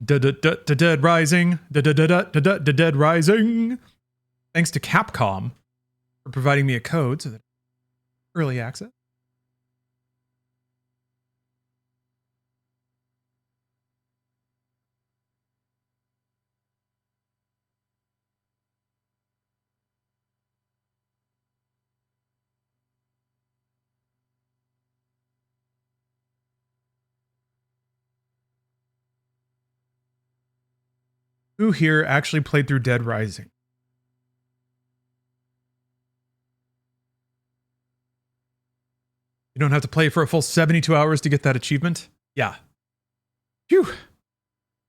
Dead Rising. Dead Rising. Thanks to Capcom for providing me a code so that early access. Who here actually played through Dead Rising? You don't have to play for a full 72 hours to get that achievement? Yeah. Phew.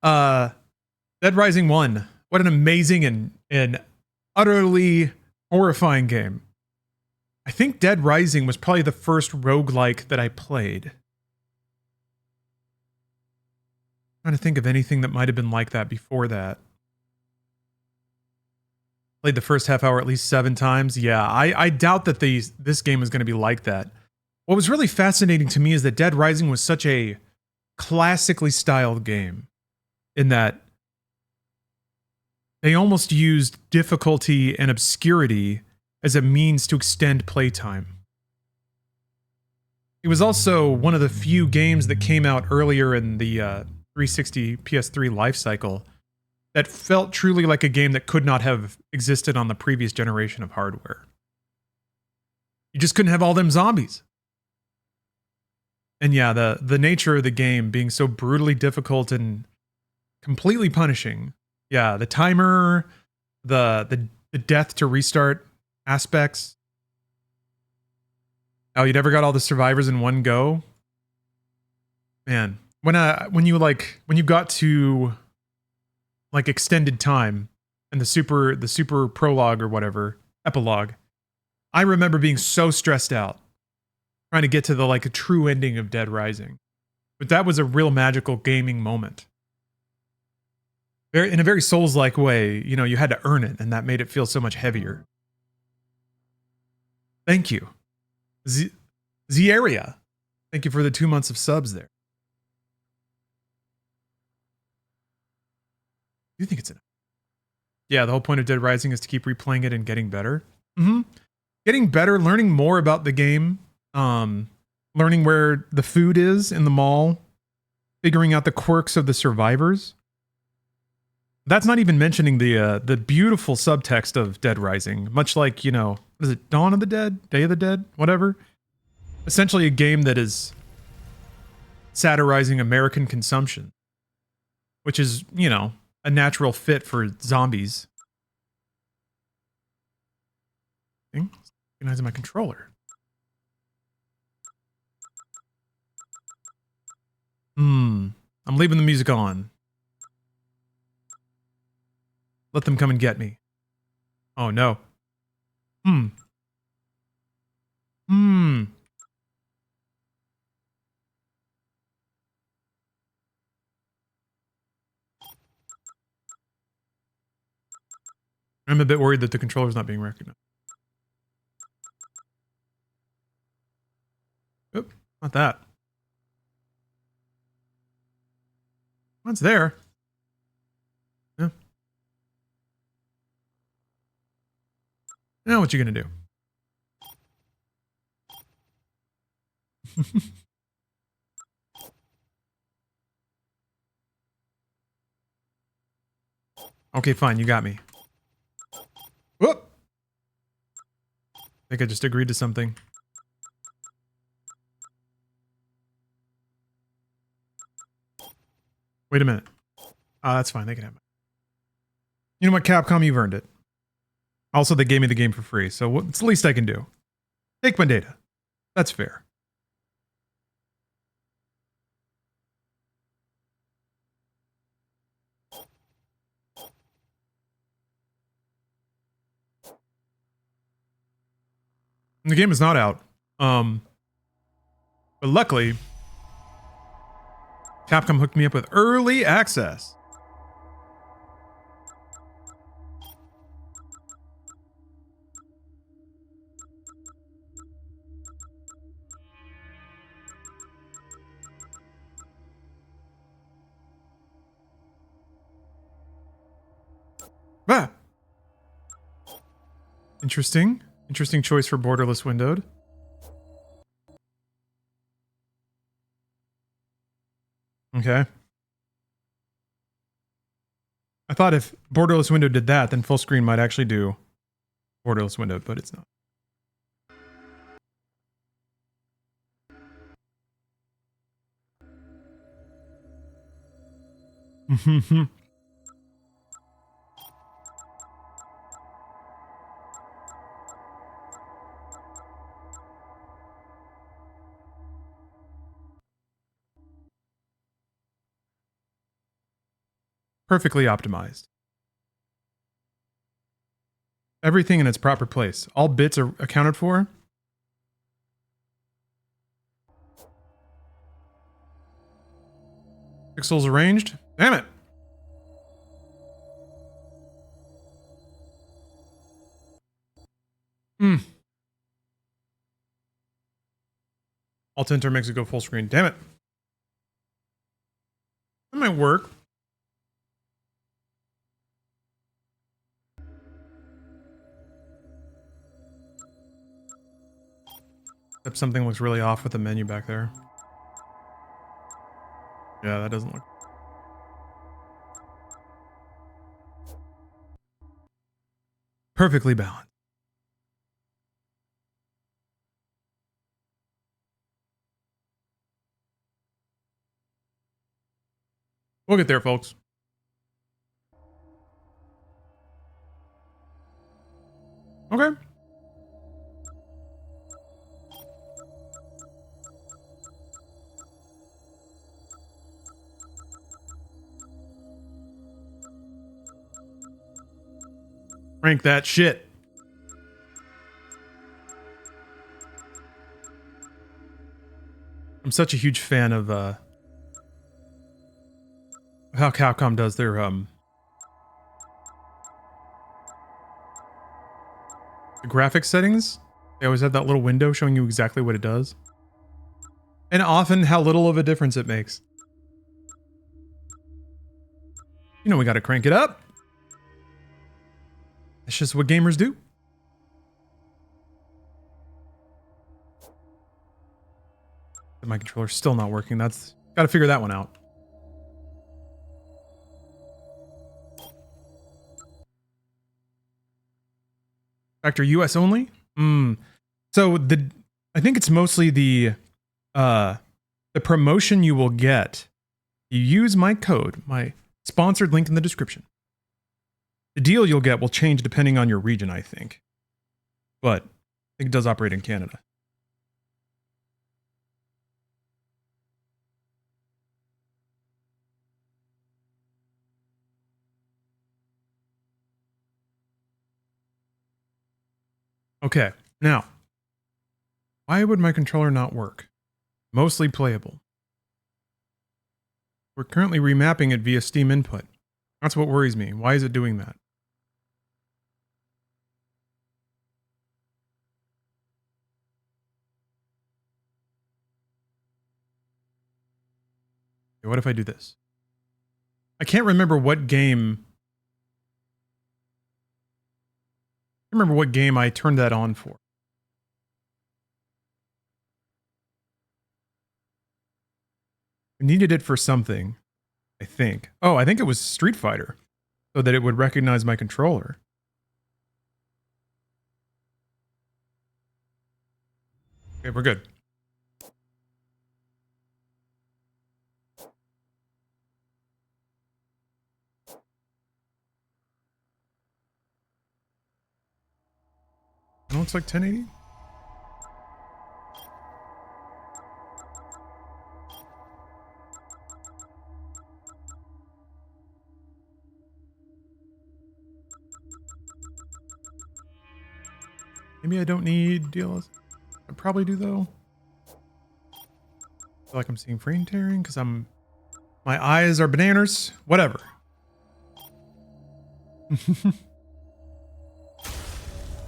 Dead Rising 1. What an amazing and utterly horrifying game. I think Dead Rising was probably the first roguelike that I played. I'm trying to think of anything that might have been like that before that. Played the first half hour at least 7 times. Yeah, I doubt that this game is going to be like that. What was really fascinating to me is that Dead Rising was such a classically styled game in that they almost used difficulty and obscurity as a means to extend playtime. It was also one of the few games that came out earlier in the 360 PS3 lifecycle that felt truly like a game that could not have existed on the previous generation of hardware. You just couldn't have all them zombies. And yeah, the nature of the game being so brutally difficult and completely punishing. Yeah, the timer, the death to restart aspects. Oh, you never got all the survivors in one go? Man, when you got to like extended time and the super prologue or whatever, epilogue, I remember being so stressed out trying to get to the like a true ending of Dead Rising. But that was a real magical gaming moment. In a very Souls-like way, you know, you had to earn it, and that made it feel so much heavier. Thank you. The area. Thank you for the 2 months of subs there. You think it's enough? Yeah, the whole point of Dead Rising is to keep replaying it and getting better. Getting better, learning more about the game, learning where the food is in the mall, figuring out the quirks of the survivors. That's not even mentioning the beautiful subtext of Dead Rising, much like, you know, what is it, Dawn of the Dead? Day of the Dead? Whatever. Essentially a game that is satirizing American consumption, which is, you know, a natural fit for zombies. Recognizing my controller. I'm leaving the music on. Let them come and get me. Oh no. I'm a bit worried that the controller's not being recognized. Oop, not that. What's there? Yeah. Now what you gonna do? Okay, fine, you got me. Whoop! I think I just agreed to something. Wait a minute. That's fine, they can have it. You know what, Capcom, you've earned it. Also, they gave me the game for free, so it's the least I can do. Take my data. That's fair. The game is not out. But luckily, Capcom hooked me up with early access. Ah! Interesting. Interesting choice for borderless windowed. Okay. I thought if borderless window did that, then full screen might actually do borderless windowed, but it's not. Perfectly optimized. Everything in its proper place. All bits are accounted for. Pixels arranged. Damn it. Hmm. Alt enter makes it go full screen. Damn it. That might work. Except something looks really off with the menu back there. Yeah, that doesn't look... perfectly balanced. We'll get there, folks. Okay. Rank that shit. I'm such a huge fan of how Capcom does their the graphics settings. They always have that little window showing you exactly what it does. And often how little of a difference it makes. You know we gotta crank it up. That's just what gamers do. My controller's still not working. That's... gotta figure that one out. Factor US only? So I think it's mostly the promotion you will get. You use my code, my sponsored link in the description. The deal you'll get will change depending on your region, I think. But I think it does operate in Canada. Okay, now, why would my controller not work? Mostly playable. We're currently remapping it via Steam input. That's what worries me. Why is it doing that? Okay, what if I do this? I can't remember what game... I remember what game I turned that on for. I needed it for something, I think. Oh, I think it was Street Fighter, so that it would recognize my controller. Okay, we're good. It looks like 1080. Maybe I don't need DLS. I probably do though. I feel like I'm seeing frame tearing because my eyes are bananas. Whatever.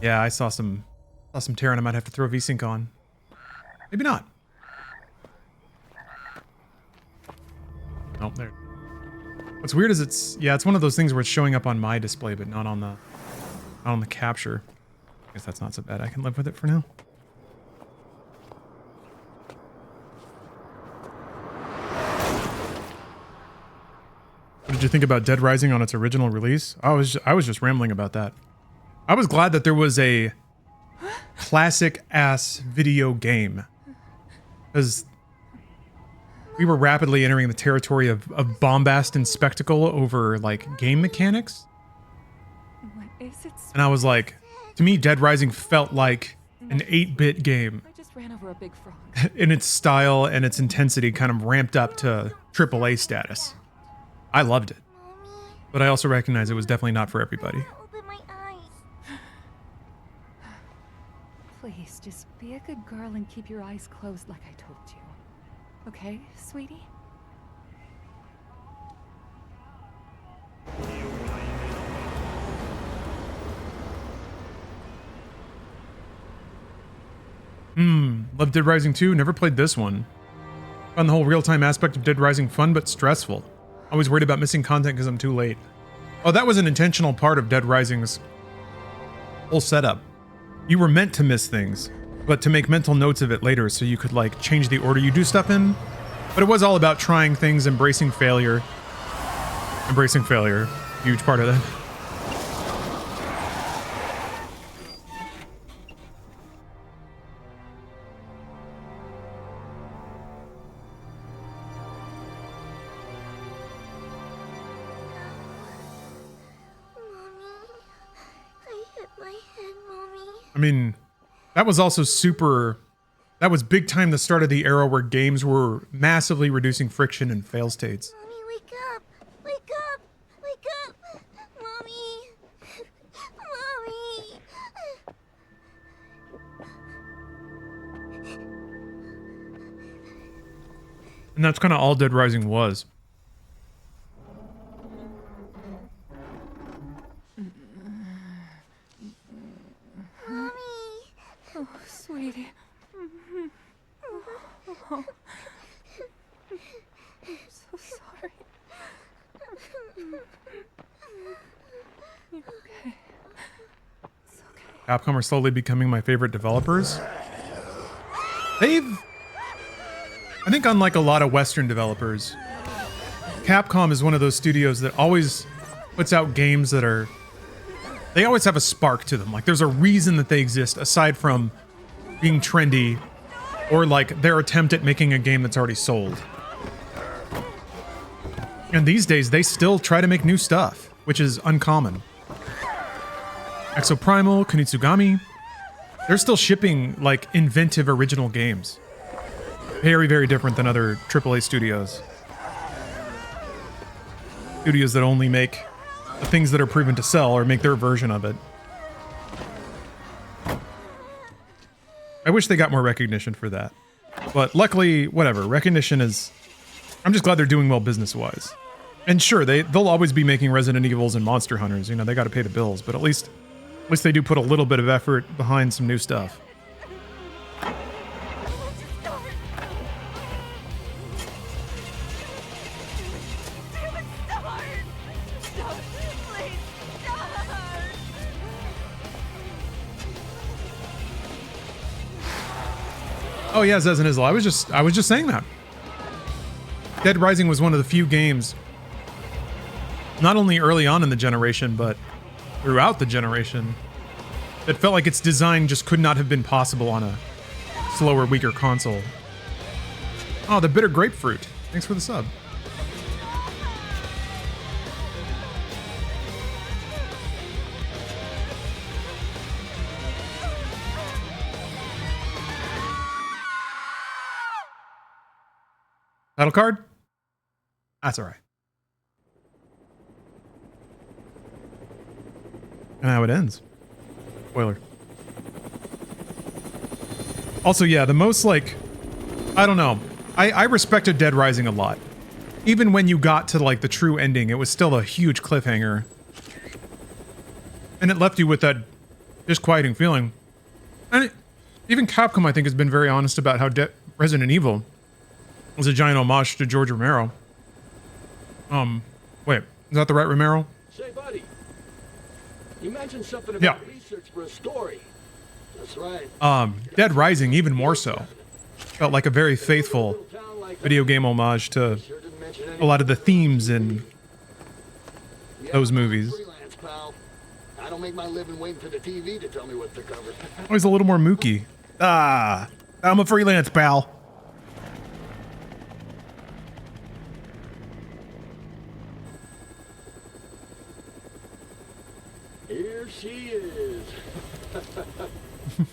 Yeah, I saw some tearing. I might have to throw VSync on. Maybe not. Nope, there. What's weird is it's one of those things where it's showing up on my display, but not on the capture. I guess that's not so bad. I can live with it for now. What did you think about Dead Rising on its original release? I was just rambling about that. I was glad that there was a classic ass video game, because we were rapidly entering the territory of bombast and spectacle over like game mechanics. What is it? And I was like, to me, Dead Rising felt like an 8-bit game. I just ran over a big frog. In its style and its intensity, kind of ramped up to AAA status. I loved it, but I also recognize it was definitely not for everybody. Open my eyes. Please, just be a good girl and keep your eyes closed like I told you. Okay, sweetie? Loved Dead Rising 2, never played this one. Found the whole real-time aspect of Dead Rising fun but stressful. Always worried about missing content because I'm too late. Oh, that was an intentional part of Dead Rising's whole setup. You were meant to miss things, but to make mental notes of it later so you could like change the order you do stuff in. But it was all about trying things, embracing failure. Embracing failure, huge part of that. I mean, that was also that was big time the start of the era where games were massively reducing friction and fail states. Mommy, wake up! Wake up! Wake up! Mommy! Mommy! And that's kind of all Dead Rising was. Oh, sweetie. Oh. I'm so sorry. You're okay. It's okay. Capcom are slowly becoming my favorite developers. I think unlike a lot of Western developers, Capcom is one of those studios that always puts out games that they always have a spark to them. Like there's a reason that they exist aside from being trendy or like their attempt at making a game that's already sold. And these days they still try to make new stuff, which is uncommon. Exoprimal, Kunitsugami, they're still shipping like inventive original games. Very, very different than other AAA studios. Studios that only make the things that are proven to sell or make their version of it. I wish they got more recognition for that. But luckily, whatever, recognition is... I'm just glad they're doing well business-wise. And sure, they'll always be making Resident Evils and Monster Hunters, you know, they gotta pay the bills, but at least they do put a little bit of effort behind some new stuff. Oh yeah, Zezanizzle, I was just saying that. Dead Rising was one of the few games, not only early on in the generation, but throughout the generation, that felt like its design just could not have been possible on a slower, weaker console. Oh, the bitter grapefruit. Thanks for the sub. Title card? That's alright. And how it ends. Spoiler. Also, yeah, the most, like... I don't know. I respected Dead Rising a lot. Even when you got to, like, the true ending, it was still a huge cliffhanger. And it left you with that disquieting feeling. And even Capcom, I think, has been very honest about how Resident Evil was a giant homage to George Romero. Wait, is that the right Romero? Say, buddy, you mentioned something Yeah. about research for a story. That's right. Dead Rising, even more so. Felt like a very faithful video game homage to Sure didn't mention a lot of the themes in those movies. freelance, pal. I don't make my living waiting for the TV to tell me what to cover. Always a little more Mookie. Ah, I'm a freelance pal. Here she is.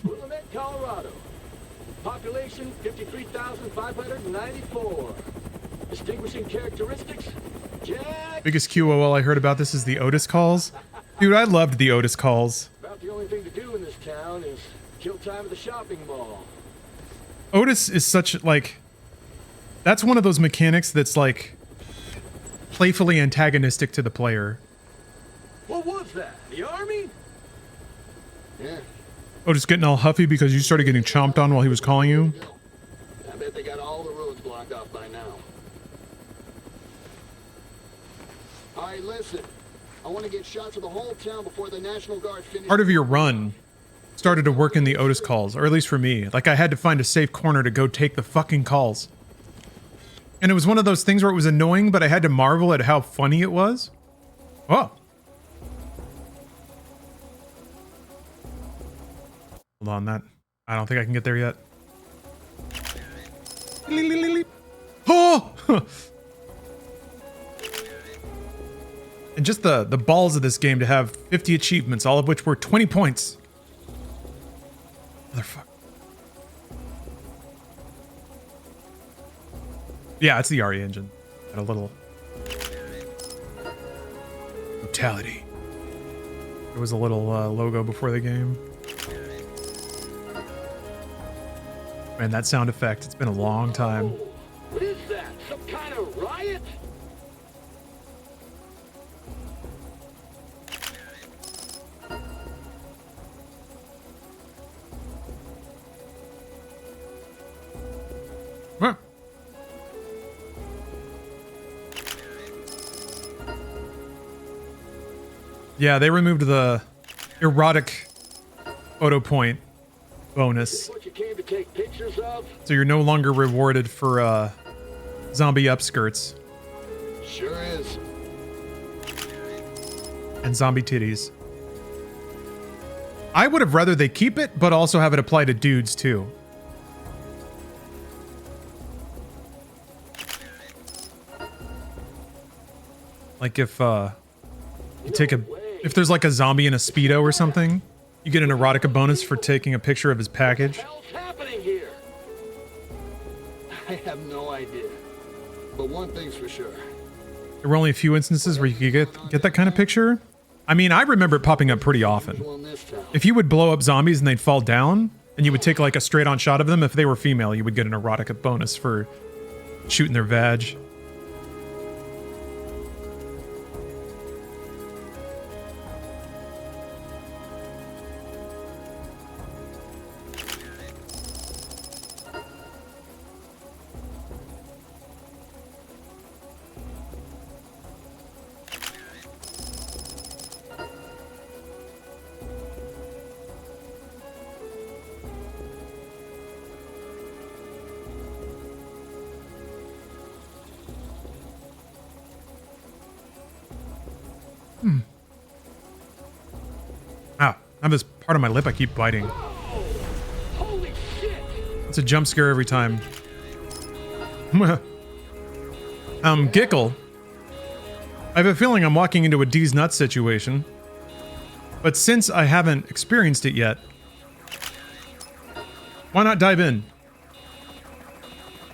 Willamette, Colorado. Population 53,594. Distinguishing characteristics? Jack. Biggest QOL I heard about this is the Otis calls. Dude, I loved the Otis calls. About the only thing to do in this town is kill time at the shopping mall. Otis is such, like... That's one of those mechanics that's, like, playfully antagonistic to the player. What was that? The army? Yeah. Otis getting all huffy because you started getting chomped on while he was calling you. I bet they got all the roads blocked off by now. All right, listen. I want to get shots of the whole town before the National Guard finish. Part of your run started to work in the Otis calls, or at least for me. Like, I had to find a safe corner to go take the fucking calls. And it was one of those things where it was annoying, but I had to marvel at how funny it was. Oh. Hold on, that... I don't think I can get there yet. Oh! And just the balls of this game to have 50 achievements, all of which were 20 points. Motherfucker. Yeah, it's the RE engine. Got a little... brutality. There was a little logo before the game. Man, that sound effect, it's been a long time. Oh, what is that? Some kind of riot? Huh. Yeah, they removed the erotic photo point bonus. What you came to take pictures of? So you're no longer rewarded for zombie upskirts Sure is. and zombie titties. I would have rather they keep it, but also have it apply to dudes too. Like if you take a, if there's like a zombie in a Speedo or something, you get an erotica bonus for taking a picture of his package. What the hell's happening here? I have no idea. But one thing's for sure. There were only a few instances where you could get that kind of picture. I mean, I remember it popping up pretty often. People in this town. If you would blow up zombies and they'd fall down, and you would take like a straight on shot of them, if they were female, you would get an erotica bonus for shooting their vag. Ah, I have this part of my lip I keep biting. Holy shit! It's a jump scare every time. Gickle. I have a feeling I'm walking into a D's nuts situation. But since I haven't experienced it yet, why not dive in?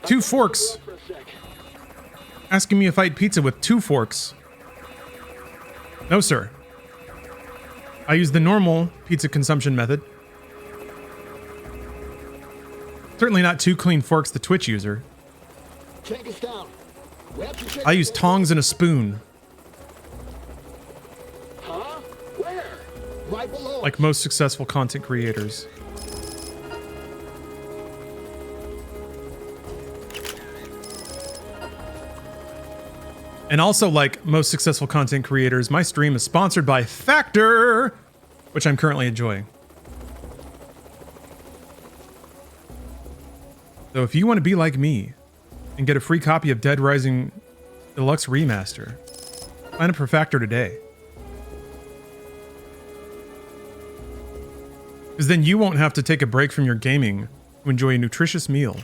2 forks. For a sec. Asking me if I eat pizza with 2 forks. No, sir. I use the normal pizza consumption method. Certainly not 2 clean forks, the Twitch user. Take us down. We have to check I use tongs and a spoon, Huh? Where? Right below. like most successful content creators. And also, like most successful content creators, my stream is sponsored by Factor, which I'm currently enjoying. So if you want to be like me and get a free copy of Dead Rising Deluxe Remaster, sign up for Factor today. Because then you won't have to take a break from your gaming to enjoy a nutritious meal.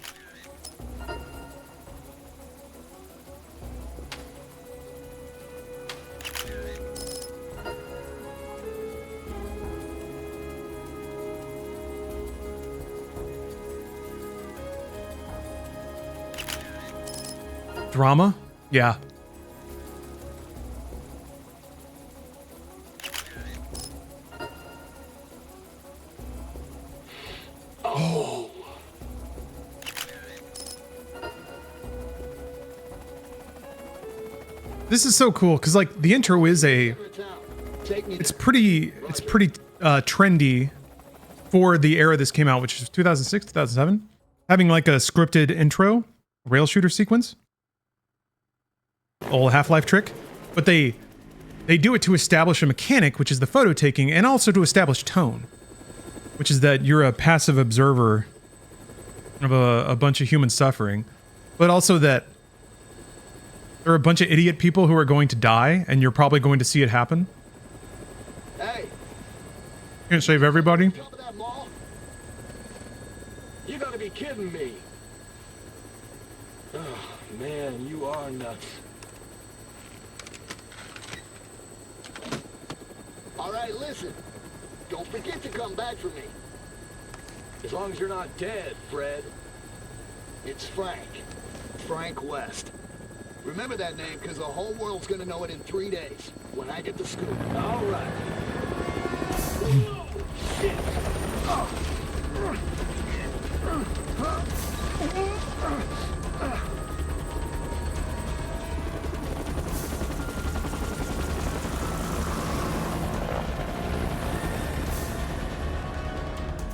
Drama? Yeah. Oh. This is so cool because like the intro is it's pretty trendy for the era this came out, which is 2006, 2007, having like a scripted intro rail shooter sequence. Old Half-Life trick, but they do it to establish a mechanic, which is the photo taking, and also to establish tone, which is that you're a passive observer of a bunch of human suffering, but also that there are a bunch of idiot people who are going to die, and you're probably going to see it happen. Hey, Can't save everybody. top of that mall? You gotta be kidding me. Oh, man, you are nuts. All right, listen. Don't forget to come back for me. As long as you're not dead, Fred. It's Frank. Frank West. Remember that name, because the whole world's gonna know it in 3 days, when I get the scoop. All right. Shit.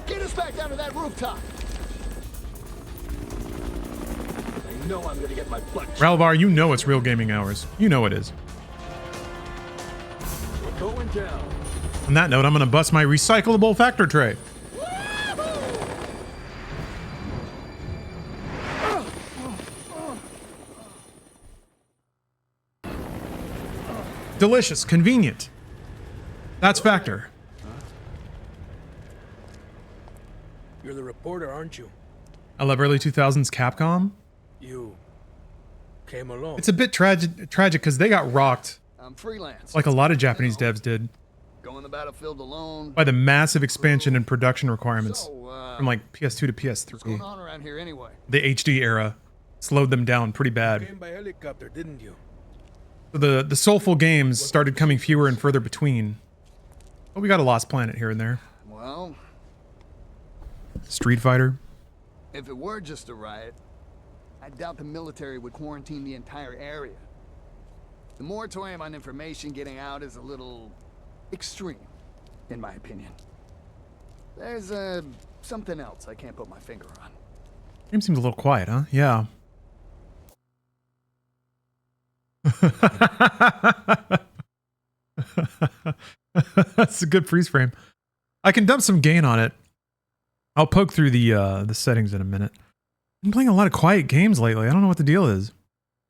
Get us back down to that rooftop. I know I'm gonna get my butt. Ralvar, you know it's real gaming hours. You know it is. We're going down. On that note, I'm gonna bust my recyclable Factor tray. Delicious, convenient. That's Factor. You're the reporter, aren't you? I love early 2000s Capcom. You came along. It's a bit tragic because they got rocked, I'm freelance. like a lot of Japanese devs did, Going the battlefield alone. by the massive expansion and production requirements So, from like PS2 to what's going PS3. on around here anyway? The HD era slowed them down pretty You bad. came by helicopter, didn't you? So the soulful games started coming fewer and further between. But we got a Lost Planet here and there. Well, Street Fighter. if it were just a riot, I doubt the military would quarantine the entire area. The moratorium on information getting out is a little extreme, in my opinion. There's something else I can't put my finger on. Game seems a little quiet, huh? Yeah. That's a good freeze frame. I can dump some gain on it. I'll poke through the settings in a minute. I'm playing a lot of quiet games lately. I don't know what the deal is.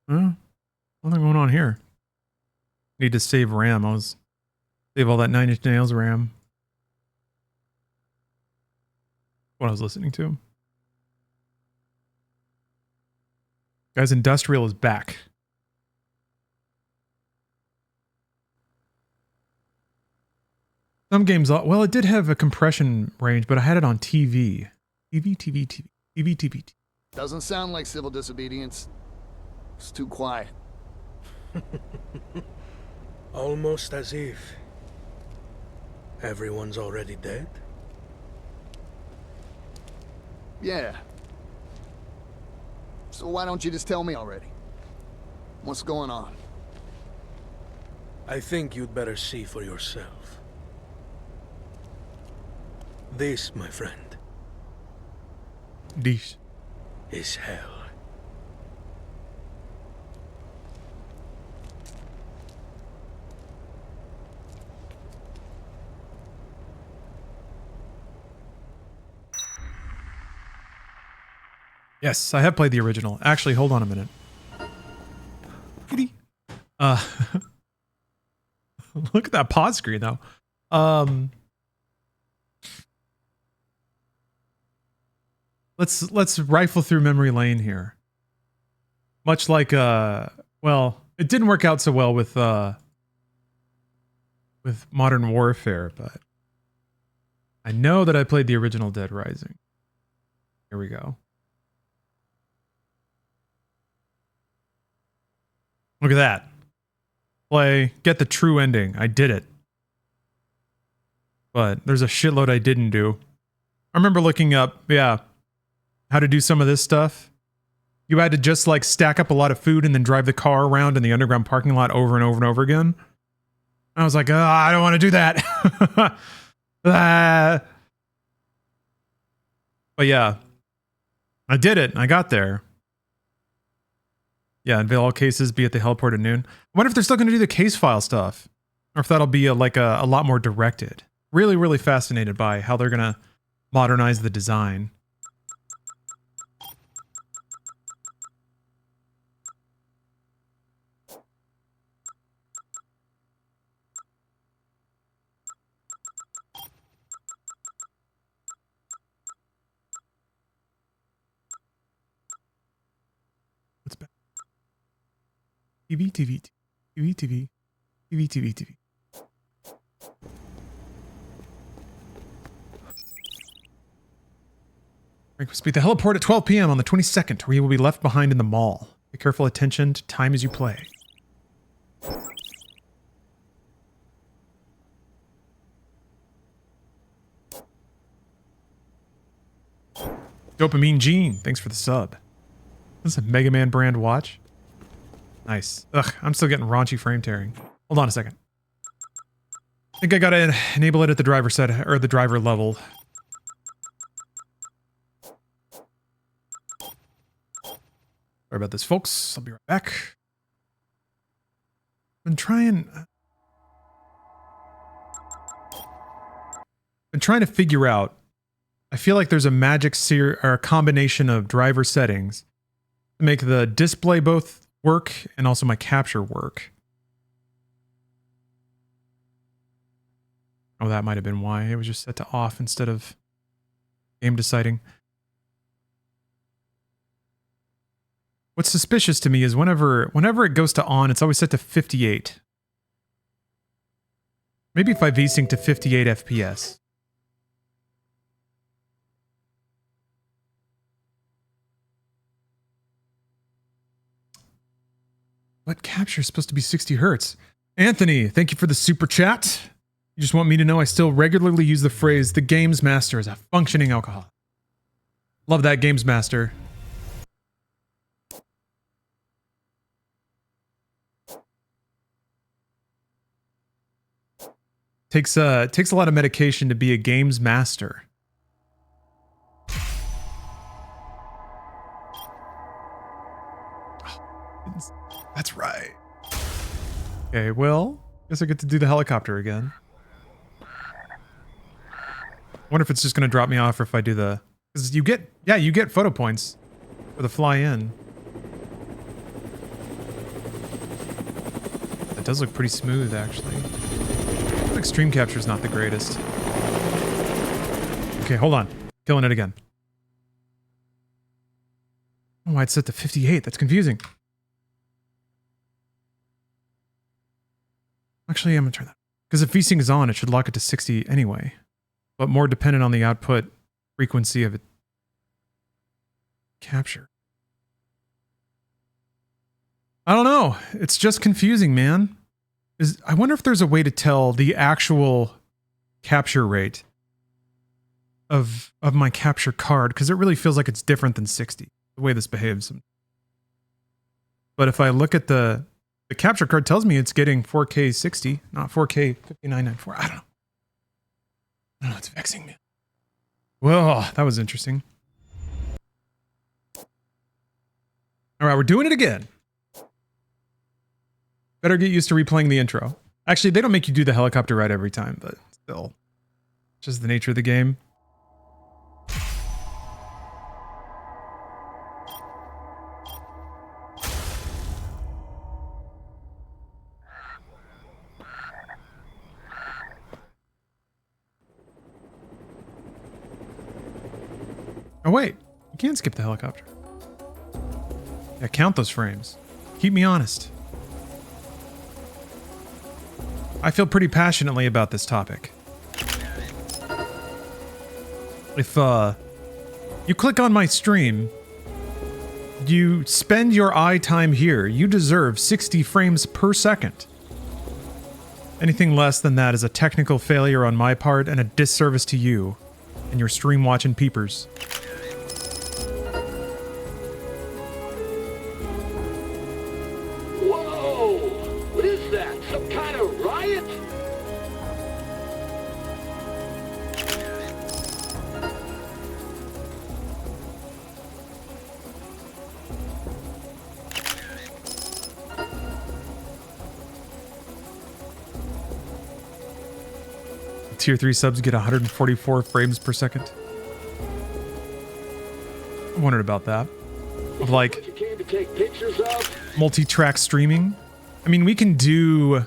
Nothing going on here. Need to save RAM. I was save all that 9 Inch Nails RAM. What I was listening to. Guys, Industrial is back. Some games, well, it did have a compression range, but I had it on TV. TV. Doesn't sound like civil disobedience. It's too quiet. Almost as if everyone's already dead. Yeah. So why don't you just tell me already? What's going on? I think you'd better see for yourself. This, my friend, Deesh. is hell. Yes, I have played the original. Actually, hold on a minute. Uh, look at that pause screen though. Let's rifle through memory lane here. Much like well, it didn't work out so well with Modern Warfare, but I know that I played the original Dead Rising. Here we go. Look at that. Play, get the true ending. I did it. But there's a shitload I didn't do. I remember looking up, how to do some of this stuff. You had to just like stack up a lot of food and then drive the car around in the underground parking lot over and over and over again. I was like, oh, I don't want to do that. But yeah, I did it. I got there. Yeah, unveil all cases, be at the heliport at noon. I wonder if they're still going to do the case file stuff, or if that'll be a lot more directed. Really, really fascinated by how they're going to modernize the design. What's back? TV. Frank will speak the heliport at 12 p.m. on the 22nd, where you will be left behind in the mall. Pay careful attention to time as you play. Dopamine Gene, thanks for the sub. This is a Mega Man brand watch. Nice. Ugh, I'm still getting raunchy frame tearing. Hold on a second. I think I gotta enable it at the driver set, or the driver level. Sorry about this, folks. I'll be right back. Been trying to figure out. I feel like there's a magic or a combination of driver settings to make the display both work and also my capture work. Oh, that might have been why it was just set to off instead of game deciding. What's suspicious to me is whenever it goes to on, it's always set to 58. Maybe if I VSync to 58 FPS. But capture is supposed to be 60 hertz. Anthony, thank you for the super chat. You just want me to know I still regularly use the phrase, the games master is a functioning alcohol. Love that, games master. Takes a lot of medication to be a games master. That's right. Okay, well, guess I get to do the helicopter again. Wonder if it's just going to drop me off or if I do the... Because you get photo points for the fly in. It does look pretty smooth, actually. Extreme capture is not the greatest. Okay, hold on. Killing it again. Oh, I'd set to 58. That's confusing. Actually, I'm going to turn that. Because if VSync is on, it should lock it to 60 anyway. But more dependent on the output frequency of it. Capture. I don't know. It's just confusing, man. I wonder if there's a way to tell the actual capture rate of my capture card, because it really feels like it's different than 60, the way this behaves. But if I look at the capture card tells me it's getting 4K 60, not 4K 5994. I don't know. It's vexing me. Whoa, that was interesting. All right, we're doing it again. Better get used to replaying the intro. Actually, they don't make you do the helicopter ride every time, but still. Just the nature of the game. Oh wait, you can skip the helicopter. Yeah, count those frames. Keep me honest. I feel pretty passionately about this topic. If you click on my stream, you spend your eye time here, you deserve 60 frames per second. Anything less than that is a technical failure on my part and a disservice to you and your stream watching peepers. Whoa! What is that? Some kind of riot? Tier 3 subs get 144 frames per second. I wondered about that. Of like You came to take pictures of? multi-track streaming. I mean, we can do,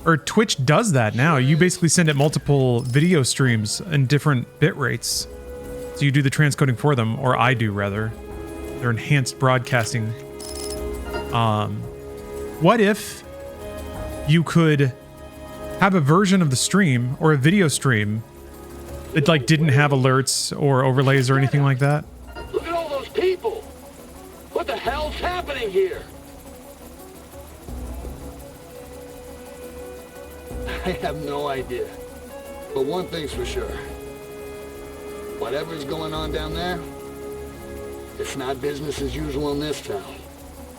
or Twitch does that now. You basically send it multiple video streams in different bit rates. So you do the transcoding for them, or I do rather. They're enhanced broadcasting. What if you could have a version of the stream or a video stream that like didn't have alerts or overlays or anything like that? Look at all those people! What the hell's happening here? I have no idea. But one thing's for sure. Whatever's going on down there, it's not business as usual in this town.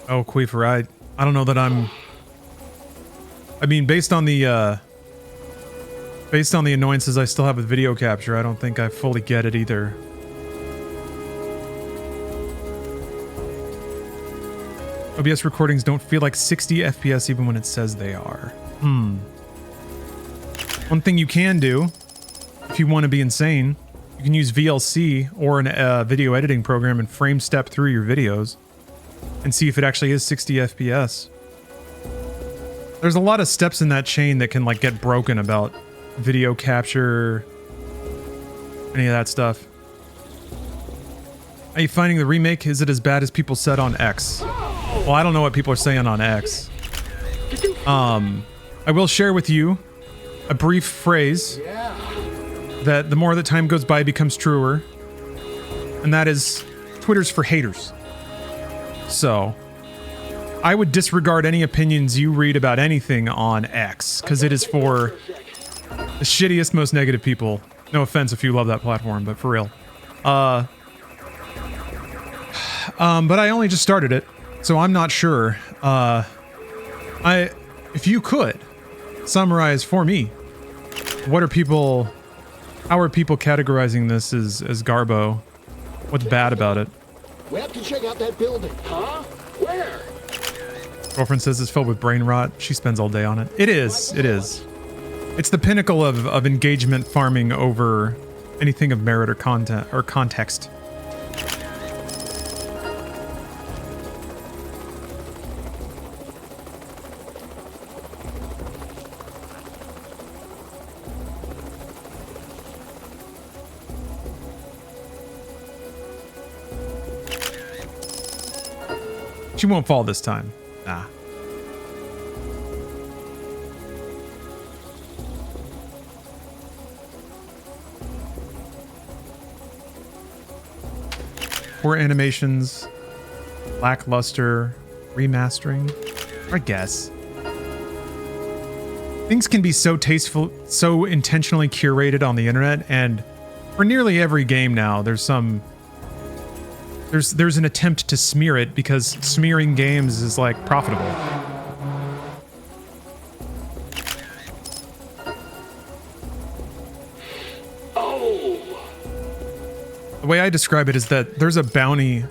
Oh, Queefer, I don't know that I mean, based on the annoyances I still have with video capture, I don't think I fully get it either. OBS recordings don't feel like 60 FPS even when it says they are. One thing you can do, if you want to be insane, you can use VLC or a video editing program and frame step through your videos and see if it actually is 60 FPS. There's a lot of steps in that chain that can like get broken about video capture, any of that stuff. Are you finding the remake? Is it as bad as people said on X? Well, I don't know what people are saying on X. I will share with you a brief phrase that the more that time goes by becomes truer, and that is Twitter's for haters. So I would disregard any opinions you read about anything on X, because it is for the shittiest, most negative people. No offense if you love that platform, but for real. But I only just started it, so I'm not sure. If you could summarize for me, how are people categorizing this as Garbo? What's bad about it? We have to check out that building. Huh? Where? Girlfriend says it's filled with brain rot. She spends all day on it. It is. It is. It's the pinnacle of engagement farming over anything of merit or content or context. She won't fall this time. Nah. Poor animations, lackluster, remastering, I guess. Things can be so tasteful, so intentionally curated on the internet, and for nearly every game now, there's an attempt to smear it because smearing games is like profitable. The way I describe it is that there's a bounty,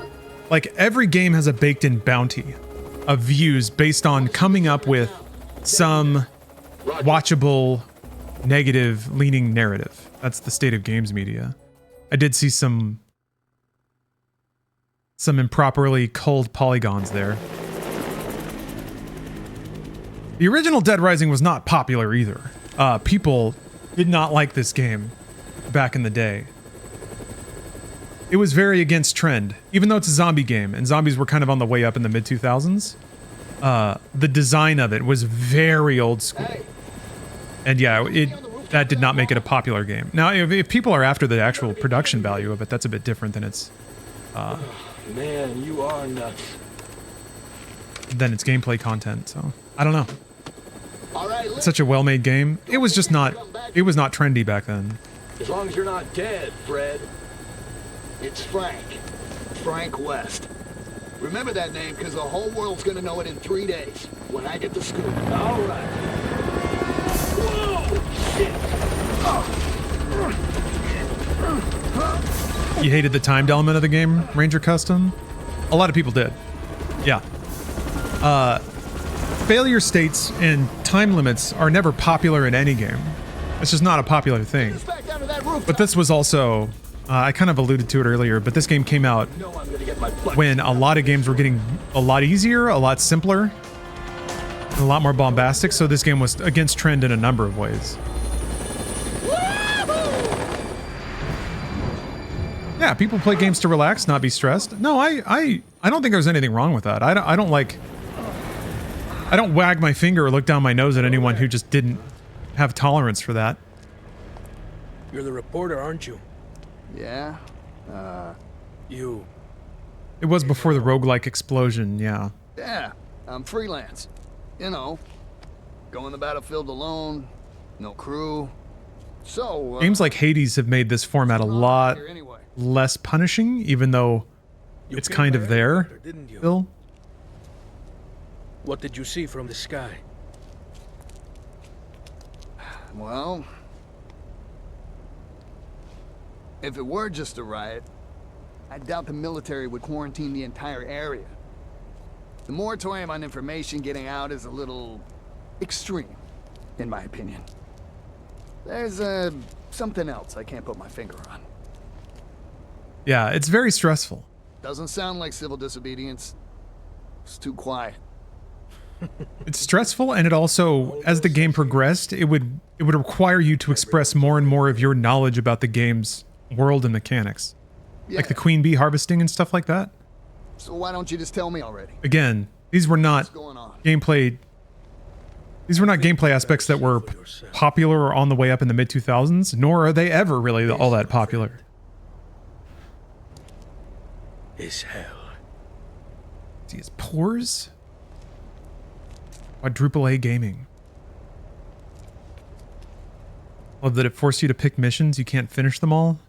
like every game has a baked-in bounty of views based on coming up with some watchable, negative-leaning narrative. That's the state of games media. I did see some improperly culled polygons there. The original Dead Rising was not popular either. People did not like this game back in the day. it was very against trend. Even though it's a zombie game, and zombies were kind of on the way up in the mid-2000s, the design of it was very old school. And yeah, that did not make it a popular game. Now, if people are after the actual production value of it, that's a bit different than its... Man, you are nuts. than its gameplay content, so... I don't know. All right, It's such a well-made game. It was just not... It was not trendy back then. As long as you're not dead, Fred. it's Frank. Frank West. Remember that name, because the whole world's gonna know it in 3 days, when I get the scoop. All right. Whoa! Shit! You hated the timed element of the game, Ranger Custom? A lot of people did. Yeah. Failure states and time limits are never popular in any game. It's just not a popular thing. Back down to that roof. But this was also... I kind of alluded to it earlier, but this game came out No, I'm gonna get my butt. when a lot of games were getting a lot easier, a lot simpler, and a lot more bombastic, so this game was against trend in a number of ways. Yeah, people play games to relax, not be stressed. No, I don't think there's anything wrong with that. I don't wag my finger or look down my nose at anyone who just didn't have tolerance for that. You're the reporter, aren't you? Yeah? You. It was before the roguelike explosion, yeah. Yeah, I'm freelance. You know, go in the battlefield alone, no crew. So, Games like Hades have made this format a lot here anyway. less punishing, even though You it's killed kind my of there helicopter, didn't you? still. What did you see from the sky? Well, if it were just a riot, I doubt the military would quarantine the entire area. The moratorium on information getting out is a little extreme, in my opinion. There's something else I can't put my finger on. Yeah, it's very stressful. Doesn't sound like civil disobedience. It's too quiet. It's stressful, and it also, as the game progressed, it would require you to express more and more of your knowledge about the game's world and mechanics. Yeah, Like the queen bee harvesting and stuff like that. so why don't you just tell me already? Again, these were not What's going on? gameplay. These were not gameplay aspects that were popular or on the way up in the mid-2000s, nor are they ever really all that popular. Is hell. See his pores? Quadruple A gaming. Love that it forced you to pick missions. You can't finish them all.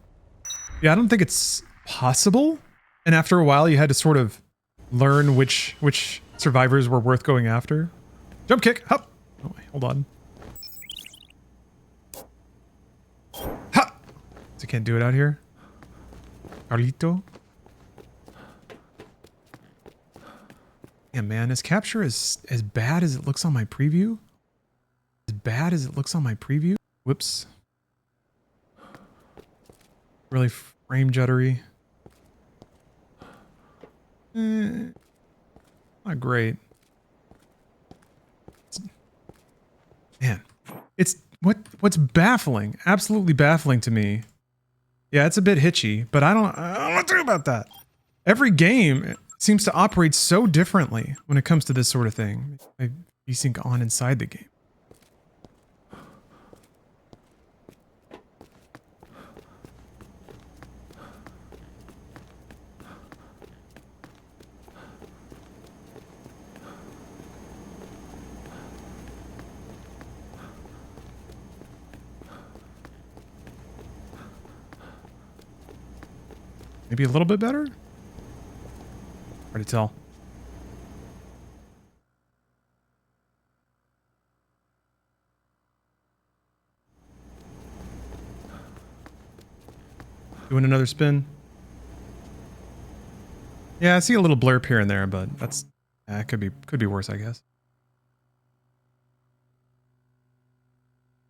Yeah, I don't think it's possible. And after a while, you had to sort of learn which survivors were worth going after. Jump kick. Hop. Oh, wait, hold on. Ha! So you can't do it out here. Carlito. Yeah, man, is capture as bad as it looks on my preview? As bad as it looks on my preview? Whoops. Really frame juddery. Not great. Man, it's what's baffling, absolutely baffling to me. Yeah, it's a bit hitchy, but I don't know what to do about that. Every game seems to operate so differently when it comes to this sort of thing. You sync on inside the game. Maybe a little bit better? Hard to tell. Doing another spin. Yeah, I see a little blurb here and there, but that's could be worse, I guess.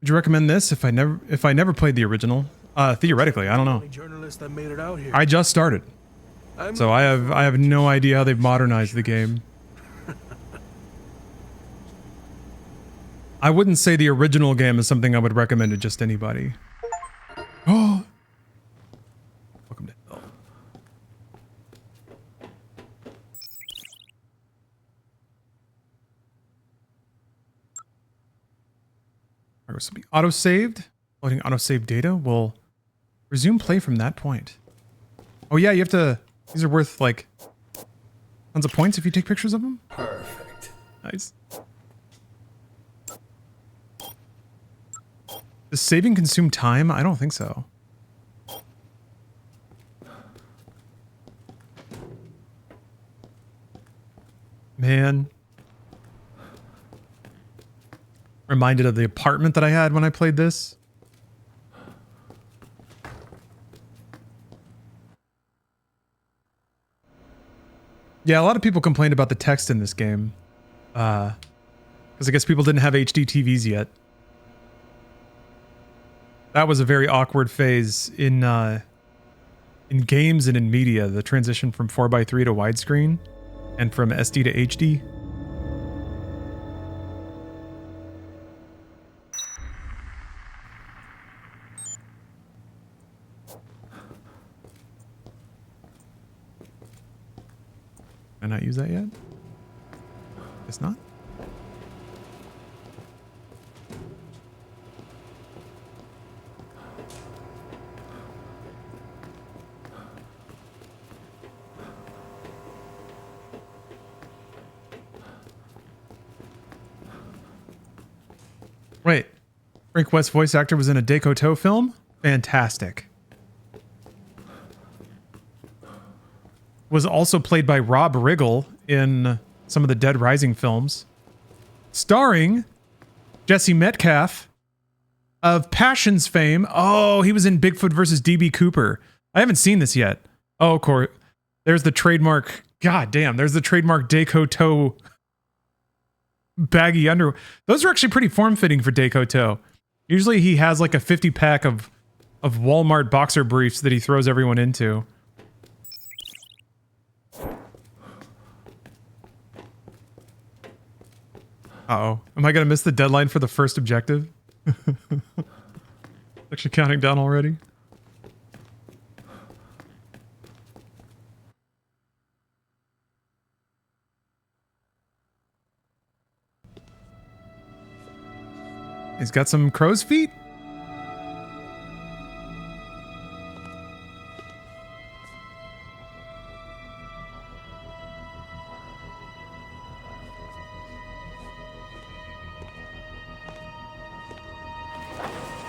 Would you recommend this if I never played the original? Theoretically, I don't know. Journalist that made it out here. I just started. So I have no idea how they've modernized the game. I wouldn't say the original game is something I would recommend to just anybody. Oh, welcome to hell. This will be auto-saved. Loading auto-save data will resume play from that point. Oh yeah, you have to... These are worth, like, tons of points if you take pictures of them? Perfect. Nice. Does saving consume time? I don't think so. Man. Reminded of the apartment that I had when I played this. Yeah, a lot of people complained about the text in this game. Because I guess people didn't have HD TVs yet. That was a very awkward phase in games and in media, the transition from 4:3 to widescreen and from SD to HD. Can I not use that yet? It's not? Wait, Frank West's voice actor was in a Decoto film? Fantastic. Was also played by Rob Riggle in some of the Dead Rising films. Starring Jesse Metcalf of Passions fame. Oh, he was in Bigfoot versus DB Cooper. I haven't seen this yet. Oh, of course. There's the trademark. God damn, there's the trademark Decoto baggy underwear. Those are actually pretty form-fitting for Decoto. Usually he has like a 50-pack of Walmart boxer briefs that he throws everyone into. Uh-oh. Am I going to miss the deadline for the first objective? Actually counting down already? He's got some crow's feet?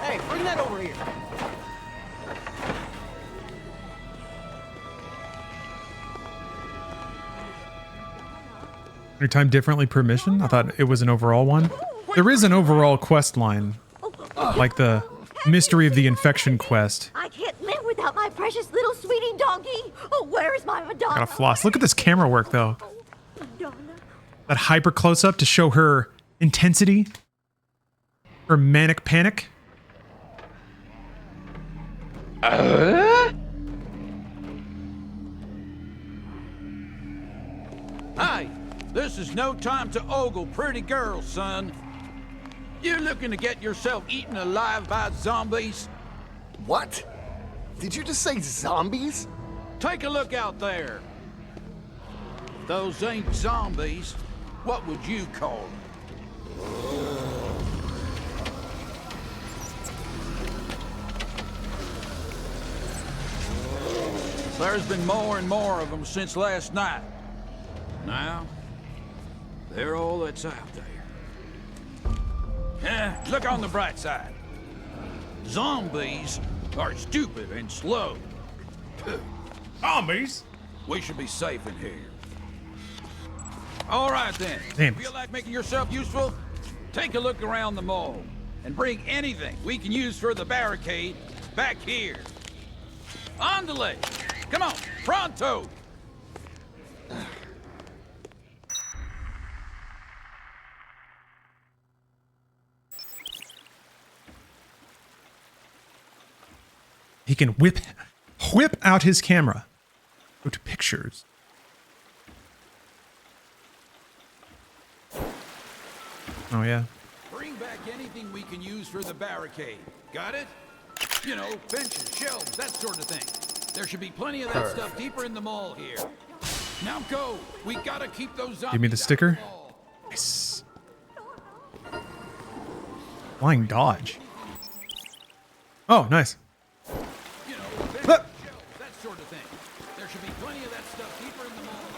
Hey, bring that over here. Your time differently per mission? I thought it was an overall one. There is an overall quest line, like the Mystery of the Infection quest. I can't live without my precious little sweetie donkey. Oh, where's my Madonna? Gotta floss. Look at this camera work, though. Madonna. That hyper close-up to show her intensity. Her manic panic. Hey, this is no time to ogle pretty girls, son. You looking to get yourself eaten alive by zombies? What? Did you just say zombies? Take a look out there. If those ain't zombies, what would you call them? There's been more and more of them since last night. Now, they're all that's out there. Look on the bright side. Zombies are stupid and slow. Zombies? We should be safe in here. All right then. Damn. Feel like making yourself useful? Take a look around the mall and bring anything we can use for the barricade back here. On the leg. Come on, pronto. He can whip out his camera. Go to pictures. Oh yeah. Bring back anything we can use for the barricade. Got it? You know, benches, shelves, that sort of thing. There should be plenty of that stuff deeper in the mall here. Now go. We gotta keep those zombies. Give me the sticker. out of the mall. Nice. Flying dodge. Oh, nice. You know, benches, shelves, that sort of thing. There should be plenty of that stuff deeper in the mall.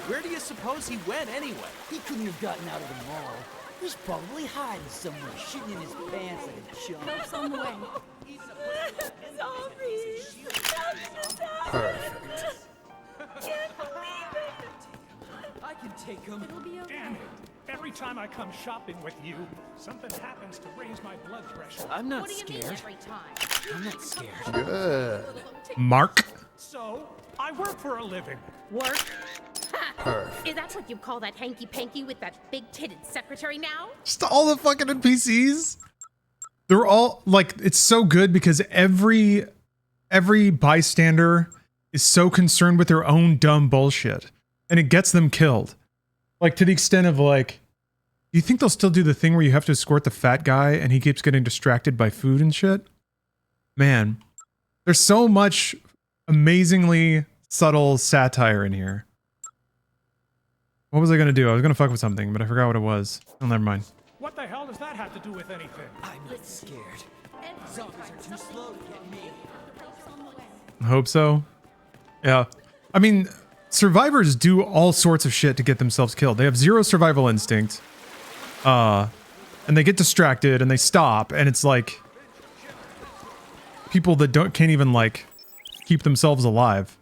Where do you suppose he went anyway? He couldn't have gotten out of the mall. He's probably hiding somewhere, shitting in his pants like a chump. Help's on the way. Zombies! Perfect. Can't believe it! I can take him. It'll be okay. Damn it. Every time I come shopping with you, something happens to raise my blood pressure. I'm not scared. I'm not scared. Good. Mark. So, I work for a living. Work? Perfect. Is that what you call that hanky-panky with that big-titted secretary now? Just all the fucking NPCs. They're all like, it's so good because every bystander is so concerned with their own dumb bullshit, and it gets them killed. Like, to the extent of like, do you think they'll still do the thing where you have to escort the fat guy and he keeps getting distracted by food and shit? Man, there's so much amazingly subtle satire in here. What was I gonna do? I was gonna fuck with something, but I forgot what it was. Oh, never mind. What the hell does that have to do with anything? I'm not scared. Zombies are too slow to get me. I hope so. Yeah. I mean, survivors do all sorts of shit to get themselves killed. They have zero survival instinct. And they get distracted and they stop, and it's like people that can't even like keep themselves alive.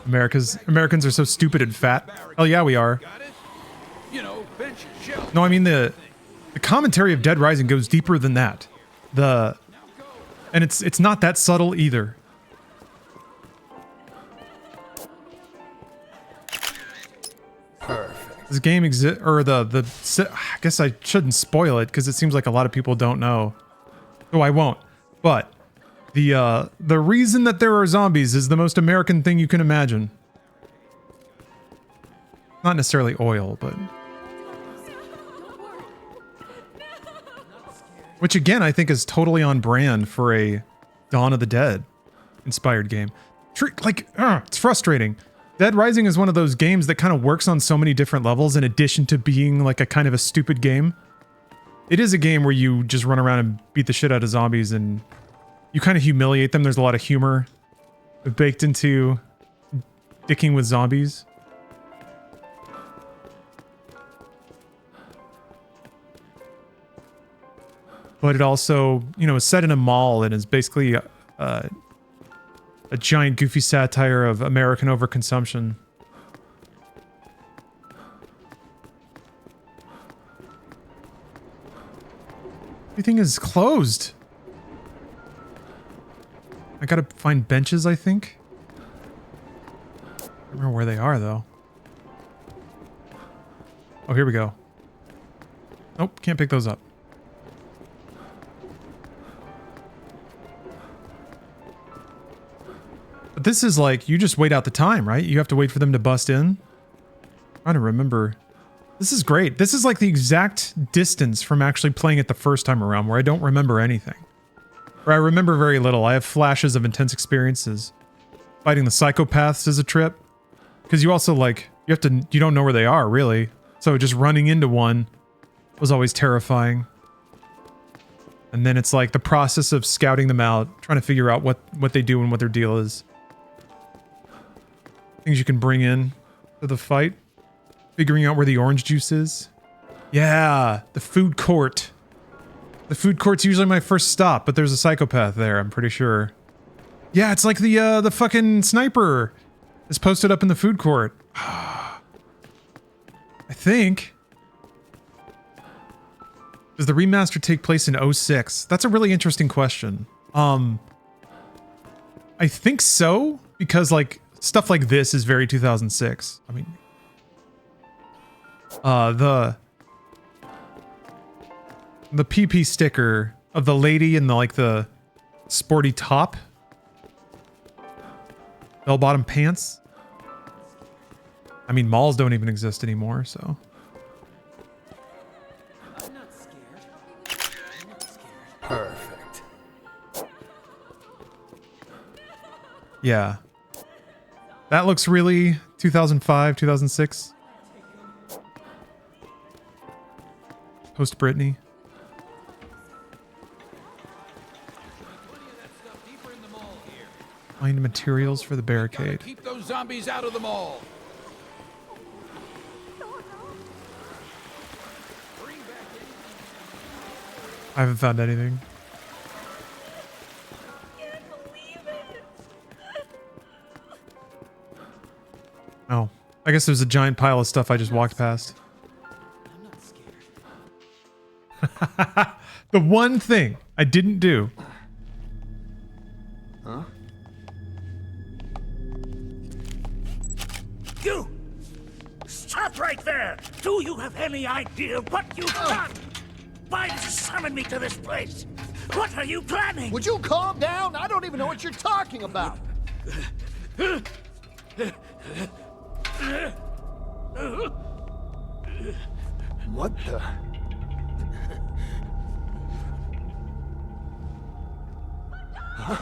Americans are so stupid and fat. Oh yeah, we are. Got it? You know, benches, shelves. No, I mean the commentary of Dead Rising goes deeper than that. And it's not that subtle either. Perfect. This game I guess I shouldn't spoil it because it seems like a lot of people don't know. So I won't. But the reason that there are zombies is the most American thing you can imagine. Not necessarily oil, but which again I think is totally on brand for a Dawn of the Dead inspired game. It's frustrating. Dead Rising is one of those games that kind of works on so many different levels in addition to being like a kind of a stupid game. It is a game where you just run around and beat the shit out of zombies and you kind of humiliate them. There's a lot of humor baked into dicking with zombies. But it also, you know, is set in a mall and is basically a giant goofy satire of American overconsumption. Everything is closed. I gotta find benches, I think. I don't remember where they are, though. Oh, here we go. Nope, can't pick those up. But this is like, you just wait out the time, right? You have to wait for them to bust in. I'm trying to remember. This is great. This is like the exact distance from actually playing it the first time around where I don't remember anything. Or I remember very little. I have flashes of intense experiences. Fighting the psychopaths is a trip. Because you also like, you don't know where they are, really. So just running into one was always terrifying. And then it's like the process of scouting them out, trying to figure out what they do and what their deal is. Things you can bring in to the fight. Figuring out where the orange juice is. Yeah, the food court. The food court's usually my first stop, but there's a psychopath there, I'm pretty sure. Yeah, it's like the fucking sniper is posted up in the food court. I think. Does the remaster take place in 06? That's a really interesting question. I think so, because like stuff like this is very 2006. I mean, the PP sticker of the lady in the sporty top, bell-bottom pants. I mean, malls don't even exist anymore, so. I'm not scared. I'm not scared. Perfect. Yeah. That looks really 2005, 2006. Post Britney. Find materials for the barricade. Keep those zombies out of the mall. I haven't found anything. Oh, I guess there's a giant pile of stuff I just walked past. I'm not scared. The one thing I didn't do. Huh? You! Stop right there! Do you have any idea what you've done? Why did you summon me to this place? What are you planning? Would you calm down? I don't even know what you're talking about. What the? Huh?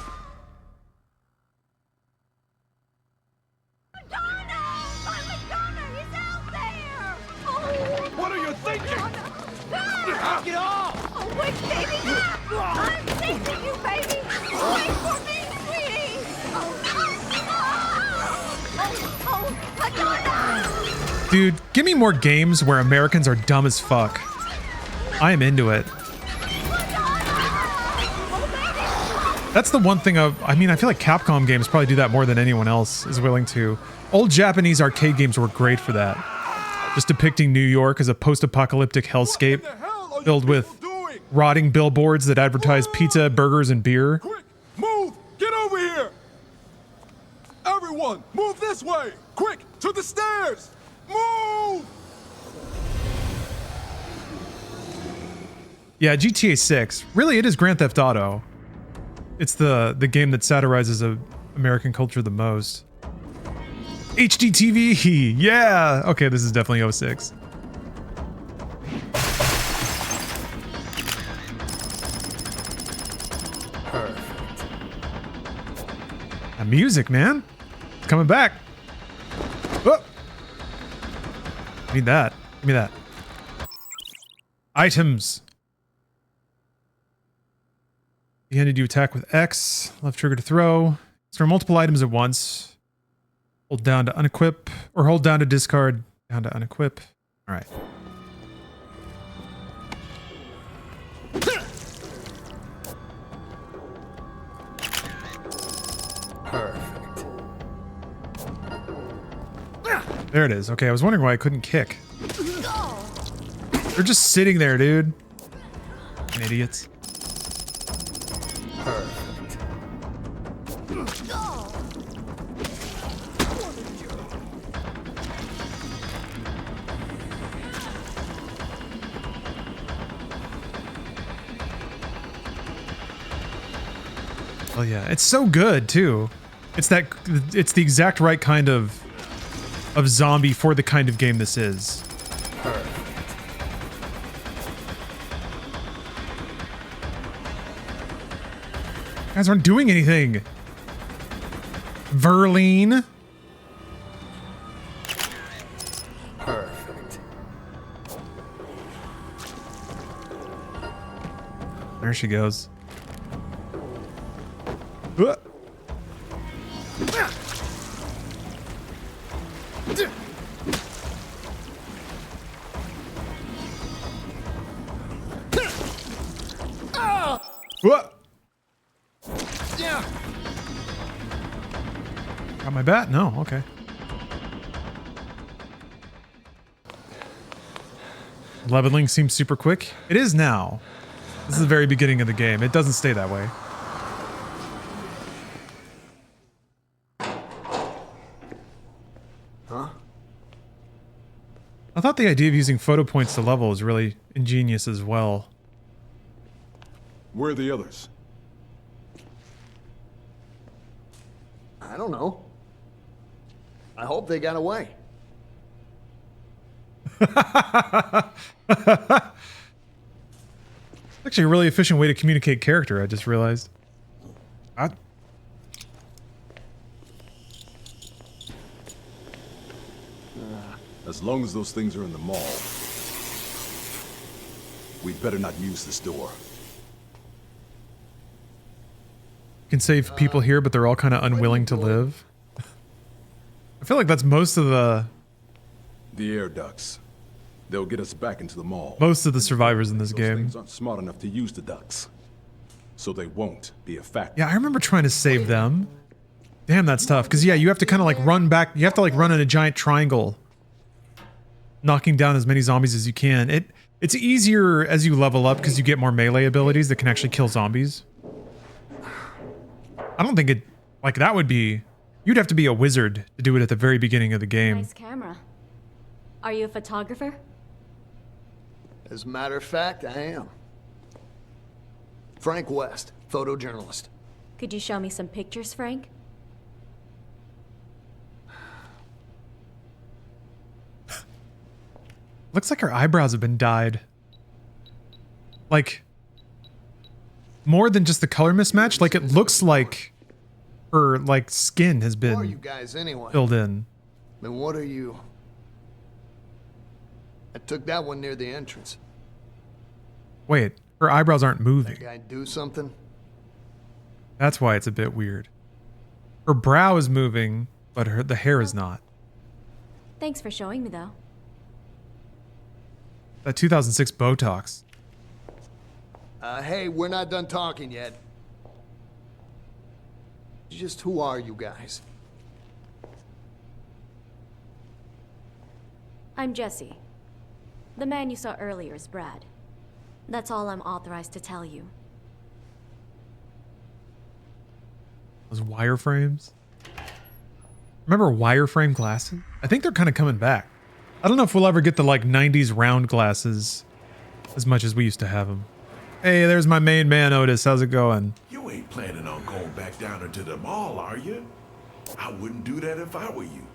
What are you thinking? Knock it off! Oh, wait, baby! I'm saving you, baby! Wait for me, sweetie! Madonna! Dude, give me more games where Americans are dumb as fuck. I am into it. That's the one thing I mean, I feel like Capcom games probably do that more than anyone else is willing to. Old Japanese arcade games were great for that. Just depicting New York as a post-apocalyptic hellscape filled with rotting billboards that advertise pizza, burgers, and beer. Quick, move! Get over here! Everyone, move this way! Quick, to the stairs! Move! Yeah, GTA 6. Really, it is Grand Theft Auto. It's the game that satirizes American culture the most. HDTV! Yeah! Okay, this is definitely 06. Perfect. That music, man. It's coming back. Oh! Need that. Give me that. Items. You need to attack with X. Left trigger to throw. Store multiple items at once. Hold down to unequip, or hold down to discard, down to unequip. All right. Perfect. There it is. Okay, I was wondering why I couldn't kick. They're just sitting there, dude. Idiots. Perfect. Oh yeah, it's so good too. It's the exact right kind of zombie for the kind of game this is. Perfect. Guys aren't doing anything. Verline. Perfect. There she goes. What? Yeah. Got my bat? No, okay. Leveling seems super quick. It is now. This is the very beginning of the game. It doesn't stay that way. Huh? I thought the idea of using photo points to level is really ingenious as well. Where are the others? I don't know. I hope they got away. Actually a really efficient way to communicate character, I just realized. As long as those things are in the mall, we'd better not use this door. You can save people here, but they're all kind of unwilling to live. I feel like that's most of the air ducts. They'll get us back into the mall. Most of the survivors in this Those game. things aren't smart enough to use the ducts, so they won't be a factor. Yeah, I remember trying to save them. Damn, that's tough. Because, yeah, you have to kind of like run back. You have to like run in a giant triangle, knocking down as many zombies as you can. It's easier as you level up because you get more melee abilities that can actually kill zombies. I don't think it... Like, that would be... You'd have to be a wizard to do it at the very beginning of the game. Nice camera. Are you a photographer? As a matter of fact, I am. Frank West, photojournalist. Could you show me some pictures, Frank? Looks like her eyebrows have been dyed. Like, more than just the color mismatch. Like, it looks like her, like, skin has Who are you been guys anyway? filled in. Then what are you? I took that one near the entrance. Wait, her eyebrows aren't moving. That guy do something? That's why it's a bit weird. Her brow is moving, but the hair is not. Thanks for showing me, though. That 2006 Botox. Hey, we're not done talking yet. Just who are you guys? I'm Jesse. The man you saw earlier is Brad. That's all I'm authorized to tell you. Those wireframes. Remember wireframe glasses? I think they're kind of coming back. I don't know if we'll ever get the like 90s round glasses as much as we used to have them. Hey, there's my main man, Otis. How's it going? You ain't planning on going back down into the mall, are you? I wouldn't do that if I were you.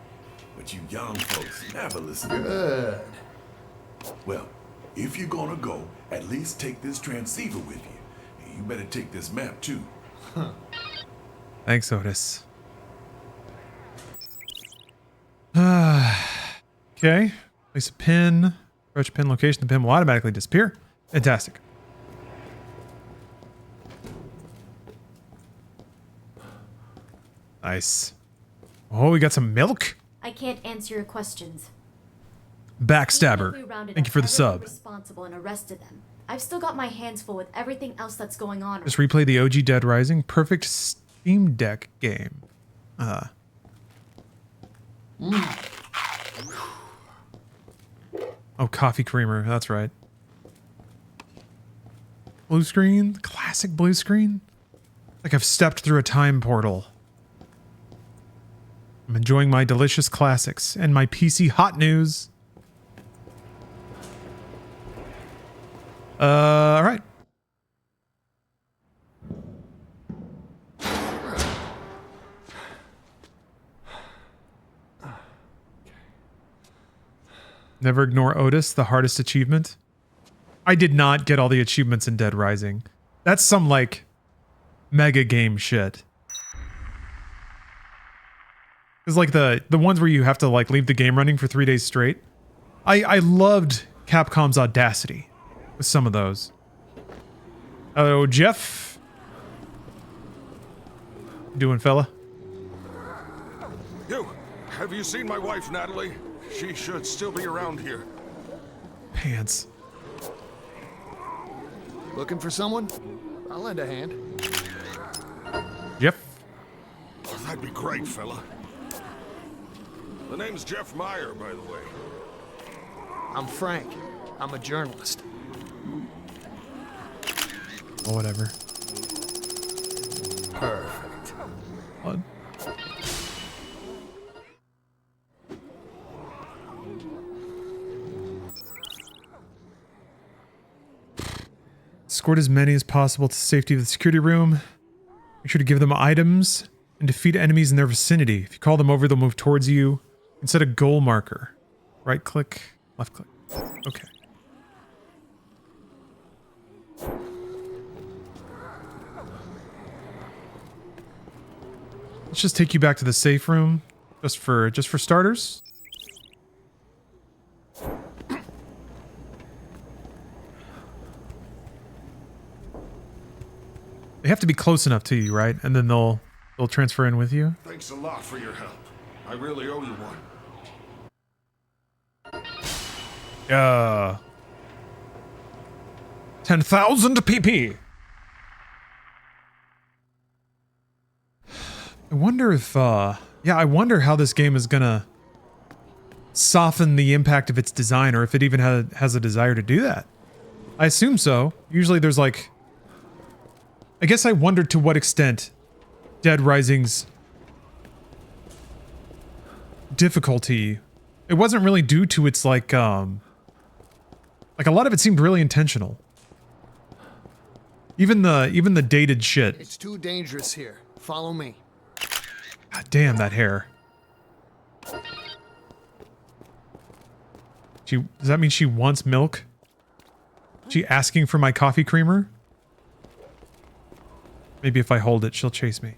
But you young folks never listen to me. Good. Well, if you're gonna go, at least take this transceiver with you. You better take this map too. Huh. Thanks, Otis. Okay. Place a pin. Approach a pin location. The pin will automatically disappear. Fantastic. Nice. Oh, we got some milk. I can't answer your questions. Backstabber. Thank you for the sub. Responsible and arrested them. I've still got my hands full with everything else that's going on. Just replay the OG Dead Rising. Perfect Steam Deck game. Oh, coffee creamer. That's right. Blue screen. Classic blue screen. Like I've stepped through a time portal. I'm enjoying my delicious classics and my PC hot news. All right. Never ignore Otis, the hardest achievement. I did not get all the achievements in Dead Rising. That's some, like, mega game shit. It's like the ones where you have to, like, leave the game running for 3 days straight. I loved Capcom's audacity with some of those. Hello, Jeff. Doing, fella? You, have you seen my wife, Natalie? She should still be around here. Pants. Looking for someone? I'll lend a hand. Jeff? Oh, that'd be great, fella. The name's Jeff Meyer, by the way. I'm Frank. I'm a journalist. Oh, whatever. Perfect. What? Escort as many as possible to the safety of the security room. Make sure to give them items and defeat enemies in their vicinity. If you call them over, they'll move towards you. Set a goal marker. Right click, left click. Okay. Let's just take you back to the safe room, just for starters. They have to be close enough to you, right? And then they'll transfer in with you. Thanks a lot for your help. I really owe you one. 10,000 PP. I wonder if, yeah, I wonder how this game is gonna soften the impact of its design, or if it even has a desire to do that. I assume so. Usually there's like, I guess I wondered to what extent Dead Rising's difficulty, it wasn't really due to its like a lot of it seemed really intentional. Even the dated shit. It's too dangerous here. Follow me. God damn that hair. Does that mean she wants milk? She asking for my coffee creamer? Maybe if I hold it, she'll chase me.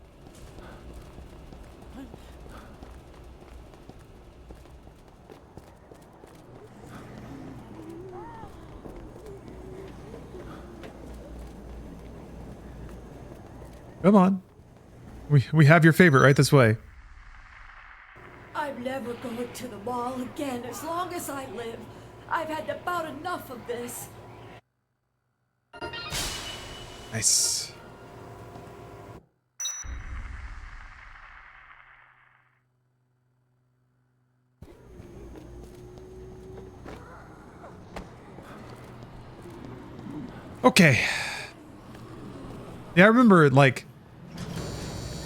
Come on. We have your favorite right this way. I'm never going to the mall again as long as I live. I've had about enough of this. Nice. Okay. Yeah, I remember, like,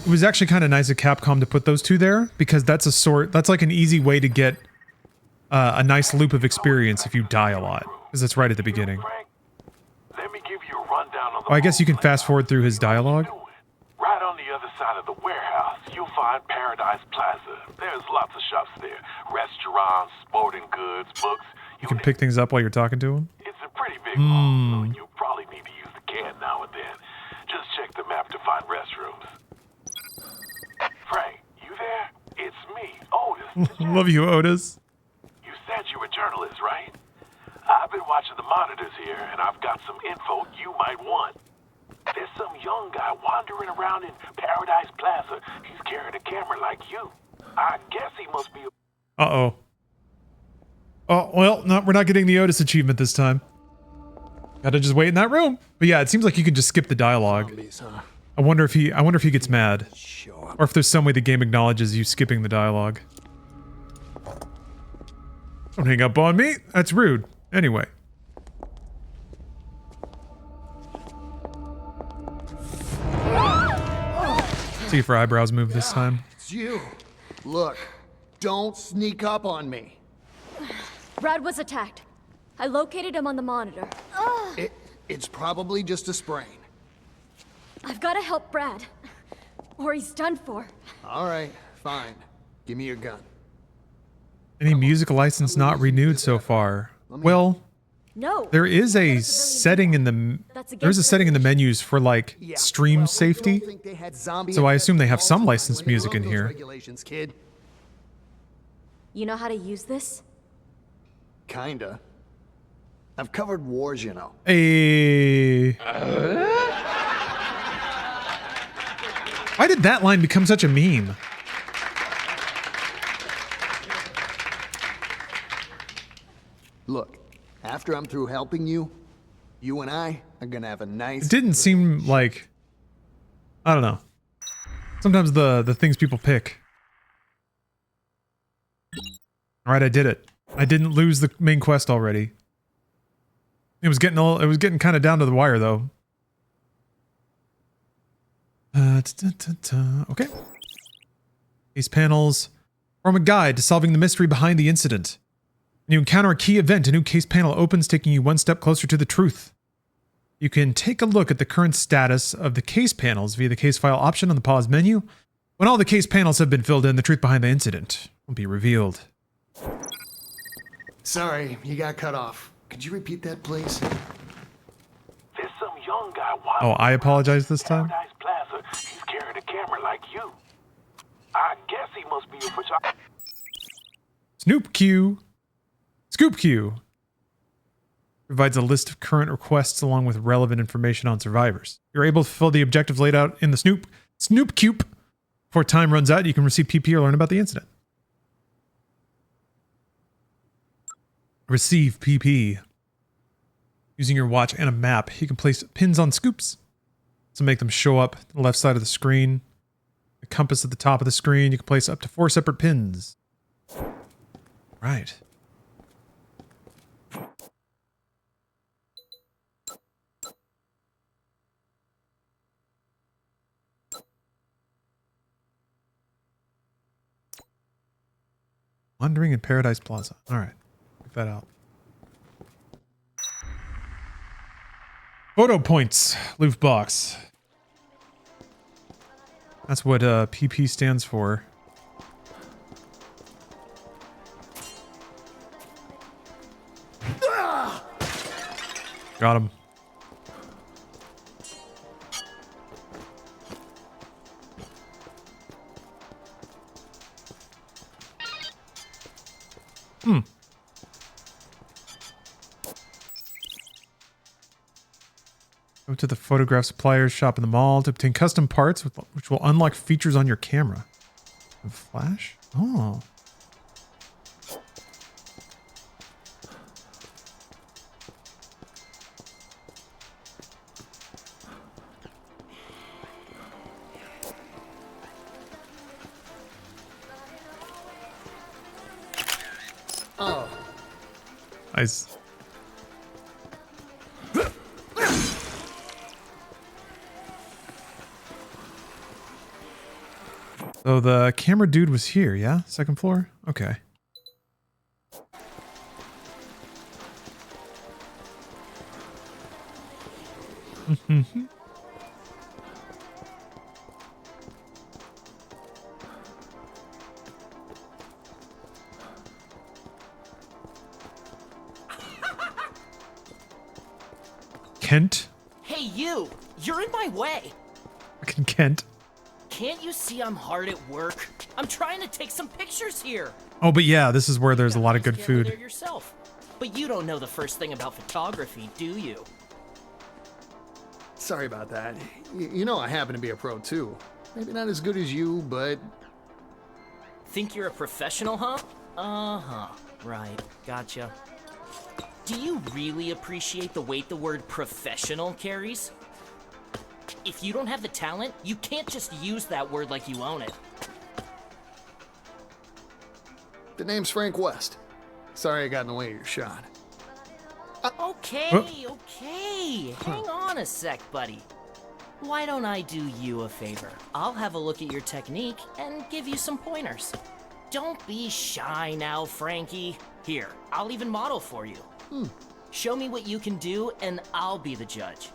it was actually kind of nice of Capcom to put those two there, because that's like an easy way to get a nice loop of experience if you die a lot, because it's right at the beginning. Let me give you a rundown of the Oh, I guess you can fast forward through his dialogue. Right on the other side of the warehouse, you'll find Paradise Plaza. There's lots of shops there. Restaurants, sporting goods, books. You can pick things up while you're talking to him. It's a pretty big mall, so you probably need to use the can now and then. Just check the map to find restrooms. Frank, you there? It's me, Otis. Love you, Otis. You said you were a journalist, right? I've been watching the monitors here, and I've got some info you might want. There's some young guy wandering around in Paradise Plaza. He's carrying a camera like you. I guess he must be a... Uh-oh. Oh, well, no, we're not getting the Otis achievement this time. Gotta just wait in that room. But yeah, it seems like you can just skip the dialogue. I wonder if he gets mad. Or if there's some way the game acknowledges you skipping the dialogue. Don't hang up on me. That's rude. Anyway. See if her eyebrows move this time. It's you. Look, don't sneak up on me. Brad was attacked. I located him on the monitor. It's probably just a sprain. I've got to help Brad, or he's done for. All right, fine. Give me your gun. Any music license not renewed so far? Well, no. There is a setting in the menus for like stream safety. So I assume they have some licensed music in here. You know how to use this? Kinda. I've covered wars, you know. Why did that line become such a meme? Look, after I'm through helping you, you and I are gonna have a nice... It didn't seem like... I don't know. Sometimes the things people pick. Alright, I did it. I didn't lose the main quest already. It was getting kind of down to the wire though. Okay. These panels form a guide to solving the mystery behind the incident. When you encounter a key event, a new case panel opens, taking you one step closer to the truth. You can take a look at the current status of the case panels via the case file option on the pause menu. When all the case panels have been filled in, the truth behind the incident will be revealed. Sorry, you got cut off. Could you repeat that, please? There's some young guy Oh, I apologize this time? Paradise Plaza. He's carrying a camera like you. I guess he must be a photographer. Snoop Q. Scoop Q. Provides a list of current requests along with relevant information on survivors. You're able to fulfill the objectives laid out in the Snoop Cube. Before time runs out, you can receive PP or learn about the incident. Receive PP. Using your watch and a map, you can place pins on scoops to make them show up to the left side of the screen. The compass at the top of the screen, you can place up to 4 separate pins. Right. Wandering in Paradise Plaza. All right. Check that out. Photo points. Loot box. That's what PP stands for. Got him. Go to the photograph suppliers shop in the mall to obtain custom parts, which will unlock features on your camera. A flash? Oh. Oh. Nice. So the camera dude was here, yeah? Second floor? Okay. Kent? Hey, you! You're in my way! Fucking Kent. Can't you see I'm hard at work? I'm trying to take some pictures here. Oh, but yeah, this is where there's a lot of good Camera there food. yourself. But you don't know the first thing about photography, do you? Sorry about that. You know I happen to be a pro too. Maybe not as good as you, but... Think you're a professional, huh? Uh-huh. Right. Gotcha. Do you really appreciate the weight the word professional carries? If you don't have the talent, you can't just use that word like you own it. The name's Frank West. Sorry I got in the way of your shot. Okay. Hang on a sec, buddy. Why don't I do you a favor? I'll have a look at your technique and give you some pointers. Don't be shy now, Frankie. Here, I'll even model for you. Show me what you can do and I'll be the judge.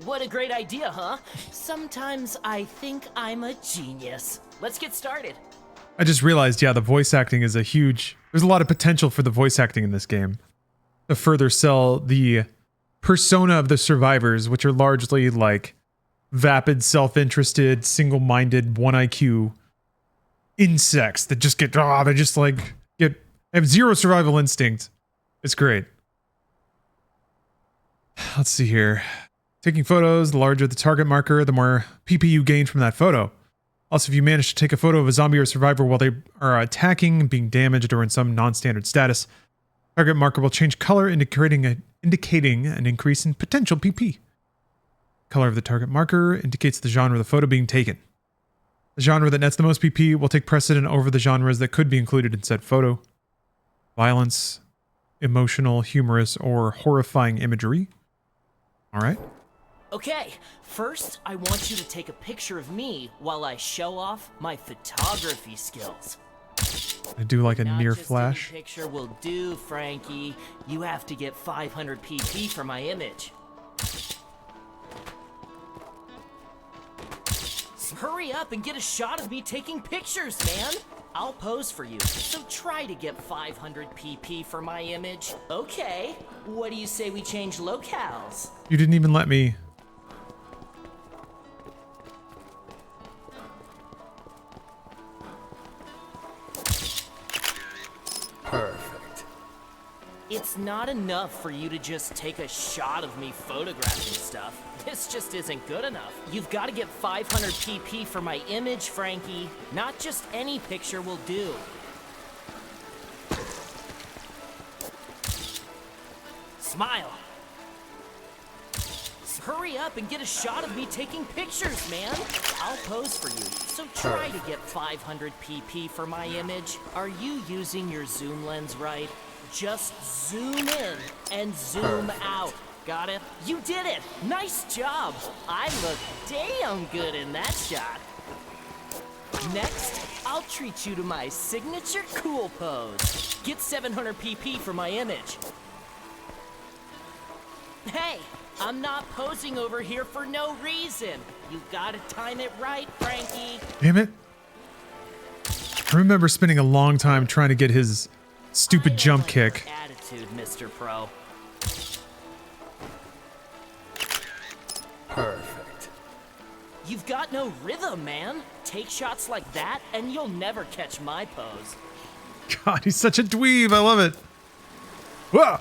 What a great idea, huh? Sometimes I think I'm a genius. Let's get started. I just realized, yeah, the voice acting is there's a lot of potential for the voice acting in this game to further sell the persona of the survivors, which are largely like vapid, self-interested, single-minded, 1 IQ insects that just have zero survival instinct. It's great. Let's see here. Taking photos, the larger the target marker, the more PP you gain from that photo. Also, if you manage to take a photo of a zombie or survivor while they are attacking, being damaged, or in some non-standard status, target marker will change color, indicating an increase in potential PP. Color of the target marker indicates the genre of the photo being taken. The genre that nets the most PP will take precedent over the genres that could be included in said photo. Violence, emotional, humorous, or horrifying imagery. All right. Okay, first I want you to take a picture of me while I show off my photography skills. I do like a near flash. Any picture will do, Frankie. You have to get 500 PP for my image. Hurry up and get a shot of me taking pictures, man. I'll pose for you, so try to get 500 PP for my image. Okay, what do you say we change locales? You didn't even let me. Perfect. It's not enough for you to just take a shot of me photographing stuff. This just isn't good enough. You've got to get 500 pp for my image, Frankie. Not just any picture will do. Smile. Hurry up and get a shot of me taking pictures, man. I'll pose for you, so try to get 500 pp for my image. Are you using your zoom lens right? Just zoom in and zoom out. Got it? You did it! Nice job! I look damn good in that shot. Next, I'll treat you to my signature cool pose. Get 700 pp for my image. Hey, I'm not posing over here for no reason. You gotta time it right, Frankie. Damn it. I remember spending a long time trying to get his stupid jump kick. Attitude, Mr. Pro. Perfect. You've got no rhythm, man. Take shots like that and you'll never catch my pose. God, he's such a dweeb. I love it. Whoa!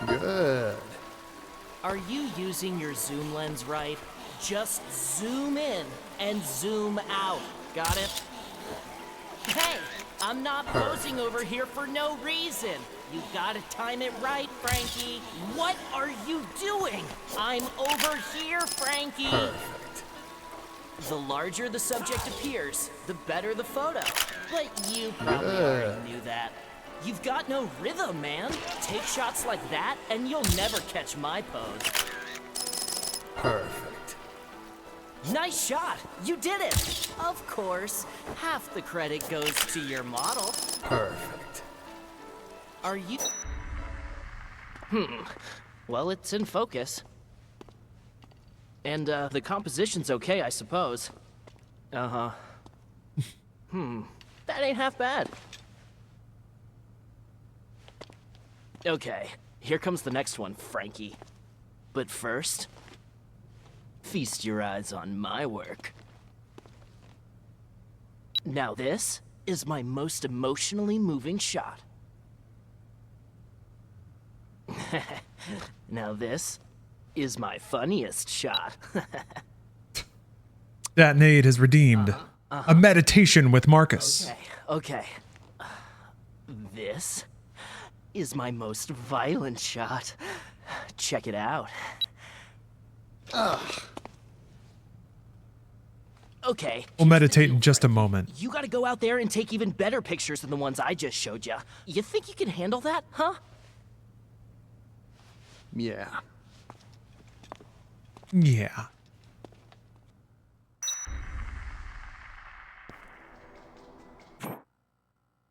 Good. Are you using your zoom lens right? Just zoom in and zoom out. Got it? Hey, I'm not posing over here for no reason. You gotta time it right, Frankie. What are you doing? I'm over here, Frankie. Perfect. The larger the subject appears, the better the photo. But you probably already knew that. You've got no rhythm, man. Take shots like that and you'll never catch my pose. Perfect. Nice shot. You did it. Of course, half the credit goes to your model. Perfect. Are you... Well, it's in focus. And, the composition's okay, I suppose. Uh-huh. That ain't half bad. Okay, here comes the next one, Frankie. But first, feast your eyes on my work. Now this is my most emotionally moving shot. Now this is my funniest shot. That Nade has redeemed a meditation with Marcus. Okay. This is my most violent shot. Check it out. Okay. We'll meditate in just a moment. You gotta go out there and take even better pictures than the ones I just showed you. You think you can handle that, huh? Yeah. Yeah.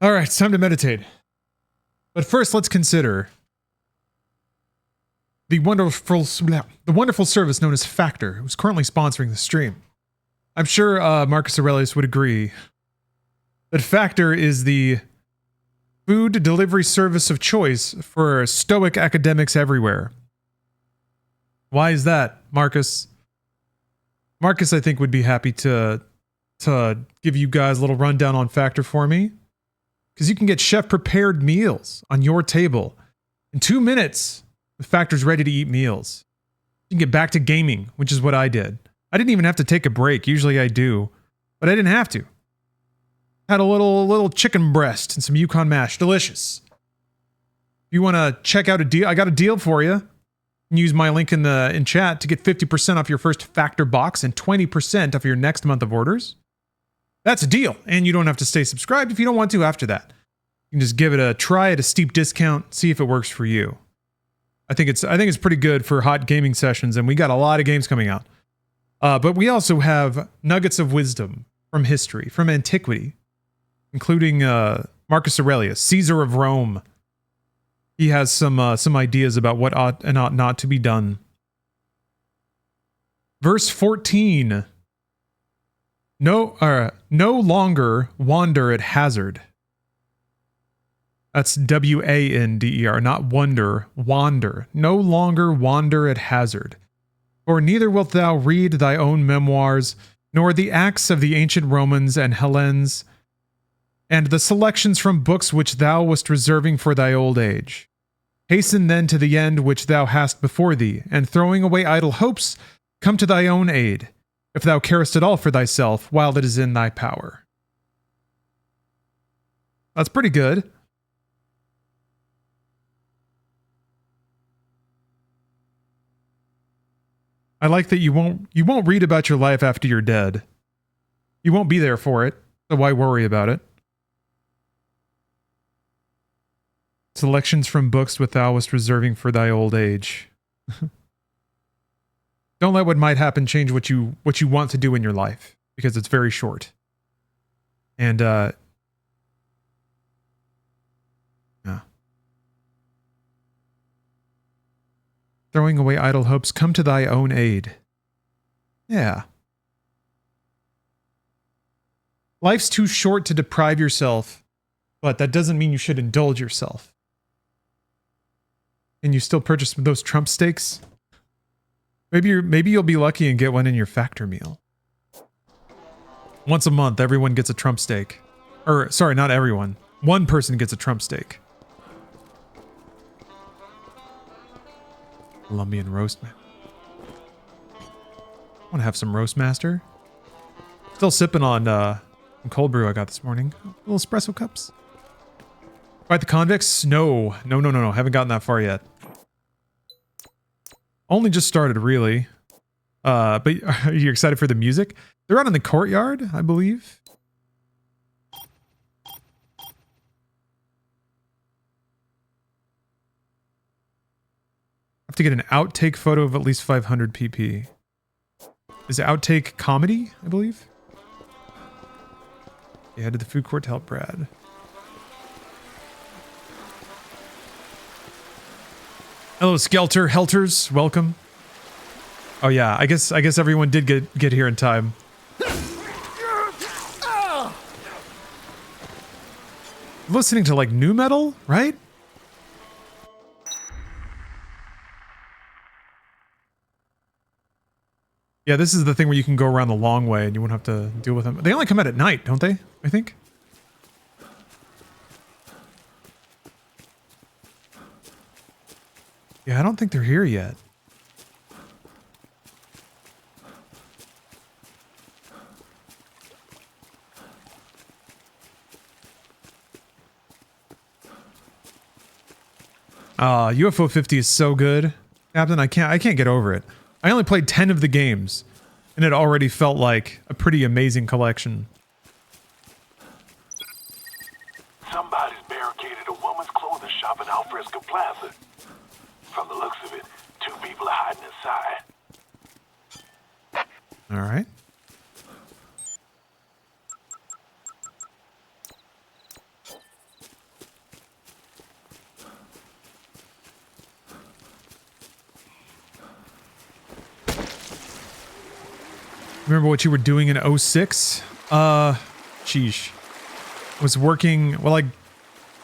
All right, it's time to meditate. But first, let's consider the wonderful service known as Factor, who's currently sponsoring the stream. I'm sure Marcus Aurelius would agree that Factor is the food delivery service of choice for stoic academics everywhere. Why is that, Marcus? Marcus, I think, would be happy to give you guys a little rundown on Factor for me. Because you can get chef-prepared meals on your table in 2 minutes with Factor's ready-to-eat meals. You can get back to gaming, which is what I did. I didn't even have to take a break. Usually I do, but I didn't have to. Had a little chicken breast and some Yukon mash. Delicious. If you want to check out a deal, I got a deal for you. You can use my link in chat to get 50% off your first Factor box and 20% off your next month of orders. That's a deal, and you don't have to stay subscribed if you don't want to after that. You can just give it a try at a steep discount, see if it works for you. I think it's pretty good for hot gaming sessions, and we got a lot of games coming out. But we also have nuggets of wisdom from history, from antiquity, including Marcus Aurelius, Caesar of Rome. He has some ideas about what ought and ought not to be done. Verse 14. No longer wander at hazard. That's W-A-N-D-E-R, not wonder, wander. No longer wander at hazard. For neither wilt thou read thy own memoirs, nor the acts of the ancient Romans and Hellenes, and the selections from books which thou wast reserving for thy old age. Hasten then to the end which thou hast before thee, and throwing away idle hopes, come to thy own aid, if thou carest at all for thyself, while it is in thy power. That's pretty good. I like that you won't read about your life after you're dead. You won't be there for it, so why worry about it? Selections from books which thou wast reserving for thy old age. Don't let what might happen change what you want to do in your life, because it's very short. And yeah. Throwing away idle hopes, come to thy own aid. Yeah. Life's too short to deprive yourself, but that doesn't mean you should indulge yourself. And you still purchase those Trump steaks? Maybe you'll be lucky and get one in your factor meal. Once a month, everyone gets a Trump steak. Or, sorry, not everyone. One person gets a Trump steak. Colombian roast. Want to have some roast master? Still sipping on some cold brew I got this morning. Little espresso cups. Fight the convicts? No. Haven't gotten that far yet. Only just started, really. But are you excited for the music? They're out in the courtyard, I believe. Have to get an outtake photo of at least 500 pp. Is it outtake comedy, I believe? You head to the food court to help Brad. Hello, Skelter Helters, welcome. Oh yeah, I guess everyone did get here in time. Listening to like new metal, right? Yeah, this is the thing where you can go around the long way and you won't have to deal with them. They only come out at night, don't they? I think. Yeah, I don't think they're here yet. UFO 50 is so good. Captain, I can't get over it. I only played 10 of the games, and it already felt like a pretty amazing collection. Somebody's barricaded a woman's clothing shop in Alfresco Plaza. From the looks of it, 2 people are hiding inside. All right. Remember what you were doing in 06? Sheesh. Was working, well, like,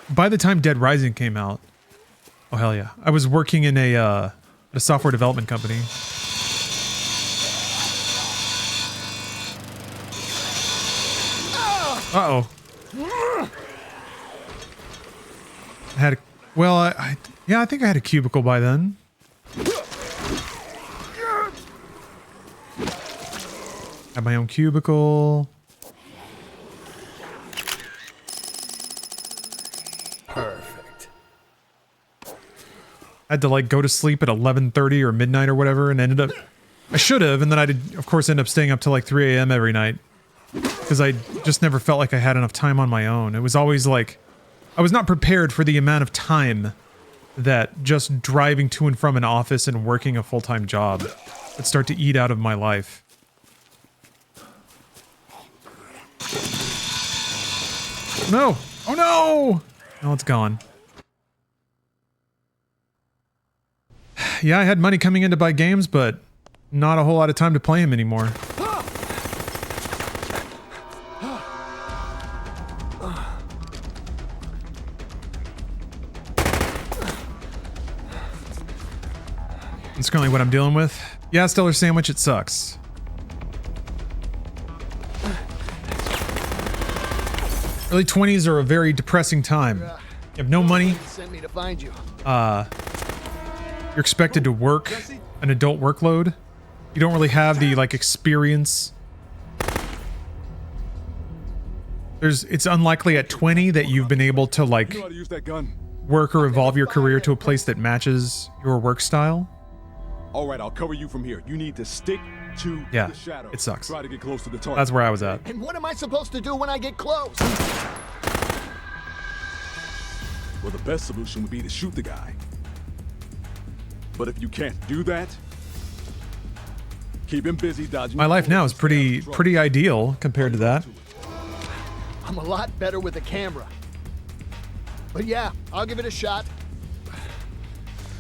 by the time Dead Rising came out, oh hell yeah, I was working in a software development company. Uh-oh. I had a, well, I think I had a cubicle by then. Had my own cubicle. Perfect. Had to like go to sleep at 11:30 or midnight or whatever, and ended up, I should have, and then I did, of course, end up staying up till like 3 a.m. every night because I just never felt like I had enough time on my own. It was always like I was not prepared for the amount of time that just driving to and from an office and working a full-time job would start to eat out of my life. No! Oh no! No, it's gone. Yeah, I had money coming in to buy games, but not a whole lot of time to play them anymore. That's currently what I'm dealing with. Yeah, Stellar Sandwich, it sucks. Early 20s are a very depressing time. You have no money. Sent me to find you. You're expected to work an adult workload. You don't really have the like experience. It's unlikely at 20 that you've been able to like work or evolve your career to a place that matches your work style. All right, I'll cover you from here. You need to stick to the shadows. It sucks. Try to get close to the target. That's where I was at. And what am I supposed to do when I get close? Well, the best solution would be to shoot the guy. But if you can't do that, keep him busy dodging. My life now is pretty ideal compared to that. I'm a lot better with a camera. But yeah, I'll give it a shot.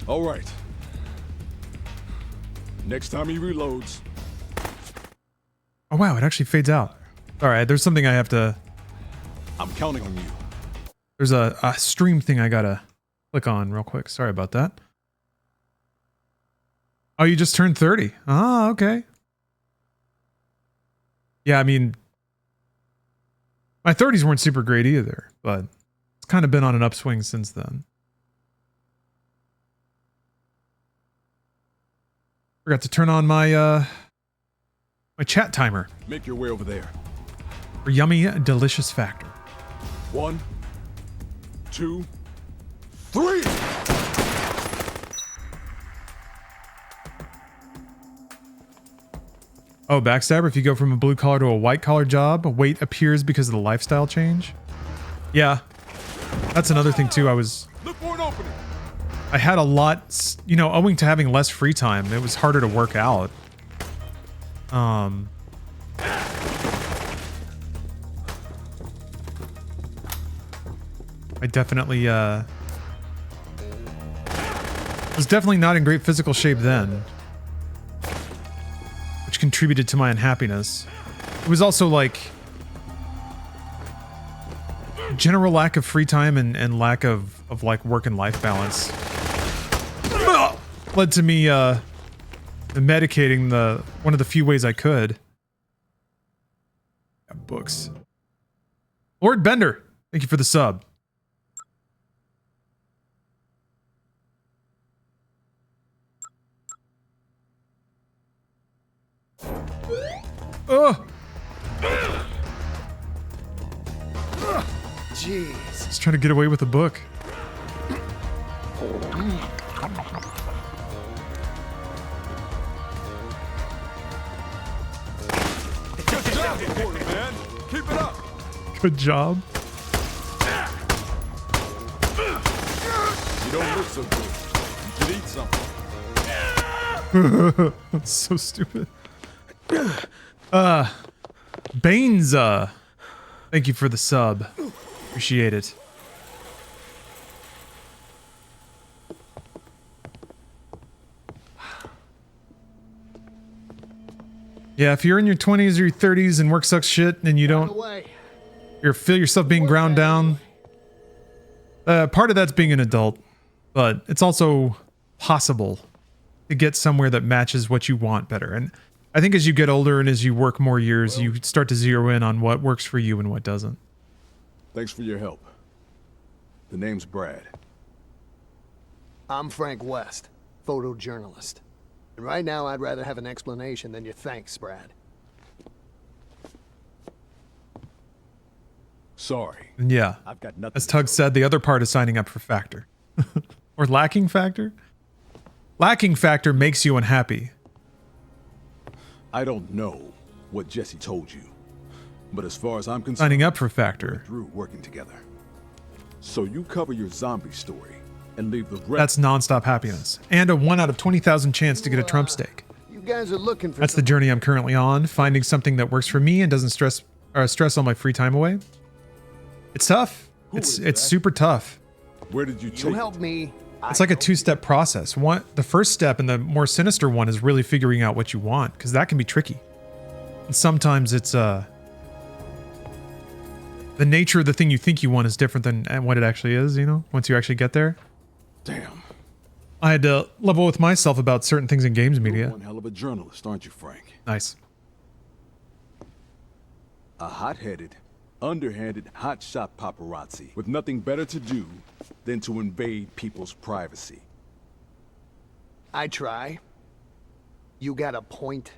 All right. Next time he reloads. Oh wow, it actually fades out. All right, there's something I have to. I'm counting on you. There's a stream thing I gotta click on real quick. Sorry about that. Oh, you just turned 30. Oh, okay. Yeah, I mean, my 30s weren't super great either, but it's kind of been on an upswing since then. Forgot to turn on my my chat timer. Make your way over there. For yummy, delicious factor. 1, 2, 3. Oh, backstabber, if you go from a blue collar to a white collar job, weight appears because of the lifestyle change. Yeah. That's another thing too. Look for an opening. I had a lot, you know, owing to having less free time, it was harder to work out. I definitely was definitely not in great physical shape then, which contributed to my unhappiness. It was also like general lack of free time and lack of like work and life balance led to me medicating one of the few ways I could. Books. Lord Bender, thank you for the sub. Oh! Jeez. Just trying to get away with a book. Good job, reporter, man. Keep it up. Good job. You don't look so good. You should eat something. That's so stupid. Baines, thank you for the sub. Appreciate it. Yeah, if you're in your 20s or your 30s and work sucks shit and you don't feel yourself being ground down, part of that's being an adult, but it's also possible to get somewhere that matches what you want better. And I think as you get older and as you work more years, you start to zero in on what works for you and what doesn't. Thanks for your help. The name's Brad. I'm Frank West, photojournalist. And right now, I'd rather have an explanation than your thanks, Brad. Sorry. And yeah, I've got nothing as Tug said, the other part is signing up for Factor. Or Lacking Factor? Lacking Factor makes you unhappy. I don't know what Jesse told you, but as far as I'm concerned, Signing up for Factor. we're through working together. So you cover your zombie story and leave the rest. That's nonstop happiness. And a 1 out of 20,000 chance to get a Trump steak. You guys are looking for That's the journey I'm currently on, finding something that works for me and doesn't stress all my free time away. It's tough. It's super tough. Where did you You help me. It's like a 2-step process. The first step and the more sinister one is really figuring out what you want, because that can be tricky. And sometimes it's the nature of the thing you think you want is different than what it actually is, you know, once you actually get there. Damn. I had to level with myself about certain things in games media. You're one hell of a journalist, aren't you, Frank? Nice. A hot-headed, underhanded hotshot paparazzi with nothing better to do than to invade people's privacy. I try. You got a point?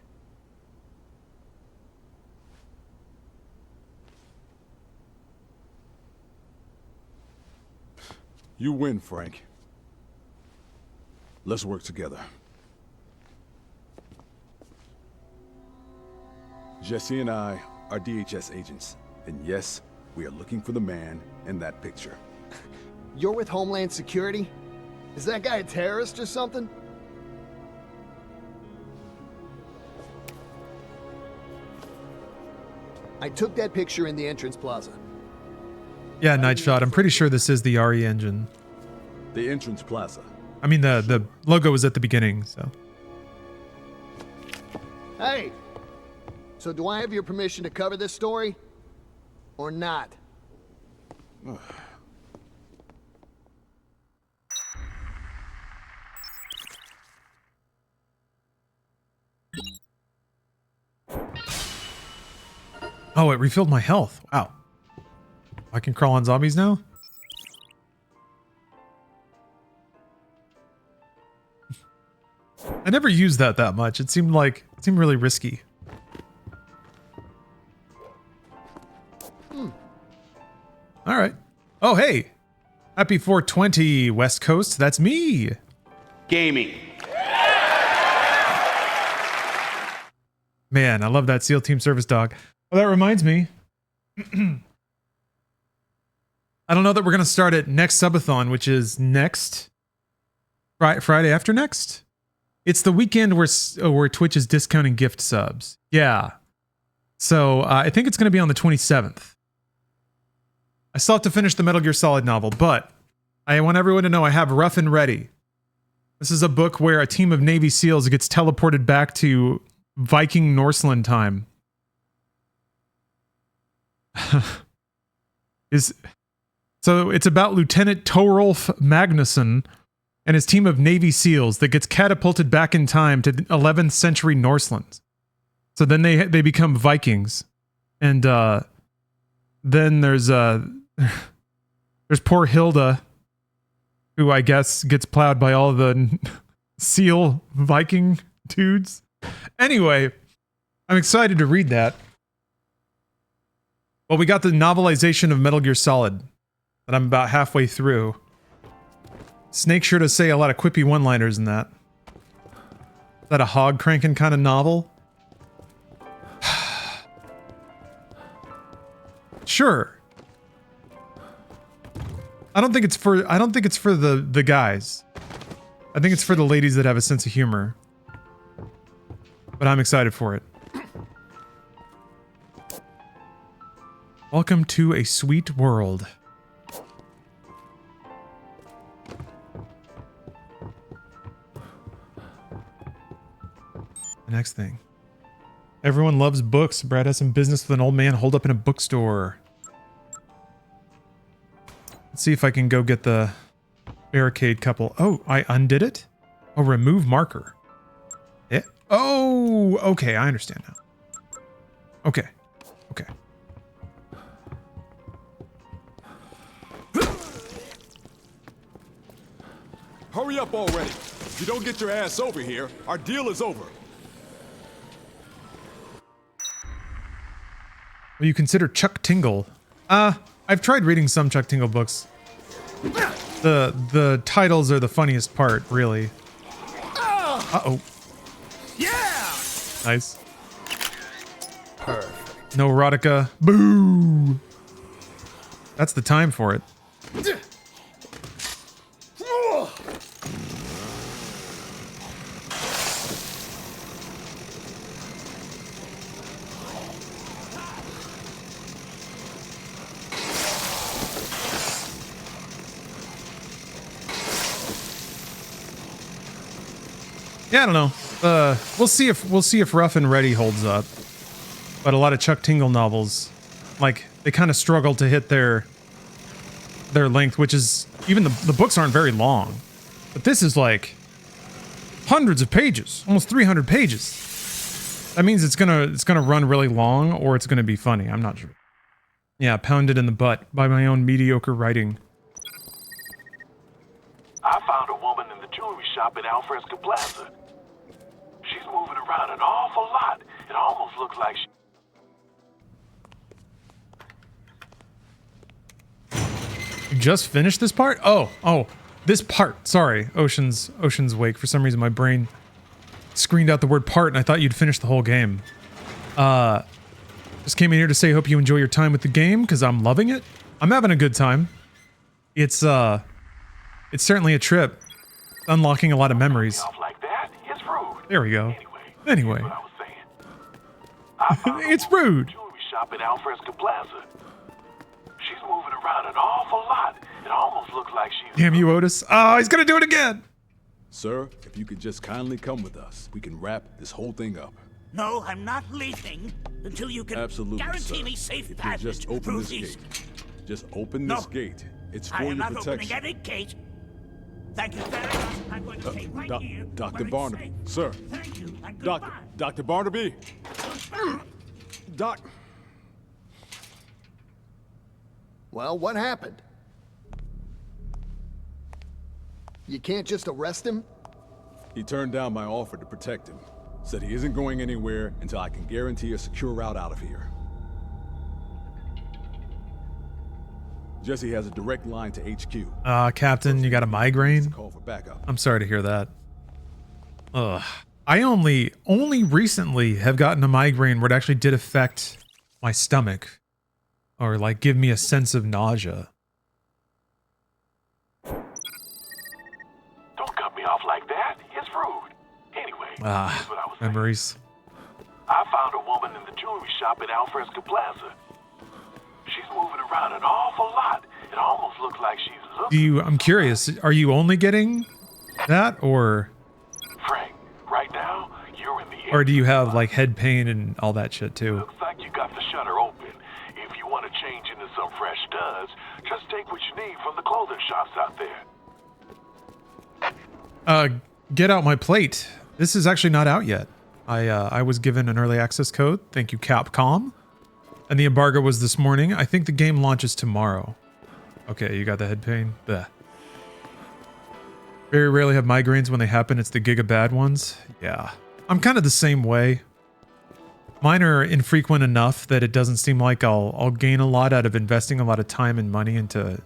You win, Frank. Let's work together. Jesse and I are DHS agents, and yes, we are looking for the man in that picture. You're with Homeland Security? Is that guy a terrorist or something? I took that picture in the entrance plaza. Yeah, Nightshot. I'm pretty sure this is the RE engine. The entrance plaza. I mean, the logo was at the beginning, so. Hey! So do I have your permission to cover this story? Or not? Oh, it refilled my health. Wow. I can crawl on zombies now? I never used that much. It seemed really risky. All right. Oh, hey. Happy 420 West Coast. That's me. Gaming. Man, I love that SEAL Team Service dog. Well, that reminds me. I don't know that we're going to start at next subathon, which is next Friday after next. It's the weekend where Twitch is discounting gift subs. Yeah. So I think it's going to be on the 27th. I still have to finish the Metal Gear Solid novel, but I want everyone to know I have Rough and Ready. This is a book where a team of Navy SEALs gets teleported back to Viking Norseland time. So it's about Lieutenant Torolf Magnusson and his team of Navy SEALs that gets catapulted back in time to 11th century Norseland. So then they become Vikings. And then there's poor Hilda, who I guess gets plowed by all the SEAL Viking dudes. Anyway, I'm excited to read that. Well, we got the novelization of Metal Gear Solid that I'm about halfway through. Snake sure to say a lot of quippy one-liners in that. Is that a hog cranking kind of novel? Sure. I don't think it's for the guys. I think it's for the ladies that have a sense of humor. But I'm excited for it. Welcome to a sweet world. The next thing. Everyone loves books. Brad has some business with an old man holed up in a bookstore. Let's see if I can go get the barricade couple. Oh, I undid it? Oh, remove marker. Yeah. Oh, okay. I understand now. Okay. Okay. Hurry up already. If you don't get your ass over here, our deal is over. Well, you consider Chuck Tingle. I've tried reading some Chuck Tingle books. The titles are the funniest part, really. Uh-oh. Yeah! Nice. Perfect. No erotica. Boo! That's the time for it. Yeah, I don't know. We'll see if Rough and Ready holds up. But a lot of Chuck Tingle novels, like, they kind of struggle to hit their length, which is, even the books aren't very long. But this is like hundreds of pages, almost 300 pages. That means it's gonna run really long, or it's gonna be funny. I'm not sure. Yeah, pounded in the butt by my own mediocre writing. I found a woman in the jewelry shop at Alfresco Plaza. She's moving around an awful lot. It almost looks like she... You just finished this part? Oh, this part. Sorry, Ocean's Wake. For some reason, my brain screened out the word part, and I thought you'd finished the whole game. Just came in here to say, hope you enjoy your time with the game, because I'm loving it. I'm having a good time. It's certainly a trip. Unlocking a lot of memories. There we go. Anyway. It's rude. Jewelry shop at Alfresco Plaza. She's moving around an awful lot. It almost looks like she's... Damn you, Otis. Oh, he's gonna do it again. Sir, if you could just kindly come with us, we can wrap this whole thing up. No, I'm not leaving until you can guarantee sir. me safe If passage you just open through this these. gate. Just open this gate. It's for I am your not protection. opening any gate. Thank you very much. I'm going to stay right here. Dr. where it's Barnaby, safe. sir. Thank you and goodbye. Dr. Barnaby. Well, what happened? You can't just arrest him? He turned down my offer to protect him. Said he isn't going anywhere until I can guarantee a secure route out of here. Jesse has a direct line to HQ. Captain, you got a migraine? Call for backup. I'm sorry to hear that. Ugh. I only recently have gotten a migraine where it actually did affect my stomach. Or like give me a sense of nausea. Don't cut me off like that. It's rude. Anyway, here's what I was memories. I found a woman in the jewelry shop at Alfresco Plaza. She's moving around an awful lot. It almost looks like she's I'm curious, are you only getting that, or... Frank, right now, you're in the Or do you have, like, head pain and all that shit, too? Looks like you got the shutter open. If you want to change into some fresh studs, just take what you need from the clothing shops out there. Get out my plate. This is actually not out yet. I was given an early access code. Thank you, Capcom. And the embargo was this morning. I think the game launches tomorrow. Okay, you got the head pain? Bleh. Very rarely have migraines. When they happen, it's the giga bad ones. Yeah. I'm kind of the same way. Mine are infrequent enough that it doesn't seem like I'll gain a lot out of investing a lot of time and money into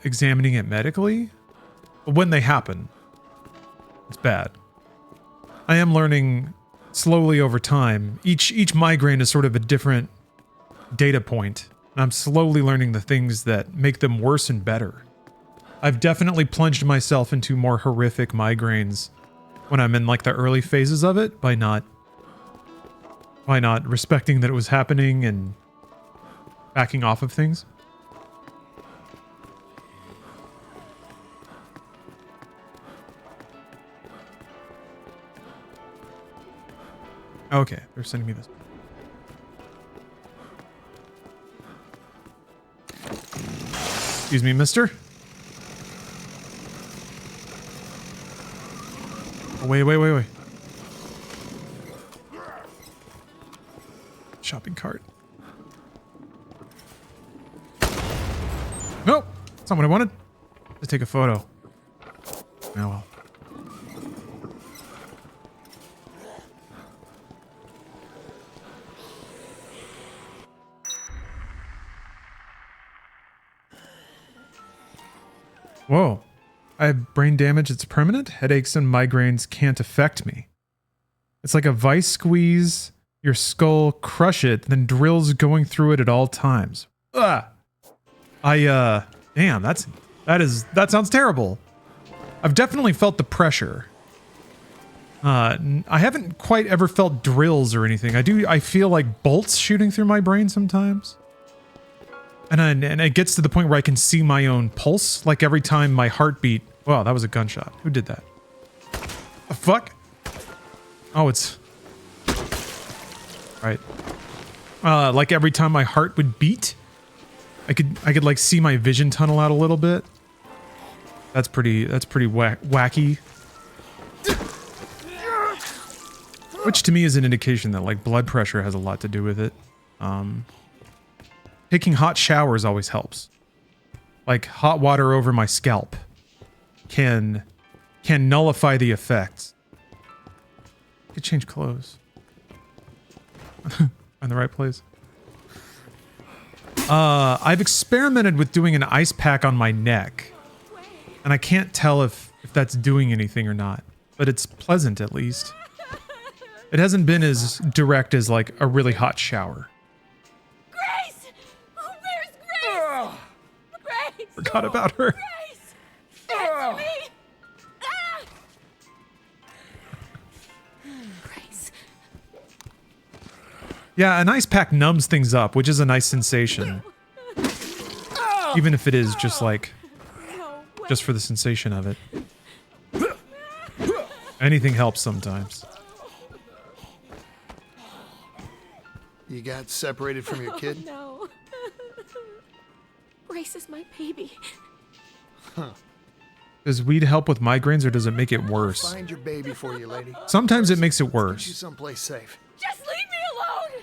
examining it medically. But when they happen, it's bad. I am learning slowly over time. Each migraine is sort of a different data point. And I'm slowly learning the things that make them worse and better. I've definitely plunged myself into more horrific migraines when I'm in like the early phases of it by not respecting that it was happening and backing off of things. Okay, they're sending me this. Excuse me, mister. Oh, wait. Shopping cart. Nope, that's not what I wanted. To take a photo. Oh well. Whoa. I have brain damage. It's permanent. Headaches and migraines can't affect me. It's like a vice squeeze your skull, crush it, then drills going through it at all times. Ugh. Damn, that sounds terrible. I've definitely felt the pressure. I haven't quite ever felt drills or anything. I feel like bolts shooting through my brain sometimes. And it gets to the point where I can see my own pulse, like every time my heartbeat... Wow, that was a gunshot. Who did that? The fuck? Oh, it's... Right. Like every time my heart would beat, I could like see my vision tunnel out a little bit. That's pretty wacky. Which to me is an indication that like blood pressure has a lot to do with it. taking hot showers always helps. Like hot water over my scalp can nullify the effects. I could change clothes. In the right place. I've experimented with doing an ice pack on my neck, and I can't tell if that's doing anything or not, but it's pleasant at least. It hasn't been as direct as like a really hot shower. Grace! Oh, where's Grace? Grace! Forgot about her. Grace! Answer me! Ah! Grace. Yeah, an ice pack numbs things up, which is a nice sensation. Even if it is just like, just for the sensation of it. Anything helps sometimes. You got separated from your kid? No. Grace is my baby. Huh. Does weed help with migraines or does it make it worse? Find your baby for you, lady. Sometimes it makes it Get you worse. someplace safe. Just leave me alone!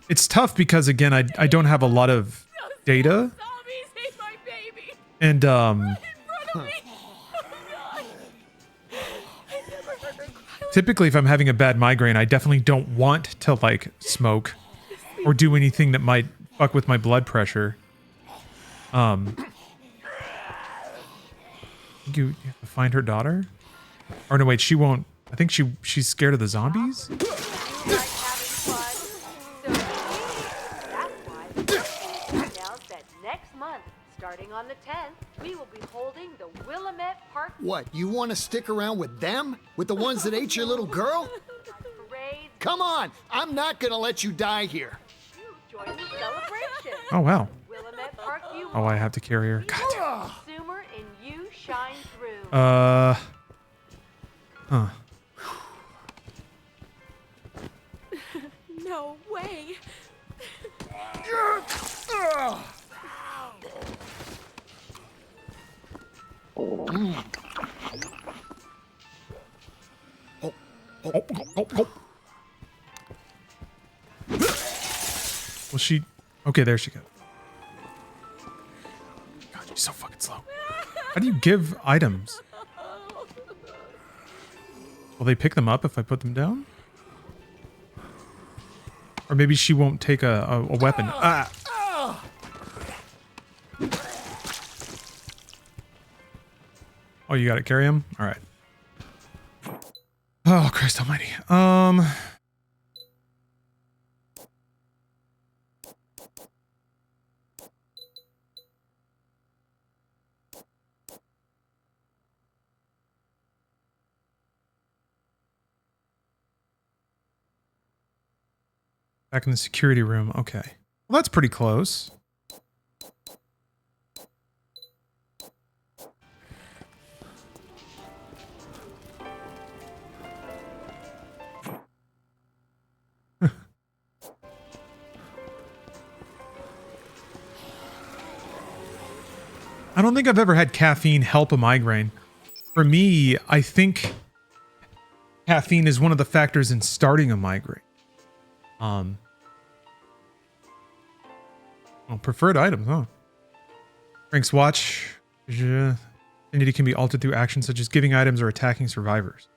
It's tough because again, I don't have a lot of data. Zombies hate my baby! And typically if I'm having a bad migraine, I definitely don't want to like smoke or do anything that might fuck with my blood pressure. You have to find her daughter? Or no, wait, she won't. I think she's scared of the zombies? Next month, starting on the 10th, we will be holding the Willamette Park. What, you want to stick around with them? With the ones that ate your little girl? Come on! I'm not gonna let you die here. Join the celebration. Oh, wow. Willamette Park View. Oh, I have to carry her. God damn. Consumer and you shine through. Huh. No way. Well, she... Okay, there she goes. God, she's so fucking slow. How do you give items? Will they pick them up if I put them down? Or maybe she won't take a weapon. Ah! Oh, you got it. Carry him? All right. Oh, Christ almighty. Back in the security room. Okay. Well, that's pretty close. I don't think I've ever had caffeine help a migraine. For me, I think caffeine is one of the factors in starting a migraine. Well, preferred items, huh? Frank's watch. Affinity can be altered through actions such as giving items or attacking survivors.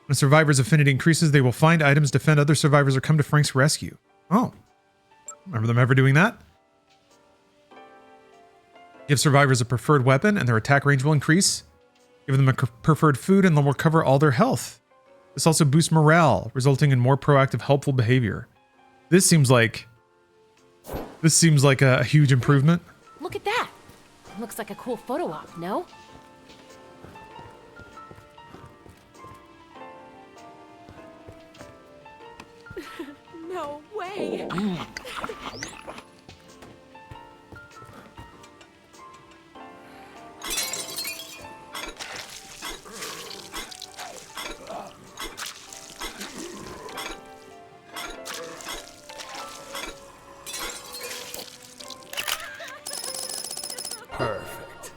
When a survivor's affinity increases, they will find items, defend other survivors, or come to Frank's rescue. Oh. Remember them ever doing that? Give survivors a preferred weapon and their attack range will increase. Give them a preferred food and they'll recover all their health. This also boosts morale, resulting in more proactive, helpful behavior. This seems like a huge improvement. Look at that. Looks like a cool photo op, no? No way. Perfect.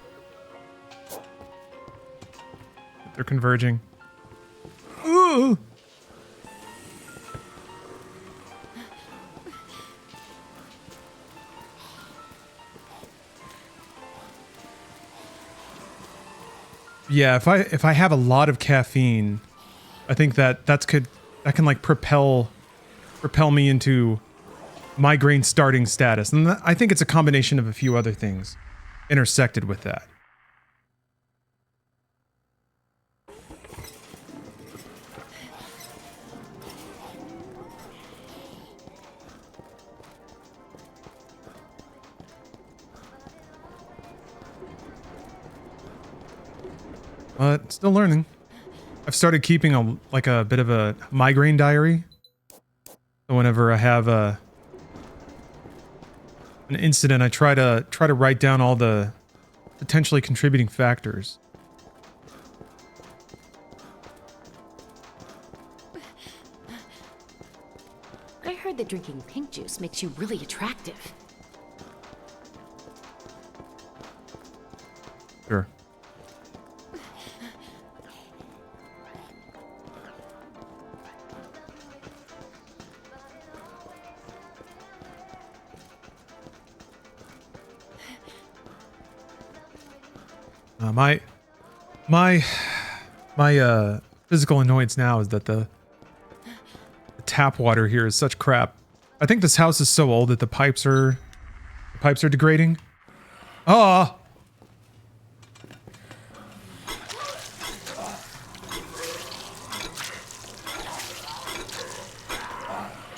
They're converging. Ooh. Yeah, if I have a lot of caffeine, I think that can like propel me into migraine starting status. And I think it's a combination of a few other things intersected with that. But still learning. I've started keeping a bit of a migraine diary. So whenever I have an incident, I try to write down all the potentially contributing factors. I heard that drinking pink juice makes you really attractive. Sure. My physical annoyance now is that the tap water here is such crap. I think this house is so old that the pipes are degrading. Oh.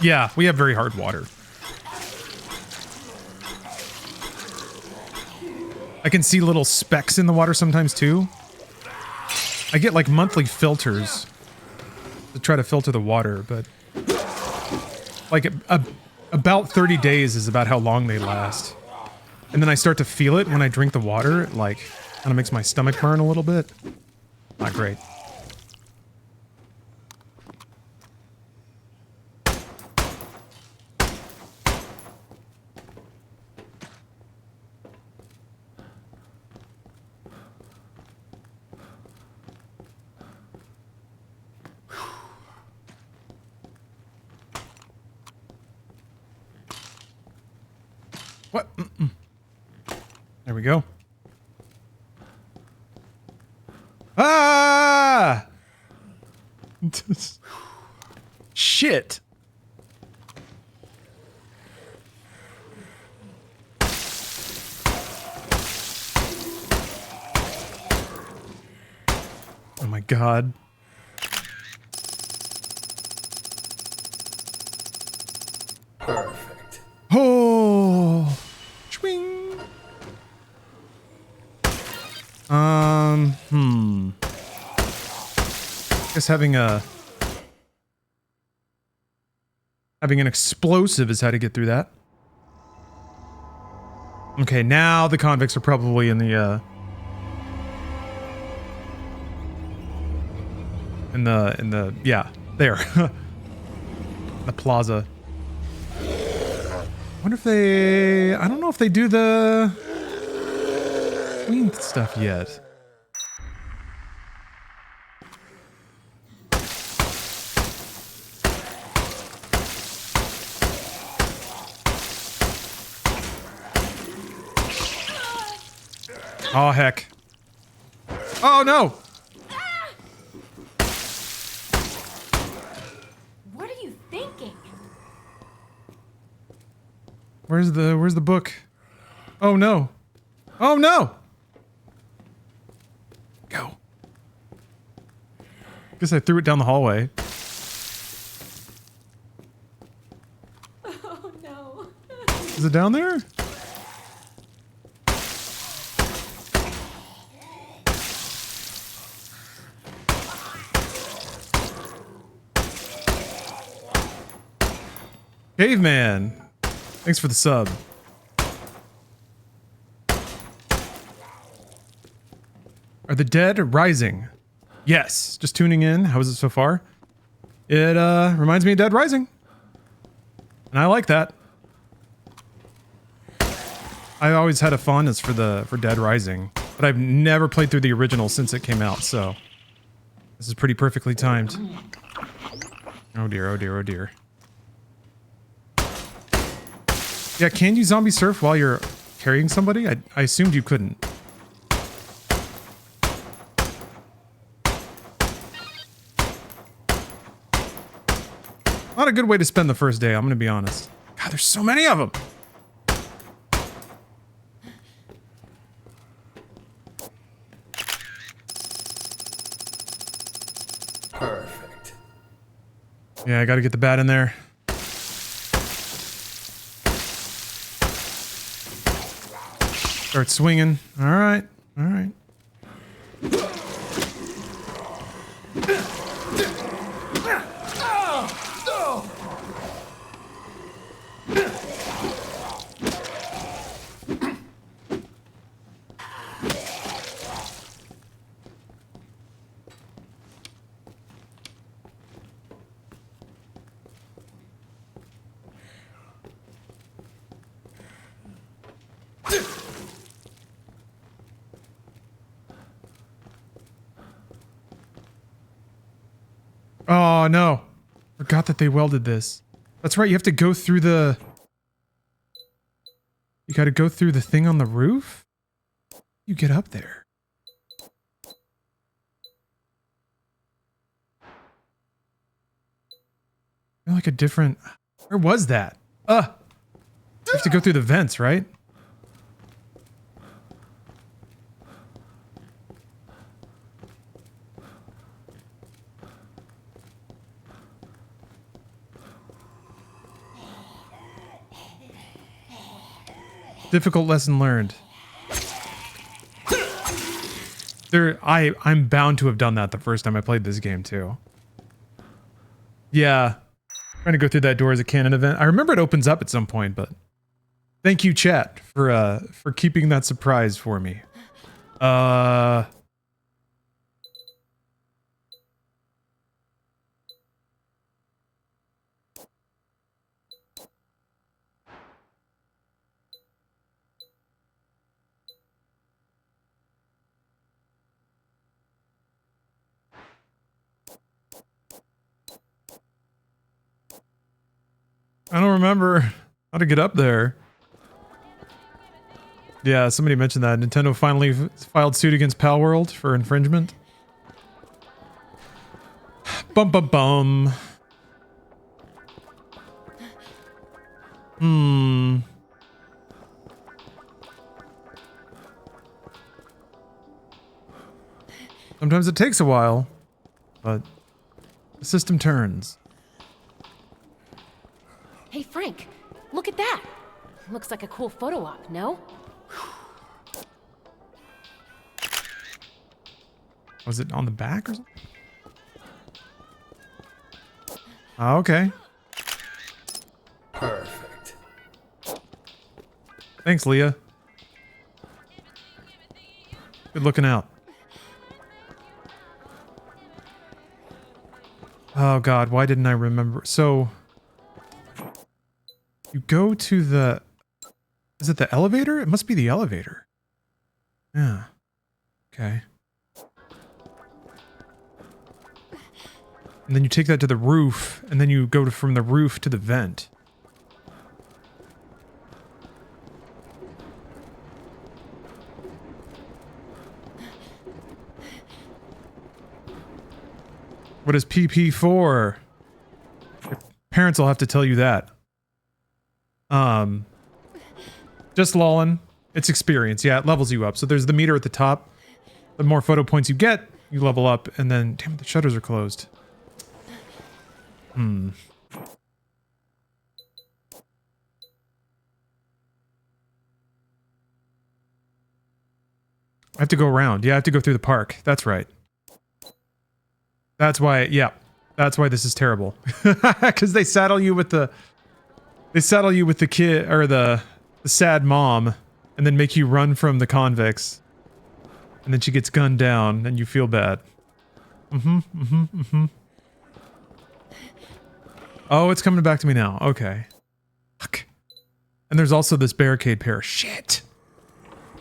Yeah, we have very hard water. I can see little specks in the water sometimes too. I get like monthly filters to try to filter the water, but like about 30 days is about how long they last. And then I start to feel it when I drink the water. It like kind of makes my stomach burn a little bit. Not great. What? There we go. Ah! Shit. Oh my God. Perfect. Oh. Swing. Guess having an explosive is how to get through that. Okay, now the convicts are probably in the yeah, there. The plaza. Wonder if they, I don't know if they do the queen stuff yet. Oh, heck. Oh, no. What are you thinking? Where's the book? Oh, no. Oh, no. Go. Guess I threw it down the hallway. Oh no. Is it down there? Caveman. Thanks for the sub. Are the dead rising? Yes. Just tuning in. How is it so far? It reminds me of Dead Rising. And I like that. I always had a fondness for Dead Rising, but I've never played through the original since it came out, so this is pretty perfectly timed. Oh dear, oh dear, oh dear. Yeah, can you zombie surf while you're carrying somebody? I assumed you couldn't. Not a good way to spend the first day, I'm gonna be honest. God, there's so many of them. Perfect. Yeah, I gotta get the bat in there. Start swinging. All right. All right. Oh no. Forgot that they welded this. That's right, you have to go through the... You gotta go through the thing on the roof? You get up there. They're like a different... Where was that? You have to go through the vents, right? Difficult lesson learned. I'm bound to have done that the first time I played this game too. Yeah. Trying to go through that door as a canon event. I remember it opens up at some point, but thank you, chat, for keeping that surprise for me. I don't remember how to get up there. Yeah, somebody mentioned that. Nintendo finally filed suit against Palworld for infringement. Bum bum bum. Sometimes it takes a while, but the system turns. Hey, Frank, look at that. Looks like a cool photo op, no? Was it on the back or something? Oh, okay. Perfect. Thanks, Leah. Good looking out. Oh god, why didn't I remember? So... You go to the... Is it the elevator? It must be the elevator. Yeah. Okay. And then you take that to the roof, and then you go from the roof to the vent. What is PP for? Your parents will have to tell you that. Just lolling. It's experience. Yeah, it levels you up. So there's the meter at the top. The more photo points you get, you level up, and then... Damn it, the shutters are closed. I have to go around. Yeah, I have to go through the park. That's right. That's why, yeah. That's why this is terrible. Because they saddle you with the... They saddle you with the kid, or the sad mom, and then make you run from the convicts. And then she gets gunned down, and you feel bad. Oh, it's coming back to me now. Okay. Fuck. And there's also this barricade pair. Shit!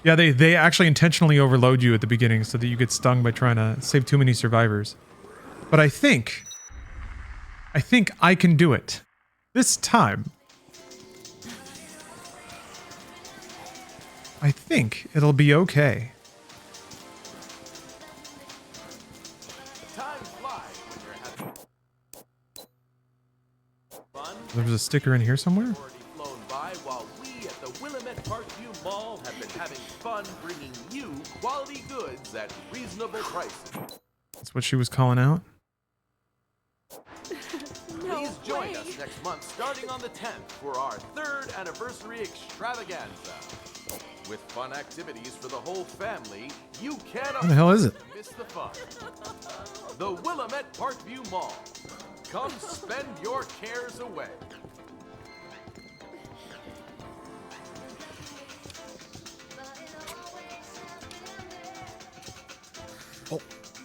Yeah, they actually intentionally overload you at the beginning so that you get stung by trying to save too many survivors. But I think I can do it. This time. I think it'll be okay. There's a sticker in here somewhere. Flown by while we at the Willamette Parkview Mall have been having fun bringing you quality goods at reasonable prices. That's what she was calling out. Please join us next month, starting on the 10th, for our 3rd anniversary extravaganza. With fun activities for the whole family, you can't What the hell is it? miss the fun. The Willamette Parkview Mall. Come spend your cares away.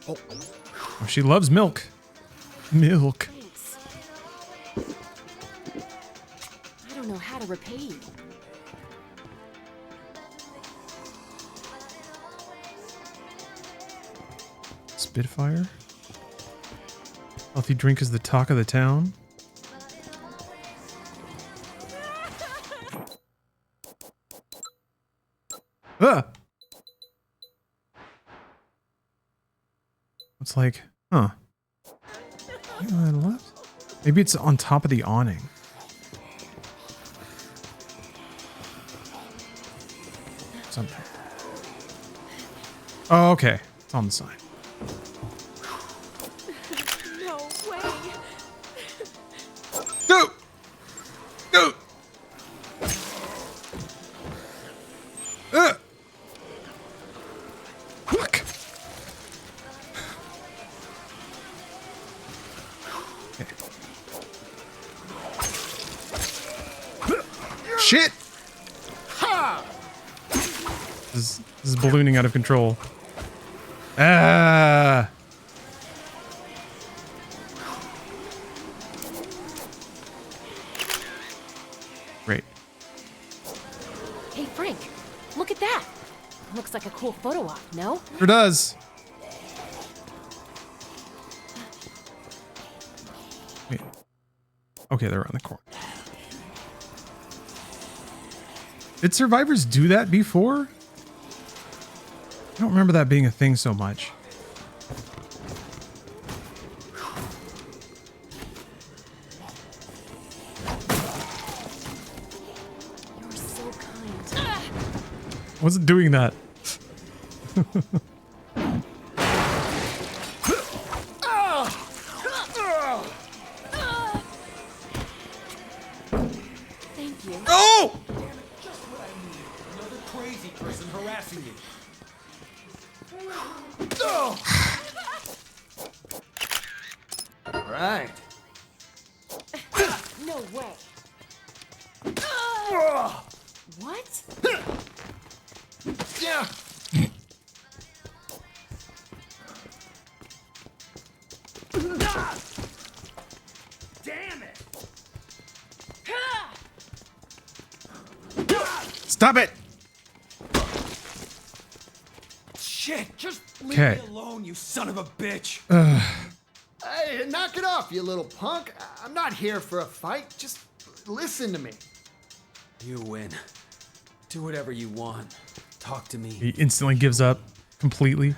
Oh, she loves milk. Milk. I don't know how to repay you. Spitfire. Healthy drink is the talk of the town. Ah! It's like, huh? Maybe it's on top of the awning. Something. Oh, okay. It's on the side. No way. Go! Go! Fuck! Okay. Shit! Ha! This is ballooning out of control. Ah! Great. Hey, Frank, look at that. Looks like a cool photo op, no? Sure does. Wait. Okay, they're around the corner. Did survivors do that before? I don't remember that being a thing so much. You're so kind. Wasn't doing that. Thank you. Oh! Just what I need. Another crazy person harassing you. Right. No way. What? Yeah. Damn it! Stop it! Shit, just leave Okay. me alone, you son of a bitch. Hey, knock it off, you little punk. I'm not here for a fight. Just listen to me. You win. Do whatever you want. Talk to me. He instantly gives up completely.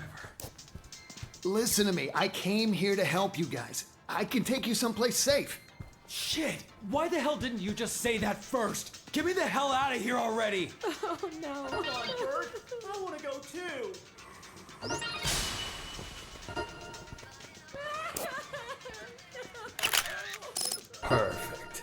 Listen to me. I came here to help you guys. I can take you someplace safe. Shit! Why the hell didn't you just say that first? Get me the hell out of here already! Oh no. Come on, Bert! I wanna go too! Perfect.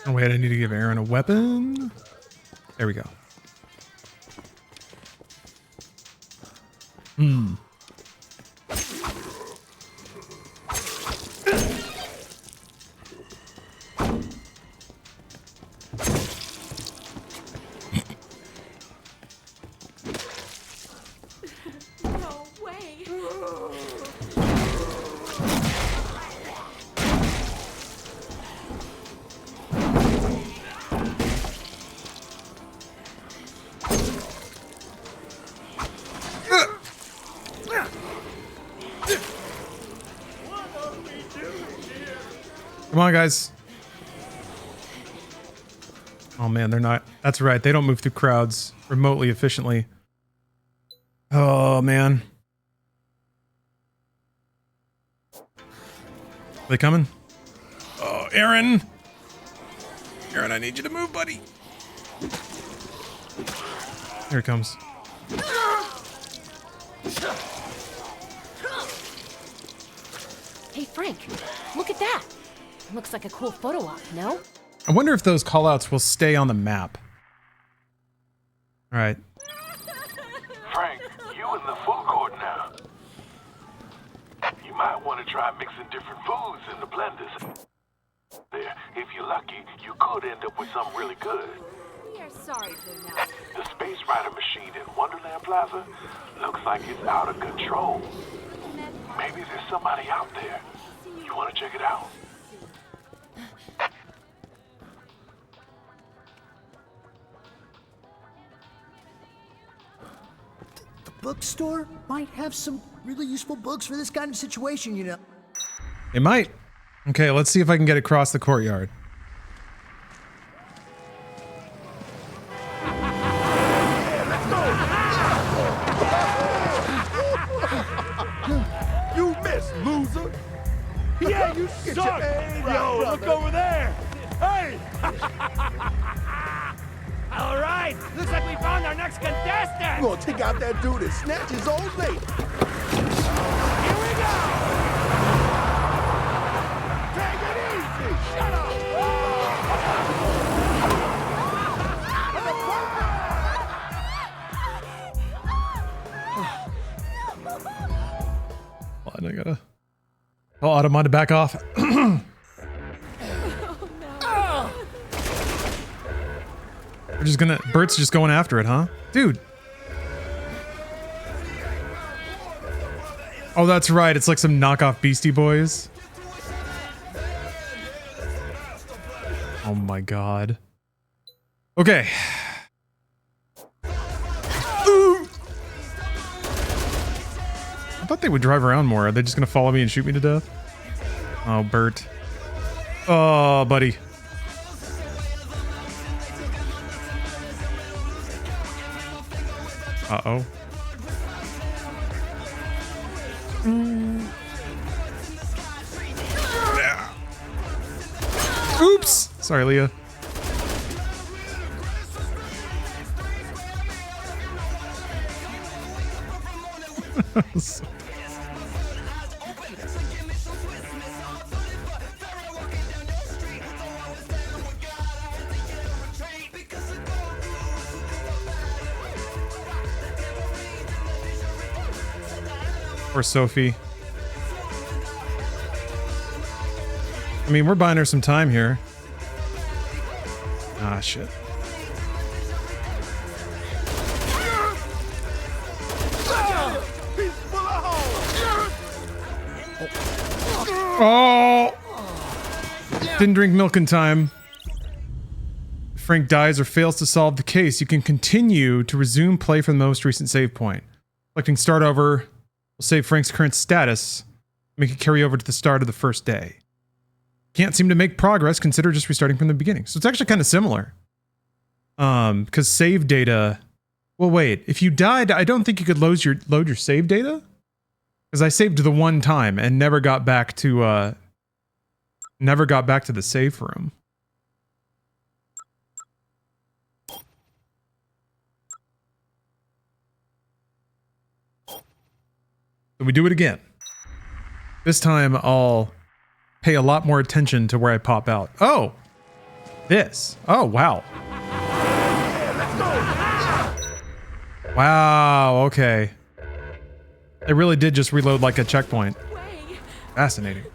Oh wait, I need to give Aaron a weapon. There we go. Hmm. No way. Come on, guys. Oh man, they're not. That's right. They don't move through crowds remotely efficiently. Oh, man. Are they coming? Oh, Aaron! Aaron, I need you to move, buddy. Here it comes. Hey, Frank, look at that. Looks like a cool photo op, no? I wonder if those callouts will stay on the map. All right. Frank, you in the food court now. You might want to try mixing different foods in the blenders. There, if you're lucky, you could end up with something really good. We are sorry for now. The Space Rider machine in Wonderland Plaza looks like it's out of control. Maybe there's somebody out there. You want to check it out? The bookstore might have some really useful books for this kind of situation, you know. It might. Okay, let's see if I can get across the courtyard. You missed, loser! Yeah, you suck! Yo, look over there! Hey! All right, looks like we found our next contestant! We're gonna take out that dude and snatch his old lady. Here we go! Take it easy! Shut up! Well, I gotta tell Automon to back off. We're just gonna. Bert's just going after it, huh? Dude. Oh, that's right. It's like some knockoff Beastie Boys. Oh my god. Okay. Ooh. I thought they would drive around more. Are they just gonna follow me and shoot me to death? Oh, Bert. Oh, buddy. Uh-oh. Oops! Sorry, Leah. Or Sophie. I mean, we're buying her some time here. Ah, shit. Oh! Didn't drink milk in time. If Frank dies or fails to solve the case, you can continue to resume play from the most recent save point. Selecting start over will save Frank's current status, make it carry over to the start of the first day. Can't seem to make progress, consider just restarting from the beginning. So it's actually kind of similar. Because save data... Well, wait. If you died, I don't think you could load your save data? Because I saved the one time and never got back to the save room. So we do it again. This time I'll pay a lot more attention to where I pop out. Oh! This. Oh, wow. Wow, okay. It really did just reload like a checkpoint. Fascinating.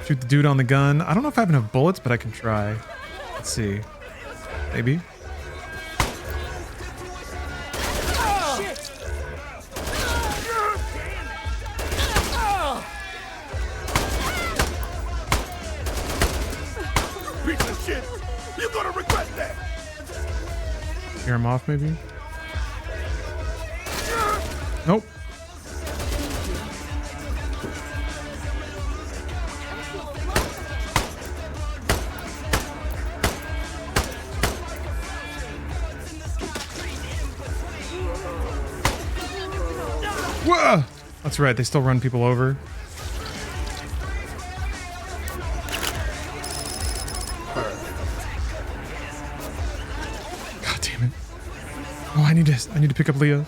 Shoot the dude on the gun. I don't know if I have enough bullets, but I can try. Let's see. Maybe. Piece of shit! You're gonna regret that! Scare him off, maybe? Nope. That's right, they still run people over. God damn it. Oh, I need to pick up Leah.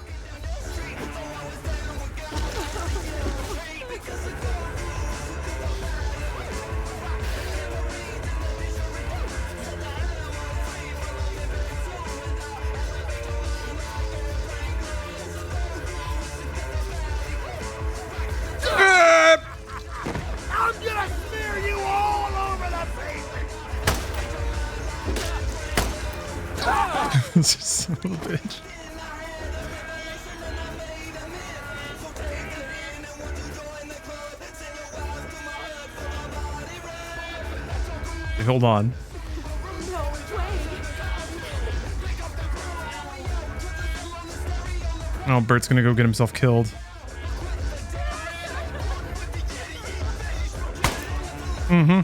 I'm gonna smear you all over the pavement! This son of a bitch. Hey, hold on. Oh, Bert's gonna go get himself killed. Mm-hmm.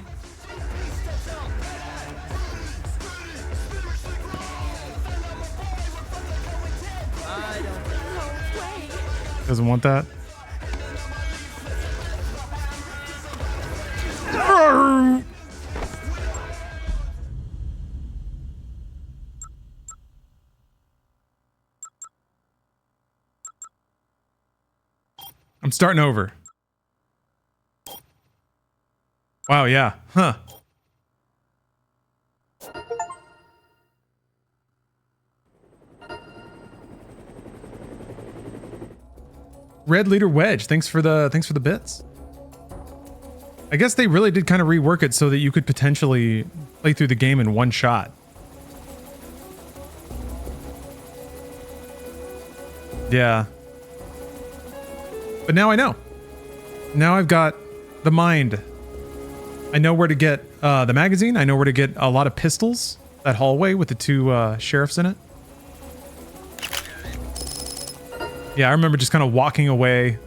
Doesn't want that. I'm starting over. Wow, yeah. Huh. Red Leader Wedge, thanks for the bits. I guess they really did kind of rework it so that you could potentially play through the game in one shot. Yeah. But now I know. Now I've got the mind. I know where to get the magazine. I know where to get a lot of pistols. That hallway with the two sheriffs in it. Yeah, I remember just kind of walking away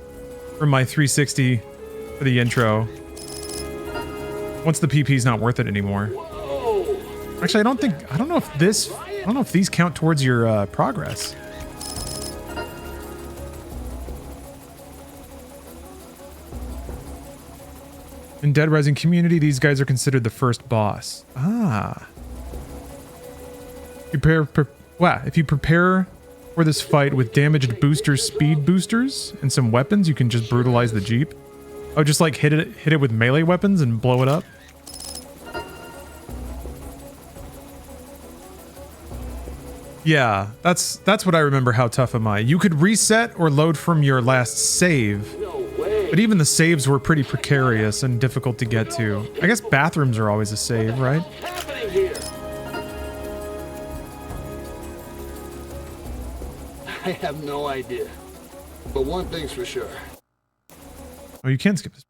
from my 360 for the intro. Once the PP's not worth it anymore. Actually, I don't know if these count towards your progress. In Dead Rising community, these guys are considered the first boss. Ah. If you prepare for this fight with damaged booster speed boosters and some weapons, you can just brutalize the Jeep. Oh, just like hit it with melee weapons and blow it up. Yeah, that's what I remember. How tough am I? You could reset or load from your last save. But even the saves were pretty precarious and difficult to get to. I guess bathrooms are always a save, right? I have no idea. But one thing's for sure. Oh, you can skip this.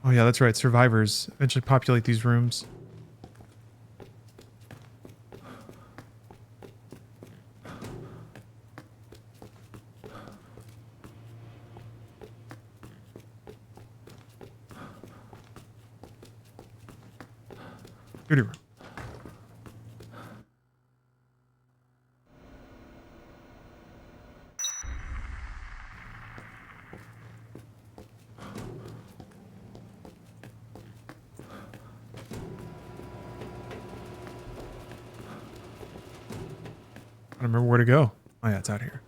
Oh yeah, that's right. Survivors eventually populate these rooms. Duty room. I don't remember where to go. Oh yeah, it's out here.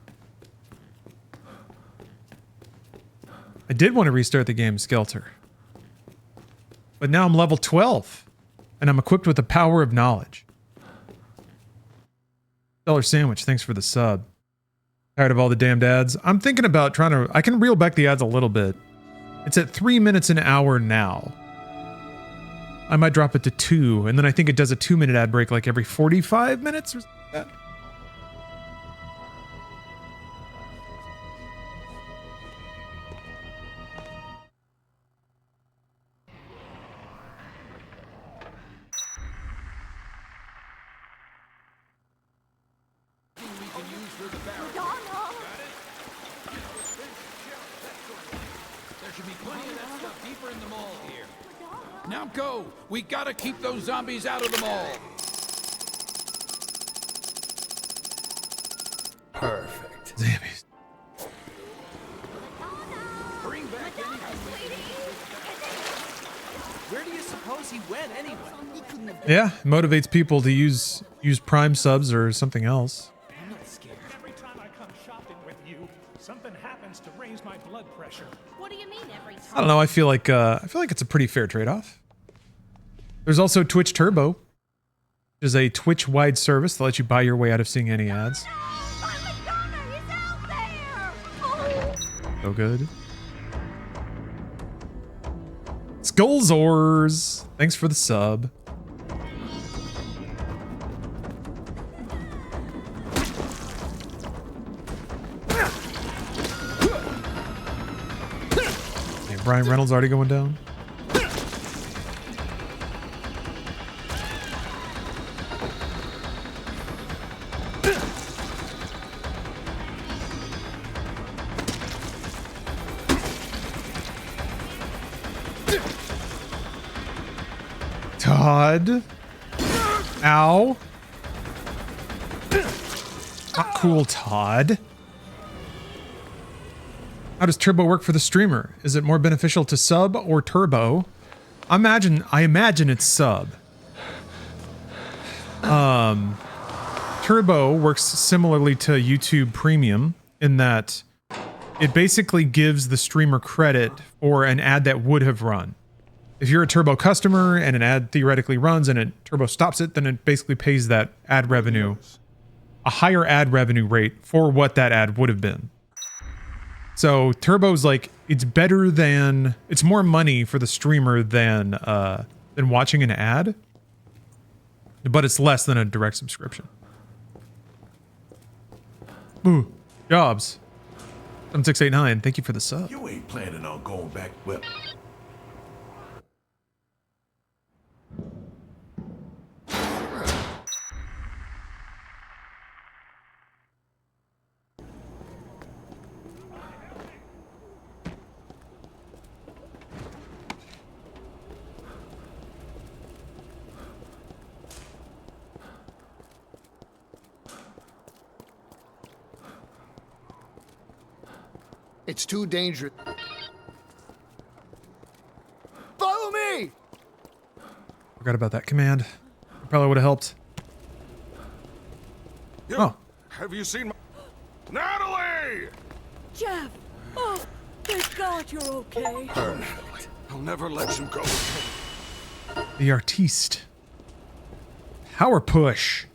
I did want to restart the game Skelter. But now I'm level 12. And I'm equipped with the power of knowledge. Stellar Sandwich, thanks for the sub. Tired of all the damned ads? I'm thinking about trying to... I can reel back the ads a little bit. It's at 3 minutes an hour now. I might drop it to 2, and then I think it does a 2-minute ad break like every 45 minutes or something like that. should be plenty of that stuff deeper in the mall here. Now go! We gotta keep those zombies out of the mall! Perfect. Zombies. Bring back Where do you suppose he went anyway? Yeah, motivates people to use Prime subs or something else. I'm not scared. Every time I come shopping with you, something happens to raise my blood pressure. What do you mean every time? I don't know. I feel like it's a pretty fair trade-off. There's also Twitch Turbo, which is a Twitch-wide service that lets you buy your way out of seeing any ads. So good. Skullzors! Thanks for the sub. Yeah, Brian Reynolds already going down. Todd. Ow. Not cool, Todd. How does Turbo work for the streamer? Is it more beneficial to sub or Turbo? I imagine it's sub. Turbo works similarly to YouTube Premium in that it basically gives the streamer credit for an ad that would have run. If you're a Turbo customer and an ad theoretically runs and Turbo stops it, then it basically pays that ad revenue, a higher ad revenue rate for what that ad would have been. So Turbo's like, it's more money for the streamer than watching an ad, but it's less than a direct subscription. Ooh, Jobs. 7689, thank you for the sub. You ain't planning on going back well. It's too dangerous. Follow me! Forgot about that command. It probably would have helped. Yo, have you seen my... Natalie! Jeff! Oh, thank God you're okay. Perfect. I'll never let you go. The artiste. Power push.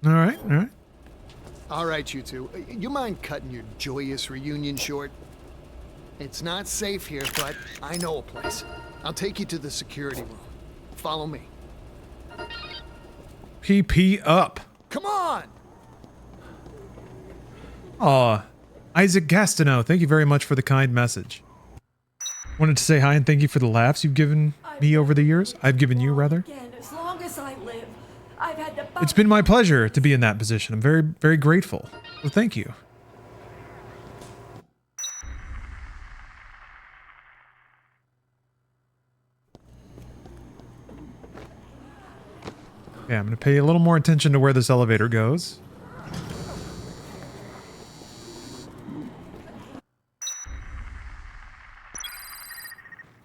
All right, all right. All right, you two. You mind cutting your joyous reunion short? It's not safe here, but I know a place. I'll take you to the security room. Follow me. PP up. Come on! Aw, Isaac Gastineau, thank you very much for the kind message. Wanted to say hi and thank you for the laughs you've given me over the years. I've given you, rather. Again, as long as I live, I've had to It's been my pleasure to be in that position. I'm very, very grateful. So thank you. Okay, I'm going to pay a little more attention to where this elevator goes.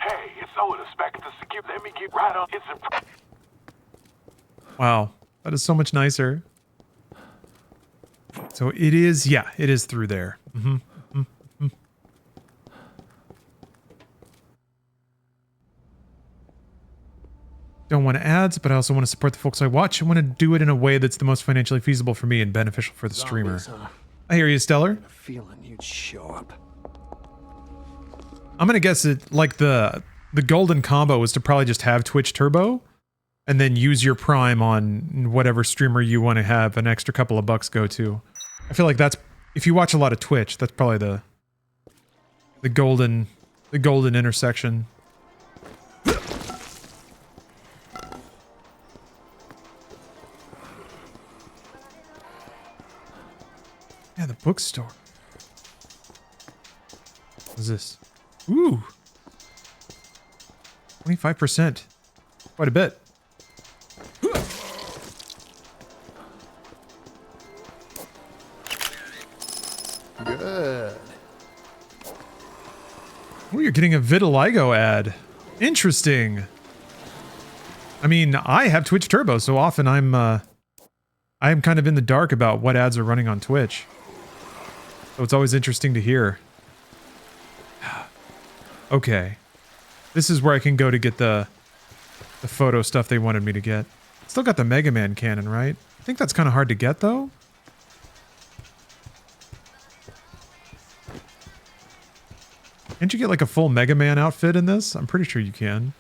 Hey, it's Otis back at the security. Let me get right on. It's a... Wow, that is so much nicer. So it is, yeah, it is through there. Don't want ads, but I also want to support the folks I watch. I want to do it in a way that's the most financially feasible for me and beneficial for the streamer. I hear you, Stellar. Feeling you'd show up. I'm gonna guess it like the golden combo is to probably just have Twitch Turbo, and then use your Prime on whatever streamer you want to have an extra couple of bucks go to. I feel like that's, if you watch a lot of Twitch, that's probably the golden intersection. Yeah, the bookstore. What's this? Ooh. 25%. Quite a bit. Good. Ooh, you're getting a vitiligo ad. Interesting. I mean, I have Twitch Turbo, so often I'm kind of in the dark about what ads are running on Twitch. So it's always interesting to hear. Okay. This is where I can go to get the photo stuff they wanted me to get. Still got the Mega Man cannon, right? I think that's kind of hard to get, though. Can't you get like a full Mega Man outfit in this? I'm pretty sure you can.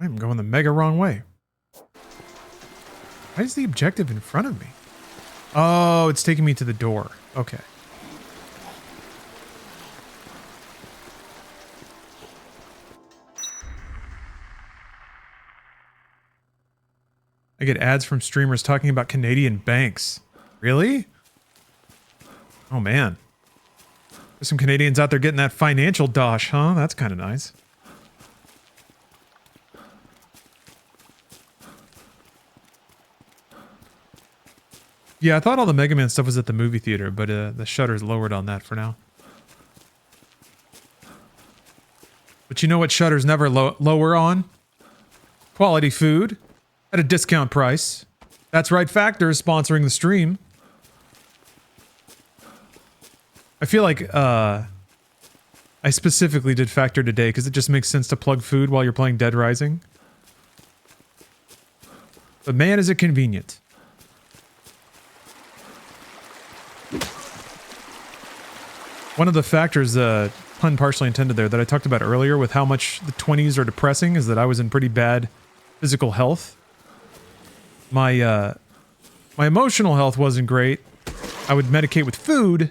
I'm going the mega wrong way. Why is the objective in front of me? Oh, it's taking me to the door. Okay. I get ads from streamers talking about Canadian banks. Really? Oh man. There's some Canadians out there getting that financial dosh, huh? That's kind of nice. Yeah, I thought all the Mega Man stuff was at the movie theater, but the shutter's lowered on that for now. But you know what shutter's never lower on? Quality food at a discount price. That's right, Factor is sponsoring the stream. I feel like I specifically did Factor today because it just makes sense to plug food while you're playing Dead Rising. But man, is it convenient. One of the factors, pun partially intended there, that I talked about earlier with how much the 20s are depressing is that I was in pretty bad physical health. My emotional health wasn't great. I would medicate with food,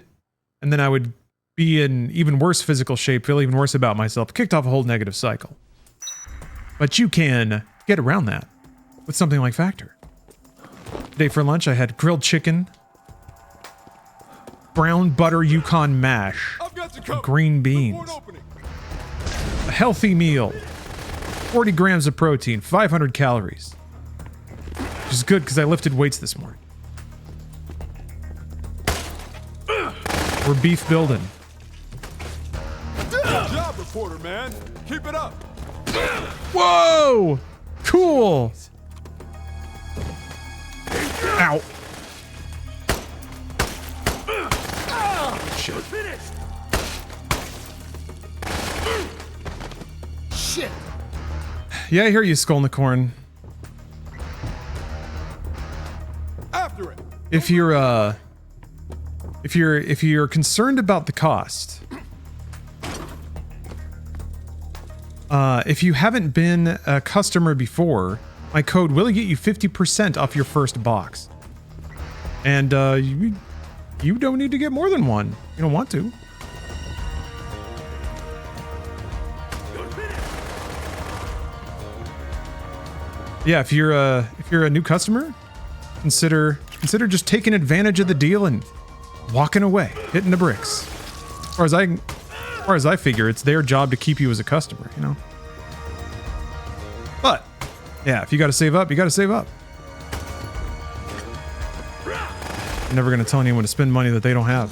and then I would be in even worse physical shape, feel even worse about myself. Kicked off a whole negative cycle. But you can get around that with something like Factor. Today for lunch, I had grilled chicken, brown butter Yukon mash, green beans, a healthy meal, 40 grams of protein, 500 calories, which is good because I lifted weights this morning. We're beef building. Good job, reporter man. Keep it up. Whoa! Cool! Ow. Shit. Shit. Yeah, I hear you, Skullnicorn. After it. If you're concerned about the cost, if you haven't been a customer before, my code will get you 50% off your first box. And you don't need to get more than one. You don't want to. Yeah, if you're a new customer, consider just taking advantage of the deal and walking away, hitting the bricks. As far as I figure, it's their job to keep you as a customer, you know. But yeah, if you got to save up, you got to save up. I'm never going to tell anyone to spend money that they don't have.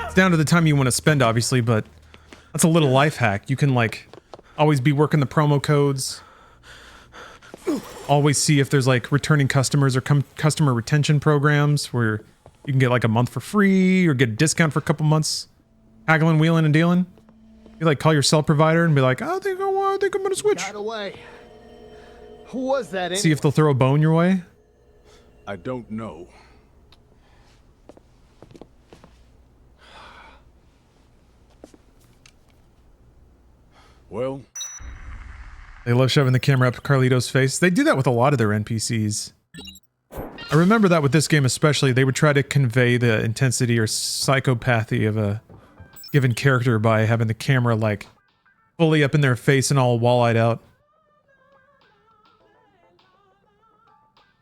It's down to the time you want to spend, obviously, but that's a little life hack. You can, like, always be working the promo codes. Always see if there's, like, returning customers or customer retention programs where you can get, like, a month for free or get a discount for a couple months. Haggling, wheeling, and dealing. You, like, call your cell provider and be like, I think I'm going to switch. Got away. Who was that? See if they'll throw a bone your way. I don't know. Well, they love shoving the camera up Carlito's face. They do that with a lot of their NPCs. I remember that with this game especially. They would try to convey the intensity or psychopathy of a given character by having the camera like fully up in their face and all wall-eyed out.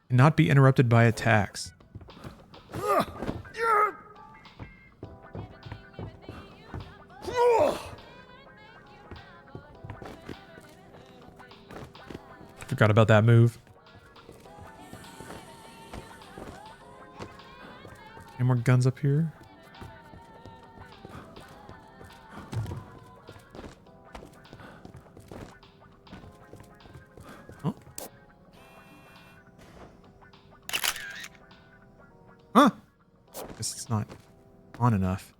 And not be interrupted by attacks. Forgot about that move. Any more guns up here? Oh. Huh. Guess it's not on enough.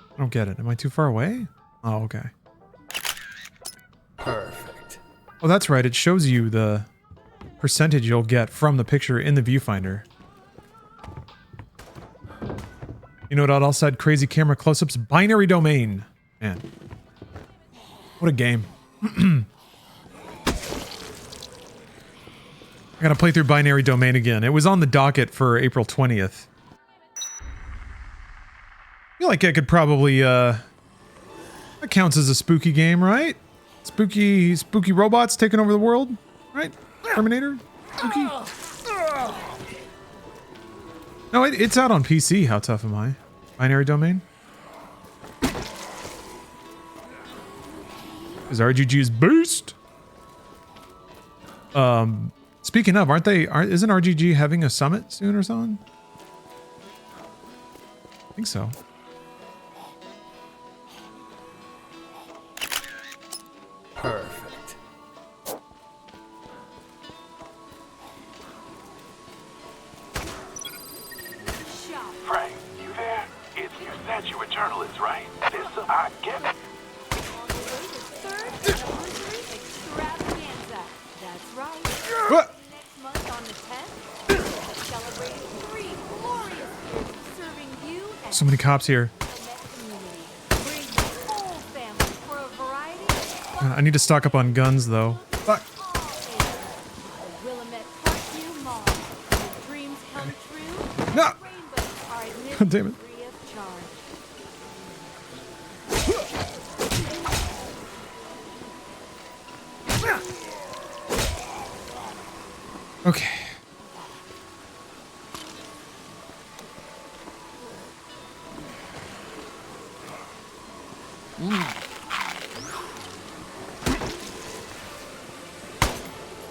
I don't get it. Am I too far away? Oh, okay. Perfect. Oh, that's right. It shows you the percentage you'll get from the picture in the viewfinder. You know what else had crazy camera close-ups? Binary Domain. Man. What a game. I gotta play through Binary Domain again. It was on the docket for April 20th. I feel like I could probably, that counts as a spooky game, right? Spooky robots taking over the world, right? Terminator? Spooky? No, it's out on PC. How tough am I? Binary Domain? Is RGG's boost? Speaking of, isn't RGG having a summit soon or something? I think so. Perfect. Frank, you there? It's you said you were journalists, right? I get it. Extravaganza. That's right. What? Next month on the 10th, celebrating 3 glorious years of serving you and So many cops here. bring the whole family for a variety of I need to stock up on guns, though. Fuck. Willamette Parkview Mall. Your dreams come true. No. Rainbows are admitted God damn it. free of charge. Okay.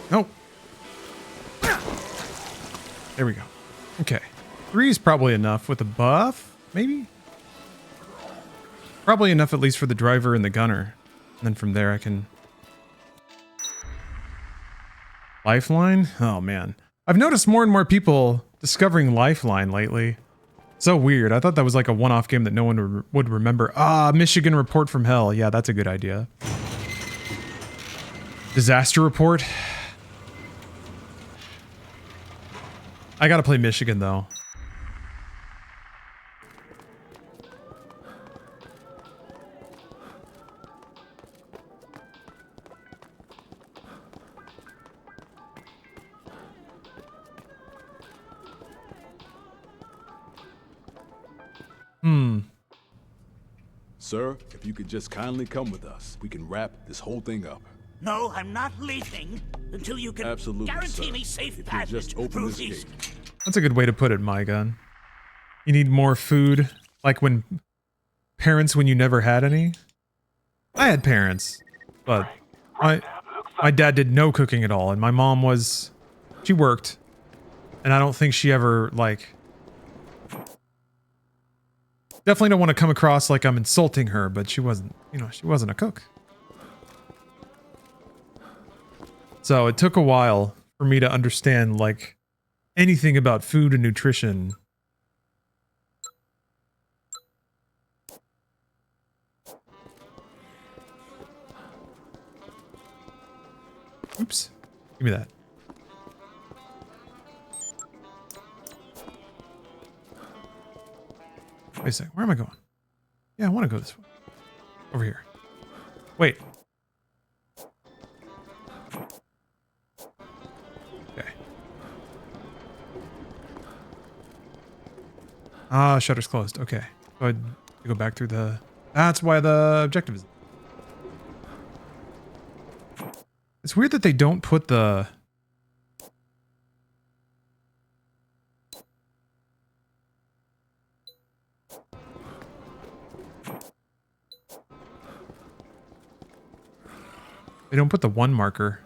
Nope. There we go. Okay. 3 is probably enough with the buff, maybe? Probably enough at least for the driver and the gunner. And then from there I can... Lifeline? Oh man. I've noticed more and more people discovering Lifeline lately. So weird. I thought that was like a one-off game that no one would remember. Ah, Michigan Report from Hell. Yeah, that's a good idea. Disaster Report. I gotta play Michigan though. Sir, if you could just kindly come with us, we can wrap this whole thing up. No, I'm not leaving until you can Absolutely, guarantee sir. me safe If you passage just open through this these. gate. That's a good way to put it, my gun. You need more food, like when parents when you never had any. I had parents, but my dad did no cooking at all, and my mom she worked, and I don't think she ever like. Definitely don't want to come across like I'm insulting her, but she wasn't, she wasn't a cook. So it took a while for me to understand like anything about food and nutrition. Oops. Give me that. Wait a second. Where am I going? Yeah, I want to go this way. Over here. Wait. Okay. Ah, shutter's closed. Okay. So I go back through the... That's why the objective is... It's weird that they don't put the... They don't put the 1 marker.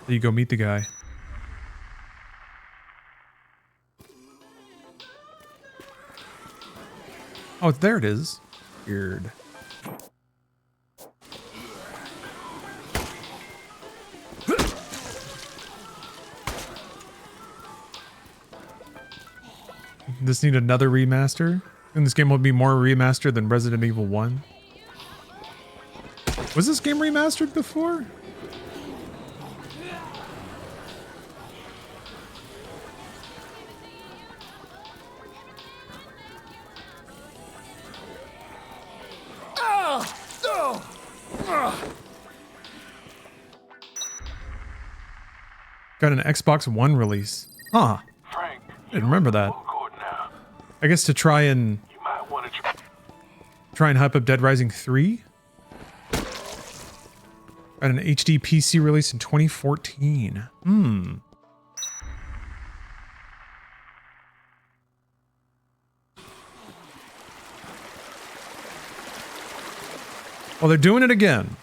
There you go meet the guy. Oh, there it is. Weird. This need another remaster? And this game will be more remastered than Resident Evil 1. Was this game remastered before? Got an Xbox One release. Huh. Frank, I didn't remember that. I guess to try and hype up Dead Rising 3. Got an HD PC release in 2014. Well, they're doing it again.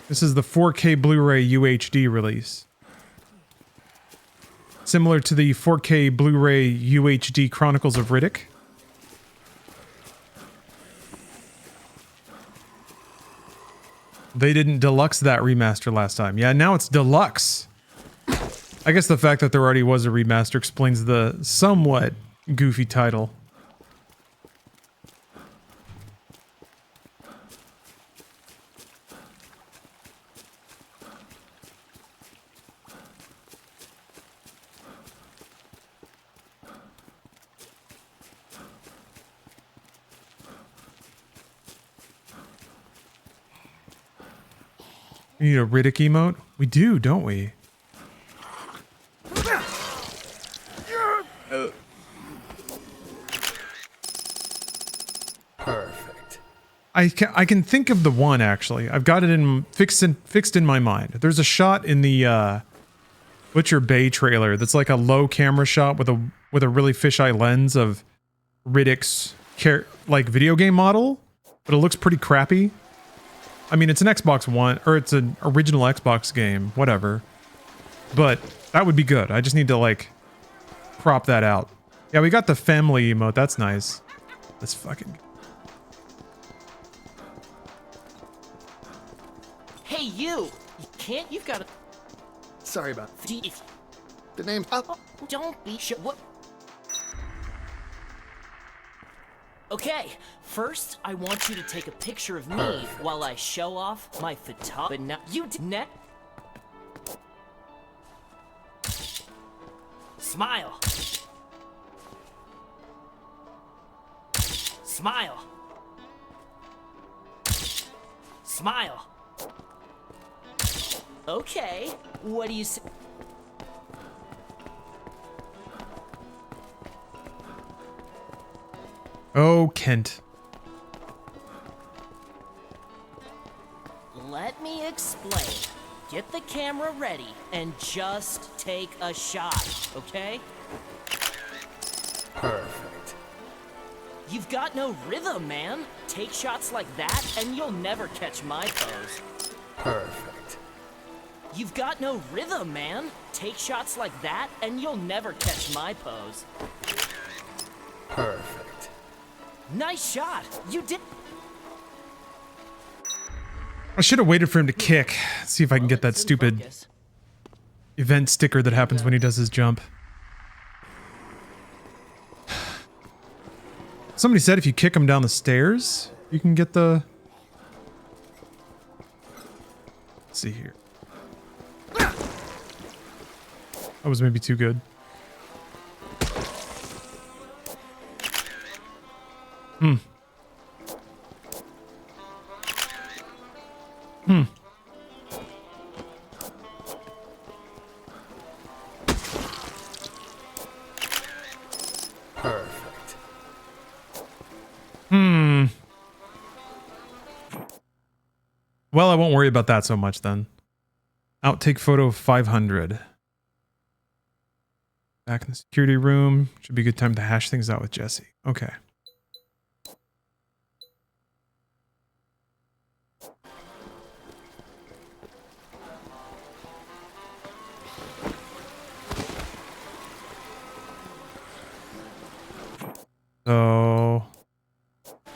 This is the 4K Blu-ray UHD release. Similar to the 4K Blu-ray UHD Chronicles of Riddick. They didn't deluxe that remaster last time. Yeah, now it's deluxe. I guess the fact that there already was a remaster explains the somewhat goofy title. We need a Riddick emote? We do, don't we? Perfect. I can think of the one, actually. I've got it fixed in my mind. There's a shot in the Butcher Bay trailer that's like a low camera shot with a really fisheye lens of Riddick's like video game model, but it looks pretty crappy. I mean, it's an Xbox One, or it's an original Xbox game, whatever. But that would be good. I just need to, like, crop that out. Yeah, we got the family emote. That's nice. Let's fucking... Hey, you! You've got to... Sorry about the name. Don't be what? Okay, first I want you to take a picture of me while I show off my photography. But now you net. Smile. Smile. Smile. Okay, what do you say? Oh, Kent. Let me explain. Get the camera ready and just take a shot, okay? Perfect. You've got no rhythm, man. Take shots like that and you'll never catch my pose. Perfect. You've got no rhythm, man. Take shots like that and you'll never catch my pose. Perfect. Nice shot. You did. I should have waited for him to kick. See if I can get that stupid event sticker that happens when he does his jump. Somebody said if you kick him down the stairs, you can get the... Let's see here. That was maybe too good. Hmm. Hmm. Perfect. Hmm. Well, I won't worry about that so much then. Outtake photo 500. Back in the security room. Should be a good time to hash things out with Jesse. Okay. So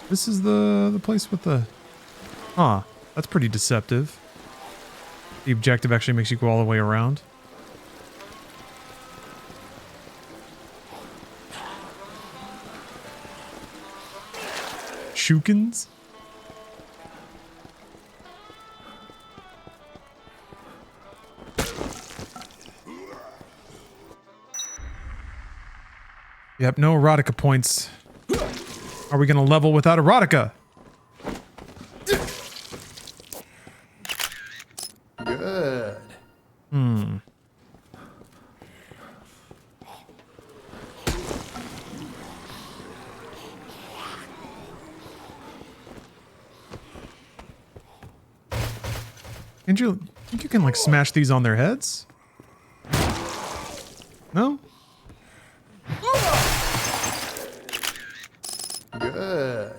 this is the place with the... Huh. That's pretty deceptive. The objective actually makes you go all the way around. Shukins? Yep, no erotica points. Are we gonna level without erotica? Good. Hmm. Think you can like smash these on their heads? No? Good.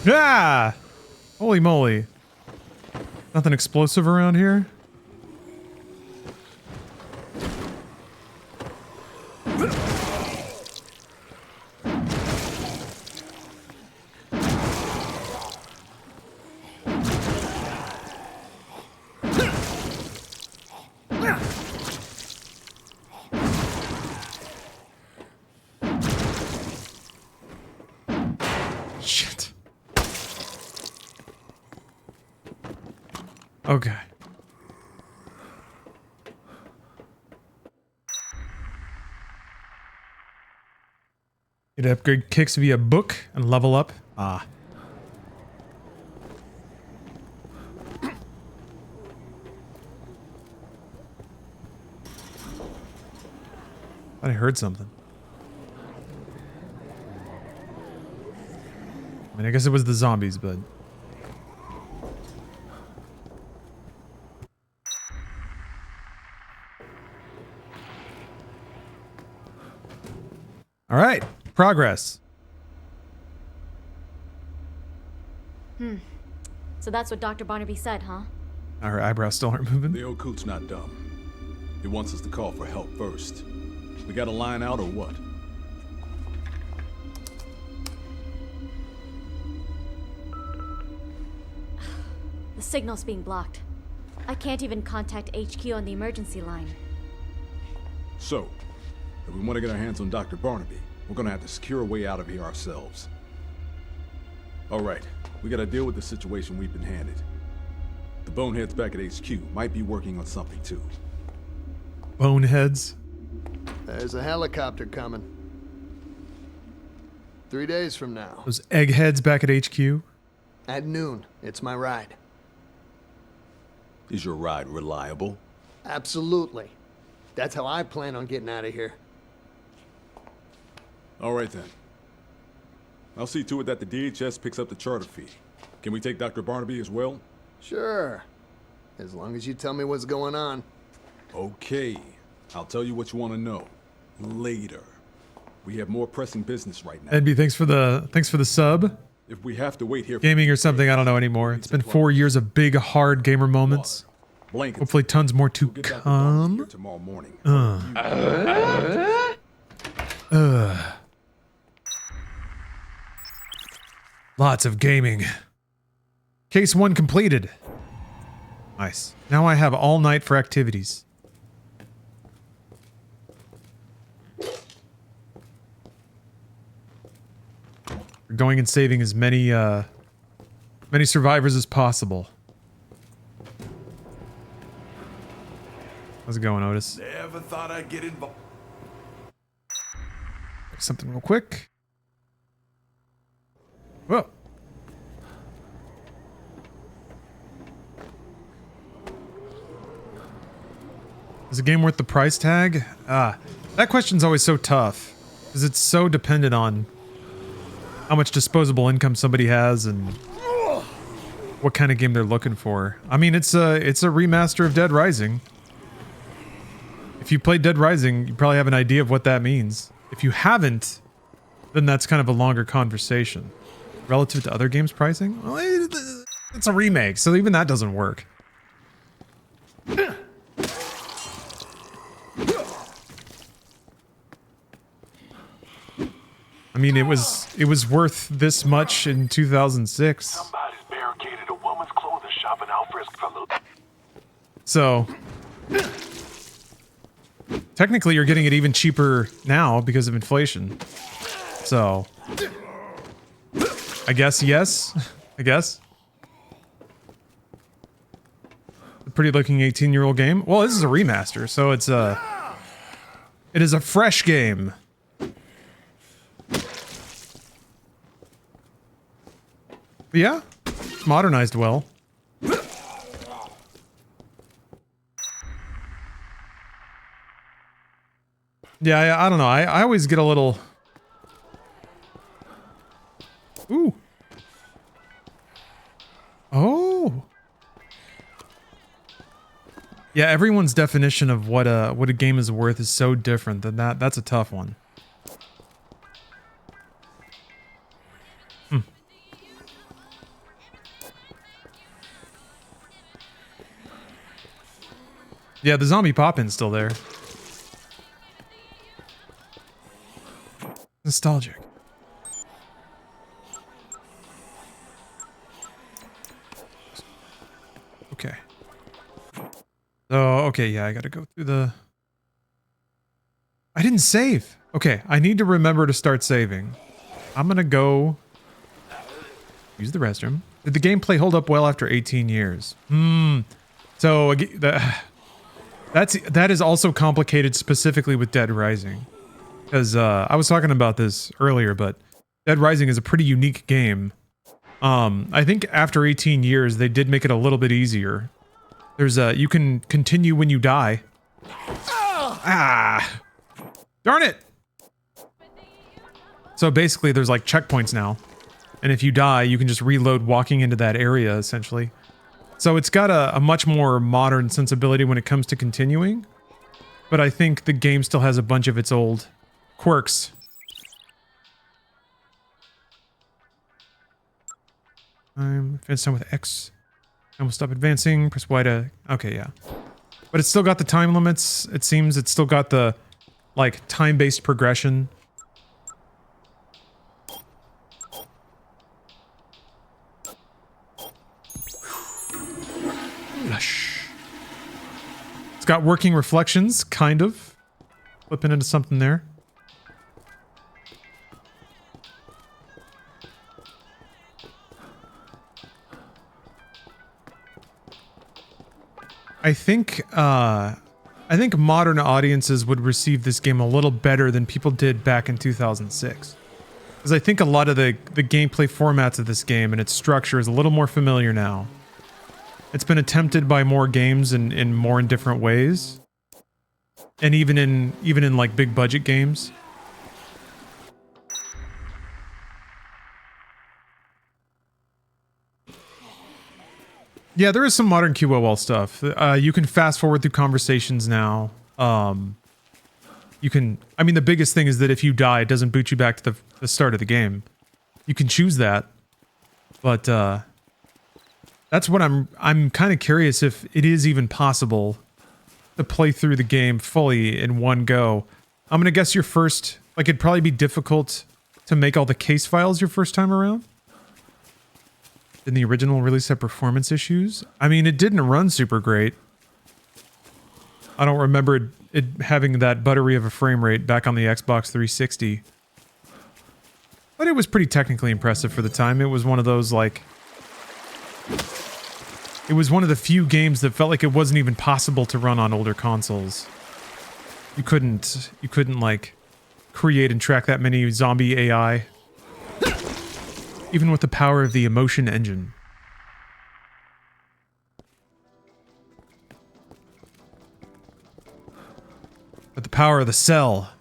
Yeah! Holy moly. Nothing explosive around here? Shit. Okay. You'd upgrade kicks via book and level up. Ah. Thought I heard something. I mean, I guess it was the zombies, but... All right, progress. So that's what Dr. Barnaby said, huh? Her eyebrows still aren't moving. The old coot's not dumb. He wants us to call for help first. We got a line out or what? The signal's being blocked. I can't even contact HQ on the emergency line. So, if we want to get our hands on Dr. Barnaby, we're gonna have to secure a way out of here ourselves. All right, we gotta deal with the situation we've been handed. The boneheads back at HQ might be working on something too. Boneheads? There's a helicopter coming. 3 days from now. Those eggheads back at HQ? At noon. It's my ride. Is your ride reliable? Absolutely. That's how I plan on getting out of here. All right then. I'll see to it that the DHS picks up the charter fee. Can we take Dr. Barnaby as well? Sure. As long as you tell me what's going on. Okay. I'll tell you what you want to know. Later. We have more pressing business right now. NB, thanks for the sub. If we have to wait here Gaming or something, I don't know anymore. It's been 4 years of big, hard gamer moments. Hopefully tons more to come. Tomorrow morning. Lots of gaming. Case 1 completed. Nice. Now I have all night for activities. We're going and saving as many many survivors as possible. How's it going, Otis? Never thought I'd get involved. Something real quick. Whoa. Is a game worth the price tag? That question's always so tough because it's so dependent on how much disposable income somebody has and what kind of game they're looking for. I mean, it's a remaster of Dead Rising. If you played Dead Rising, you probably have an idea of what that means. If you haven't, then that's kind of a longer conversation. Relative to other games' pricing? Well, it's a remake, so even that doesn't work. I mean, it was worth this much in 2006. Somebody's barricaded a woman's clothing shop in Alfresque for little. So, technically you're getting it even cheaper now because of inflation. So, I guess yes. I guess. A pretty looking 18-year-old game. Well, this is a remaster, so it is a fresh game. But yeah, modernized well. Yeah, I don't know. I always get a little... Ooh. Oh. Yeah, everyone's definition of what a game is worth is so different than that. That's a tough one. Yeah, the zombie pop-in's still there. Nostalgic. Okay. Oh, okay, yeah, I gotta go through the... I didn't save! Okay, I need to remember to start saving. I'm gonna go... use the restroom. Did the gameplay hold up well after 18 years? So, that is also complicated specifically with Dead Rising. Because I was talking about this earlier, but Dead Rising is a pretty unique game. I think after 18 years, they did make it a little bit easier. There's you can continue when you die. Ah! Darn it! So basically, there's like checkpoints now. And if you die, you can just reload walking into that area, essentially. So it's got a much more modern sensibility when it comes to continuing. But I think the game still has a bunch of its old quirks. I'm advanced time with X. And we'll stop advancing. Press Y to... Okay, yeah. But it's still got the time limits. It seems it's still got the, like, time-based progression. Lush. It's got working reflections, kind of. Flipping into something there. I think modern audiences would receive this game a little better than people did back in 2006. Because I think a lot of the gameplay formats of this game and its structure is a little more familiar now. It's been attempted by more games in more in different ways. And even in like big budget games. Yeah, there is some modern QOL stuff. You can fast forward through conversations now. You can, I mean, the biggest thing is that if you die, it doesn't boot you back to the start of the game. You can choose that, but that's what I'm kind of curious if it is even possible to play through the game fully in one go. I'm gonna guess your first, like, it'd probably be difficult to make all the case files your first time around. Did the original release have performance issues? I mean, it didn't run super great. I don't remember it having that buttery of a frame rate back on the Xbox 360. But it was pretty technically impressive for the time. It was one of those, like... It was one of the few games that felt like it wasn't even possible to run on older consoles. You couldn't, like, create and track that many zombie AI. Even with the power of the emotion engine. But the power of the cell.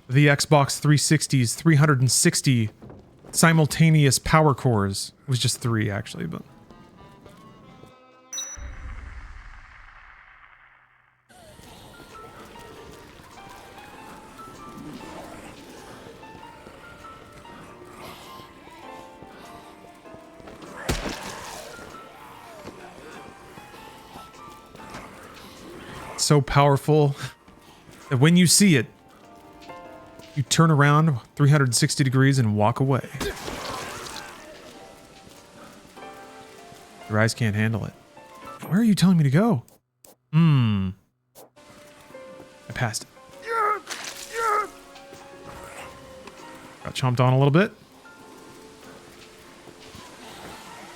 The Xbox 360's 360 simultaneous power cores. It was just 3 actually, but... so powerful that when you see it, you turn around 360 degrees and walk away. Your eyes can't handle it. Where are you telling me to go? I passed it. Got chomped on a little bit.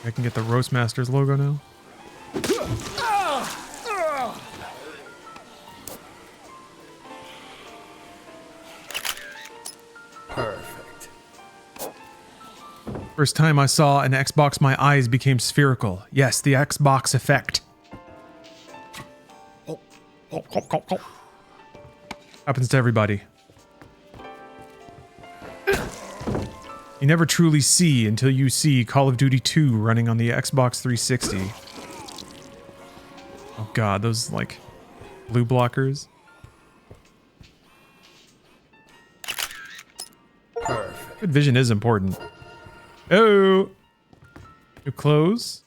I can get the Roastmasters logo now. Perfect. First time I saw an Xbox, my eyes became spherical. Yes, the Xbox effect. Happens to everybody. You never truly see until you see Call of Duty 2 running on the Xbox 360. Oh god, those, like, blue blockers. Perfect. Good vision is important. Oh! New clothes.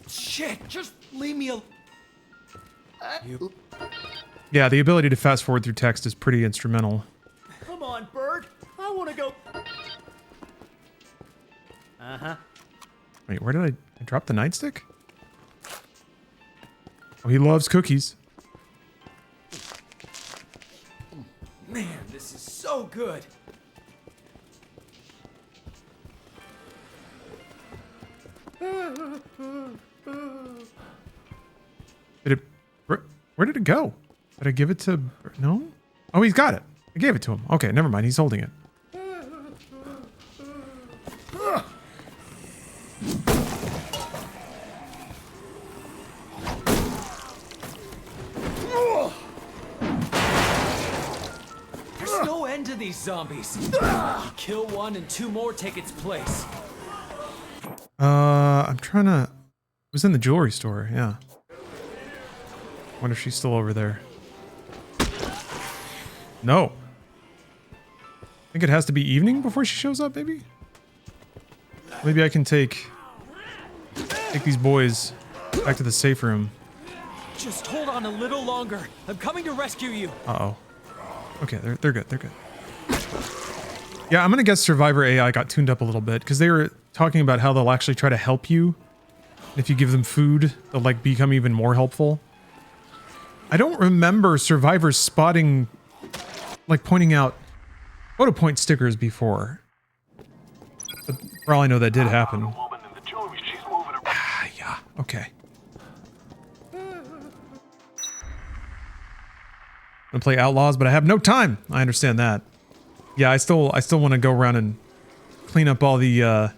Shit, just leave me alone. Yeah, the ability to fast forward through text is pretty instrumental. Come on, Bird. I want to go. Uh-huh. Wait, where did I drop the nightstick? Oh, he loves cookies. Man, this is so good. Did it... Where did it go? Did I give it to... No? Oh, he's got it. I gave it to him. Okay, never mind. He's holding it. There's no end to these zombies. Kill one and 2 more take its place. I'm trying to... It was in the jewelry store, yeah. Wonder if she's still over there. No. I think it has to be evening before she shows up, maybe? Maybe I can take these boys back to the safe room. Just hold on a little longer. I'm coming to rescue you. Uh-oh. Okay, they're good, they're good. Yeah, I'm gonna guess Survivor AI got tuned up a little bit, because they were talking about how they'll actually try to help you. If you give them food, they'll, like, become even more helpful. I don't remember Survivor spotting, like, pointing out photo point stickers before. But for all I know, that did happen. Okay. I'm gonna play Outlaws, but I have no time. I understand that. Yeah, I still want to go around and clean up all the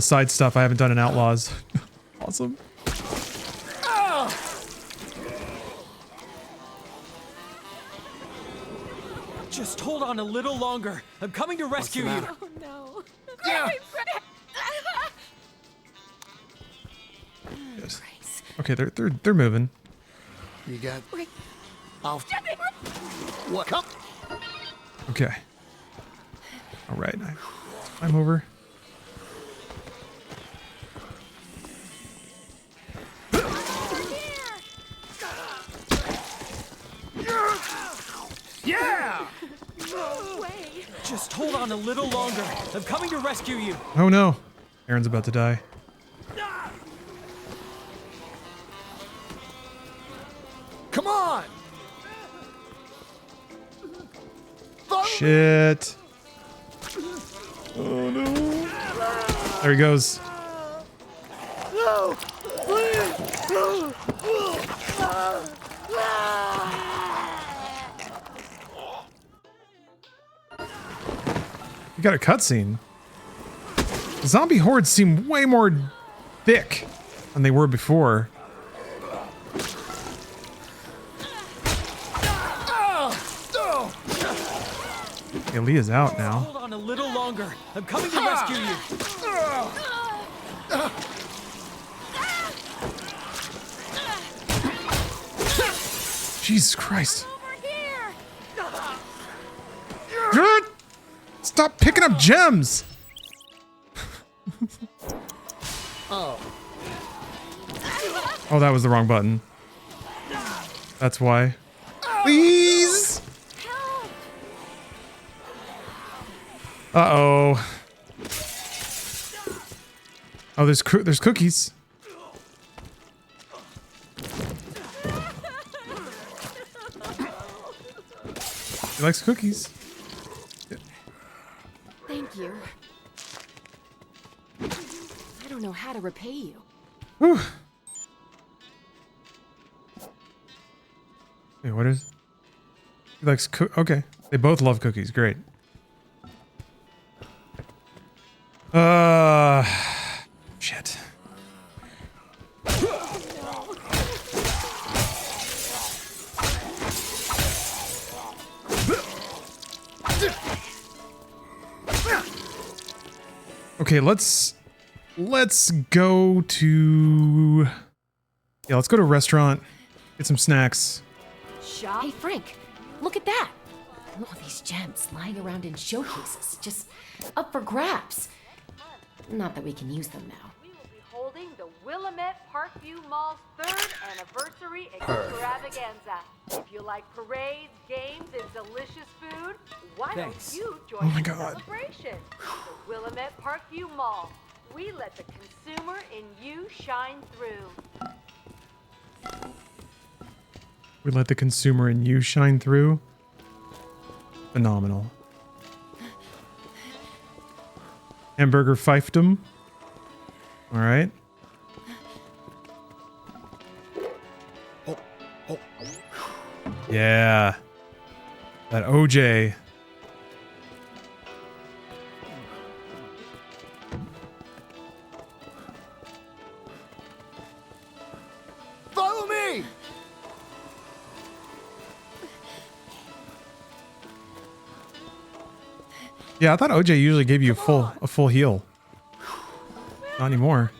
side stuff I haven't done in Outlaws. Awesome. Just hold on a little longer. I'm coming to rescue you. Oh no. Yeah. Yes. Okay, they're moving. You got. I'll. What? Come. Okay. All right. I'm over. Yeah! No way. Just hold on a little longer. I'm coming to rescue you. Oh no. Aaron's about to die. Come on! Shit. Oh no. There he goes. No! Please! You got a cutscene. Zombie hordes seem way more thick than they were before. Okay, Leah's out now. Hold on a little longer. I'm coming to rescue you. Jesus Christ. Good. Stop picking up gems. Oh. Oh, that was the wrong button. That's why. Please. Uh-oh. Oh, there's cookies. He likes cookies. Thank you. I don't know how to repay you. Whew. Wait, what is? He likes okay. They both love cookies. Great. Shit. Okay, let's go to let's go to a restaurant, get some snacks. Hey Frank, look at that. All these gems lying around in showcases, just up for grabs. Not that we can use them now. We will be holding the Willamette Parkview Mall's 3rd anniversary extravaganza. If you like parades, games, and delicious food, why Thanks. don't you join Oh my the God. celebration? The Willamette Parkview Mall. We let the consumer in you shine through. We let the consumer in you shine through. Phenomenal. Hamburger fiefdom. All right. Yeah. That OJ. Follow me! Yeah, I thought OJ usually gave you a full heal. Not anymore.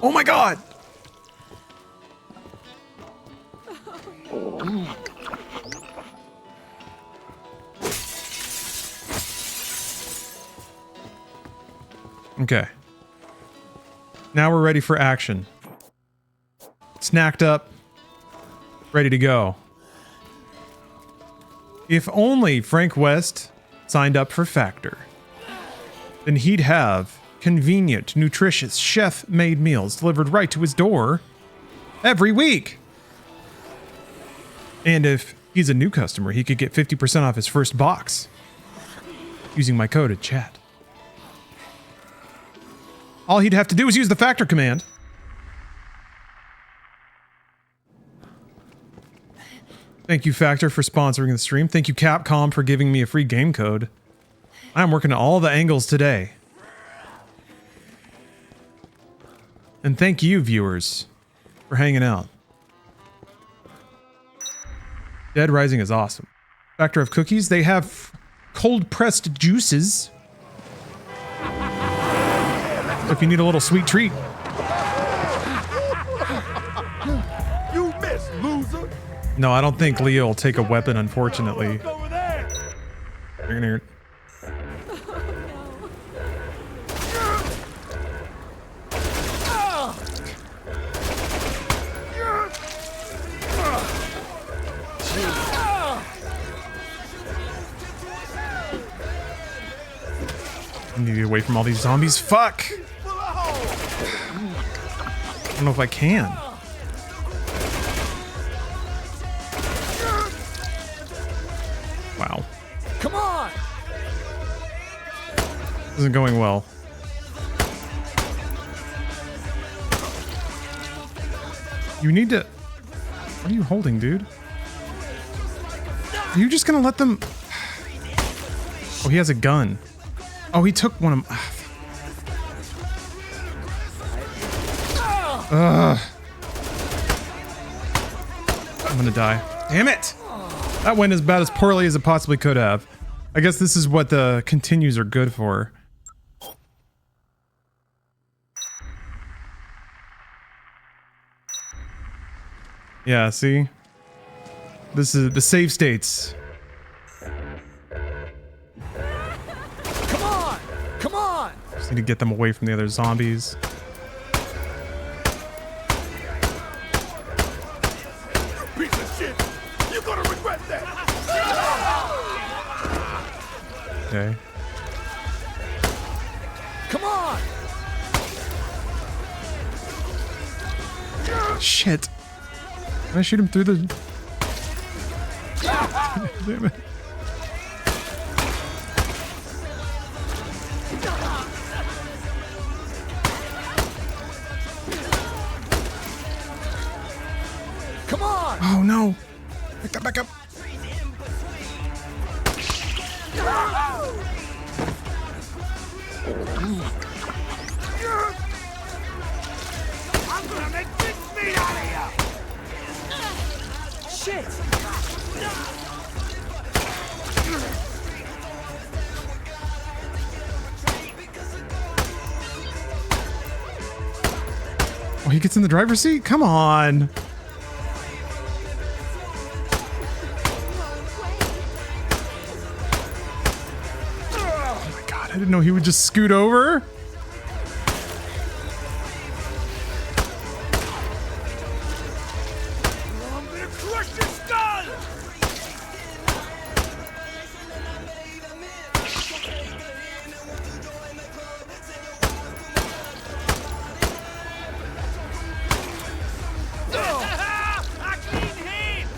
Oh my God! Okay. Now we're ready for action. Snacked up. Ready to go. If only Frank West signed up for Factor, then he'd have convenient, nutritious, chef-made meals delivered right to his door every week. And if he's a new customer, he could get 50% off his first box using my code at chat. All he'd have to do is use the factor command. Thank you, Factor, for sponsoring the stream. Thank you, Capcom, for giving me a free game code. I'm working at all the angles today. And thank you, viewers, for hanging out. Dead Rising is awesome. Factor of cookies, they have cold-pressed juices. If you need a little sweet treat. You missed, loser. No, I don't think Leo will take a weapon, unfortunately. Here. I need to get away from all these zombies. Fuck! I don't know if I can. Wow. Come on! This isn't going well. You need to... What are you holding, dude? Are you just gonna let them... Oh, he has a gun. Oh, he took one of them. Ugh. I'm gonna die. Damn it! That went as bad as poorly as it possibly could have. I guess this is what the continues are good for. Yeah, see? This is the save states. Come on! Come on! Just need to get them away from the other zombies. Piece of shit! You're gonna regret that! Okay. Come on! Shit. Can I shoot him through the... Damn it. Come on! Oh no! Back up, back up! I'm gonna make big meat out of you! Shit! Oh, he gets in the driver's seat? Come on! Oh my god, I didn't know he would just scoot over. I'm gonna crush your skull! I clean him!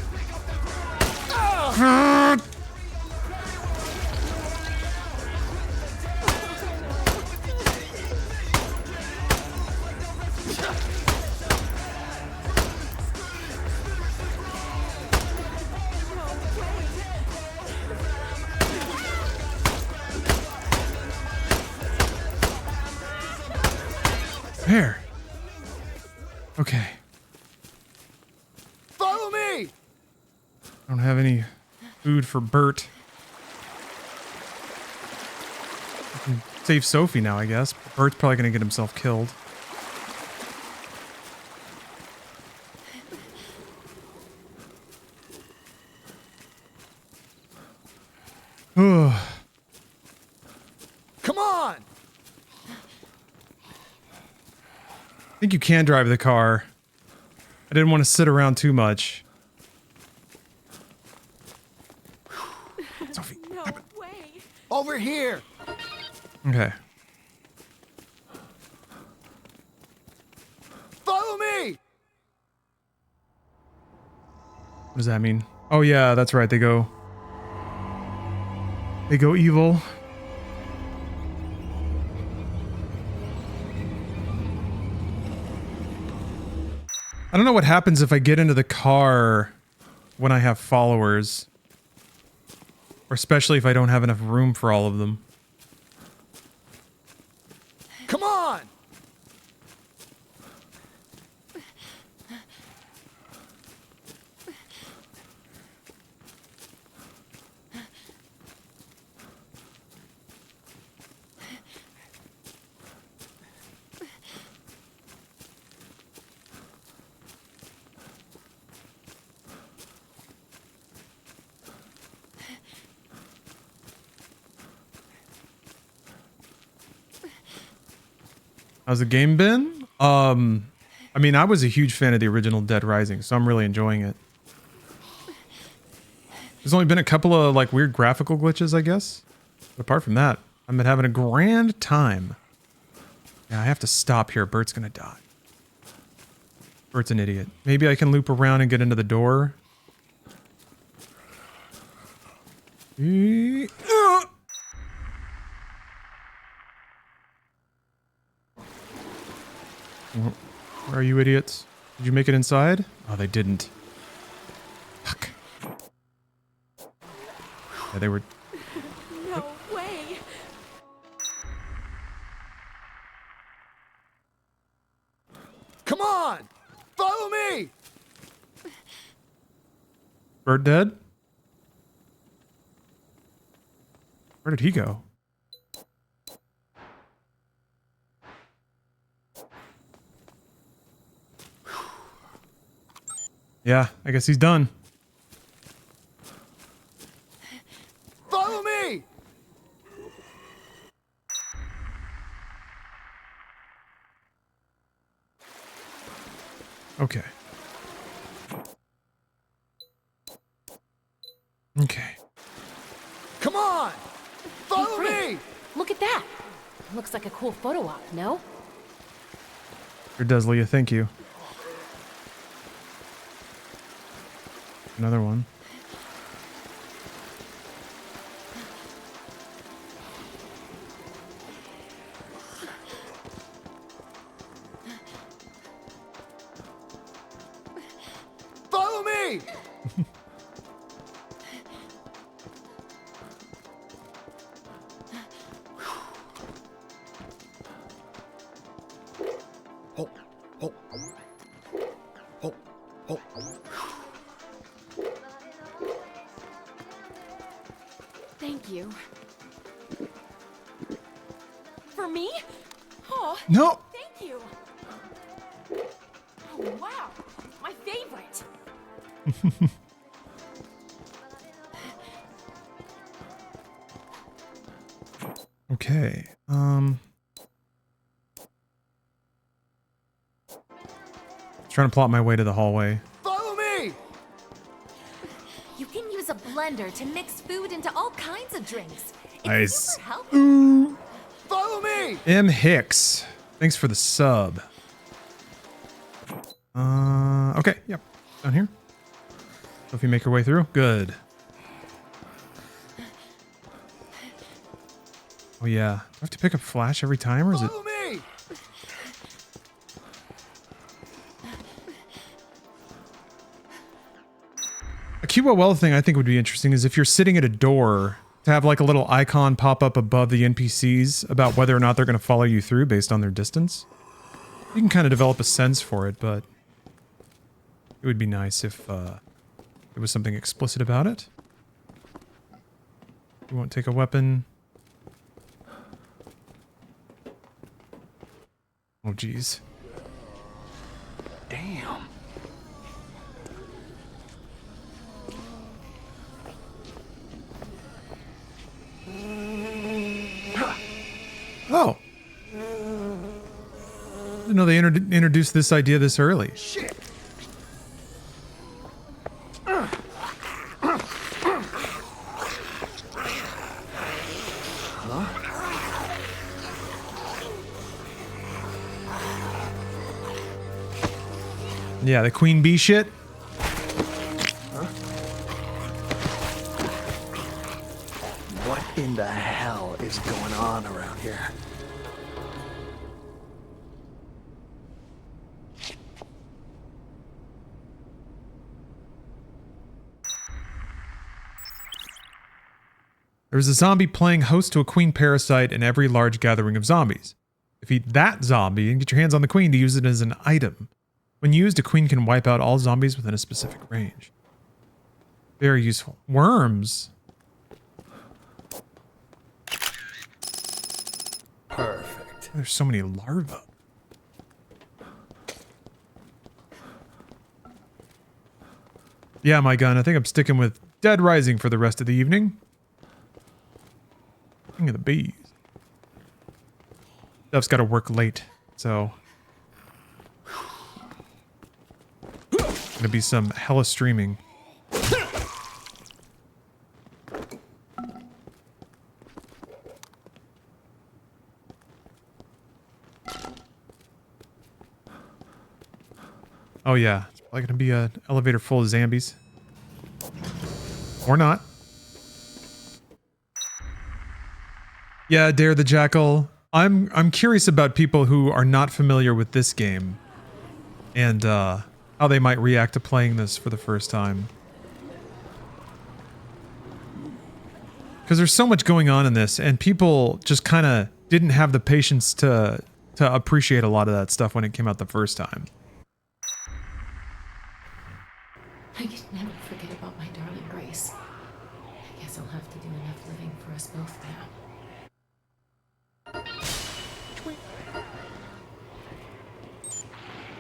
There. Okay. Follow me! I don't have any food for Bert. I can save Sophie now, I guess. Bert's probably gonna get himself killed. Ugh. Come on! I think you can drive the car. I didn't want to sit around too much. Sophie. No way. Over here! Okay. Follow me! What does that mean? Oh yeah, that's right. They go evil. I don't know what happens if I get into the car when I have followers. Or especially if I don't have enough room for all of them. Come on! How's the game been? I mean, I was a huge fan of the original Dead Rising, so I'm really enjoying it. There's only been a couple of like weird graphical glitches, I guess. But apart from that, I've been having a grand time. Yeah, I have to stop here. Bert's gonna die. Bert's an idiot. Maybe I can loop around and get into the door. Where are you idiots? Did you make it inside? Oh, they didn't. Fuck. Yeah, they were... No way. Come on! Follow me! Bert dead? Where did he go? Yeah, I guess he's done. Follow me! Okay. Okay. Come on! Follow Hey, me! Look at that. Looks like a cool photo op, no? Sure does, Leah. Thank you. Another one. Follow me! Oh, oh, oh, oh. Thank you. For me? Oh. No. Thank you. Oh, wow. My favorite. Okay. Trying to plot my way to the hallway. Follow me! You can use a blender to mix food into all kinds of drinks. Nice. Super healthy. Ooh. Follow me! M. Hicks. Thanks for the sub. Okay. Yep. Down here. So if you make your way through, good. Oh yeah. Do I have to pick up Flash every time, or is it? Follow me! A QOL thing I think would be interesting is if you're sitting at a door to have like a little icon pop up above the NPCs about whether or not they're going to follow you through based on their distance. You can kind of develop a sense for it, but it would be nice if there was something explicit about it. You won't take a weapon. Oh, geez. Damn. Oh. Didn't know they introduced this idea this early. Shit. Yeah, the queen bee shit. What in the hell is going on around here? There's a zombie playing host to a queen parasite in every large gathering of zombies. Defeat that zombie and get your hands on the queen to use it as an item. When used, a queen can wipe out all zombies within a specific range. Very useful. Worms. Perfect. There's so many larvae. Yeah, my gun. I think I'm sticking with Dead Rising for the rest of the evening. King of the bees. Stuff's got to work late, so gonna be some hella streaming. Oh yeah, it's probably gonna be an elevator full of zombies. Or not. Yeah, Dare the Jackal. I'm curious about people who are not familiar with this game and how they might react to playing this for the first time. Because there's so much going on in this, and people just kind of didn't have the patience to appreciate a lot of that stuff when it came out the first time. I could never forget about my darling Grace. I guess I'll have to do enough living for us both now.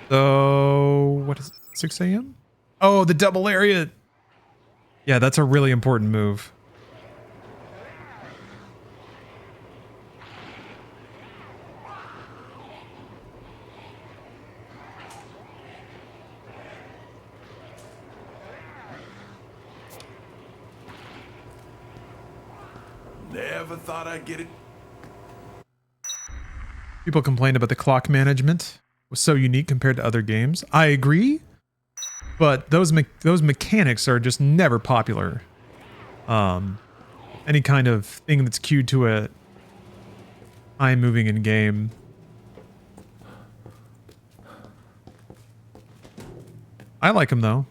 So, what is it? 6 a.m.? Oh, the double area. Yeah, that's a really important move. Never thought I'd get it. People complained about the clock management was so unique compared to other games. I agree, but those mechanics are just never popular. Any kind of thing that's queued to a time moving in game. I like them though.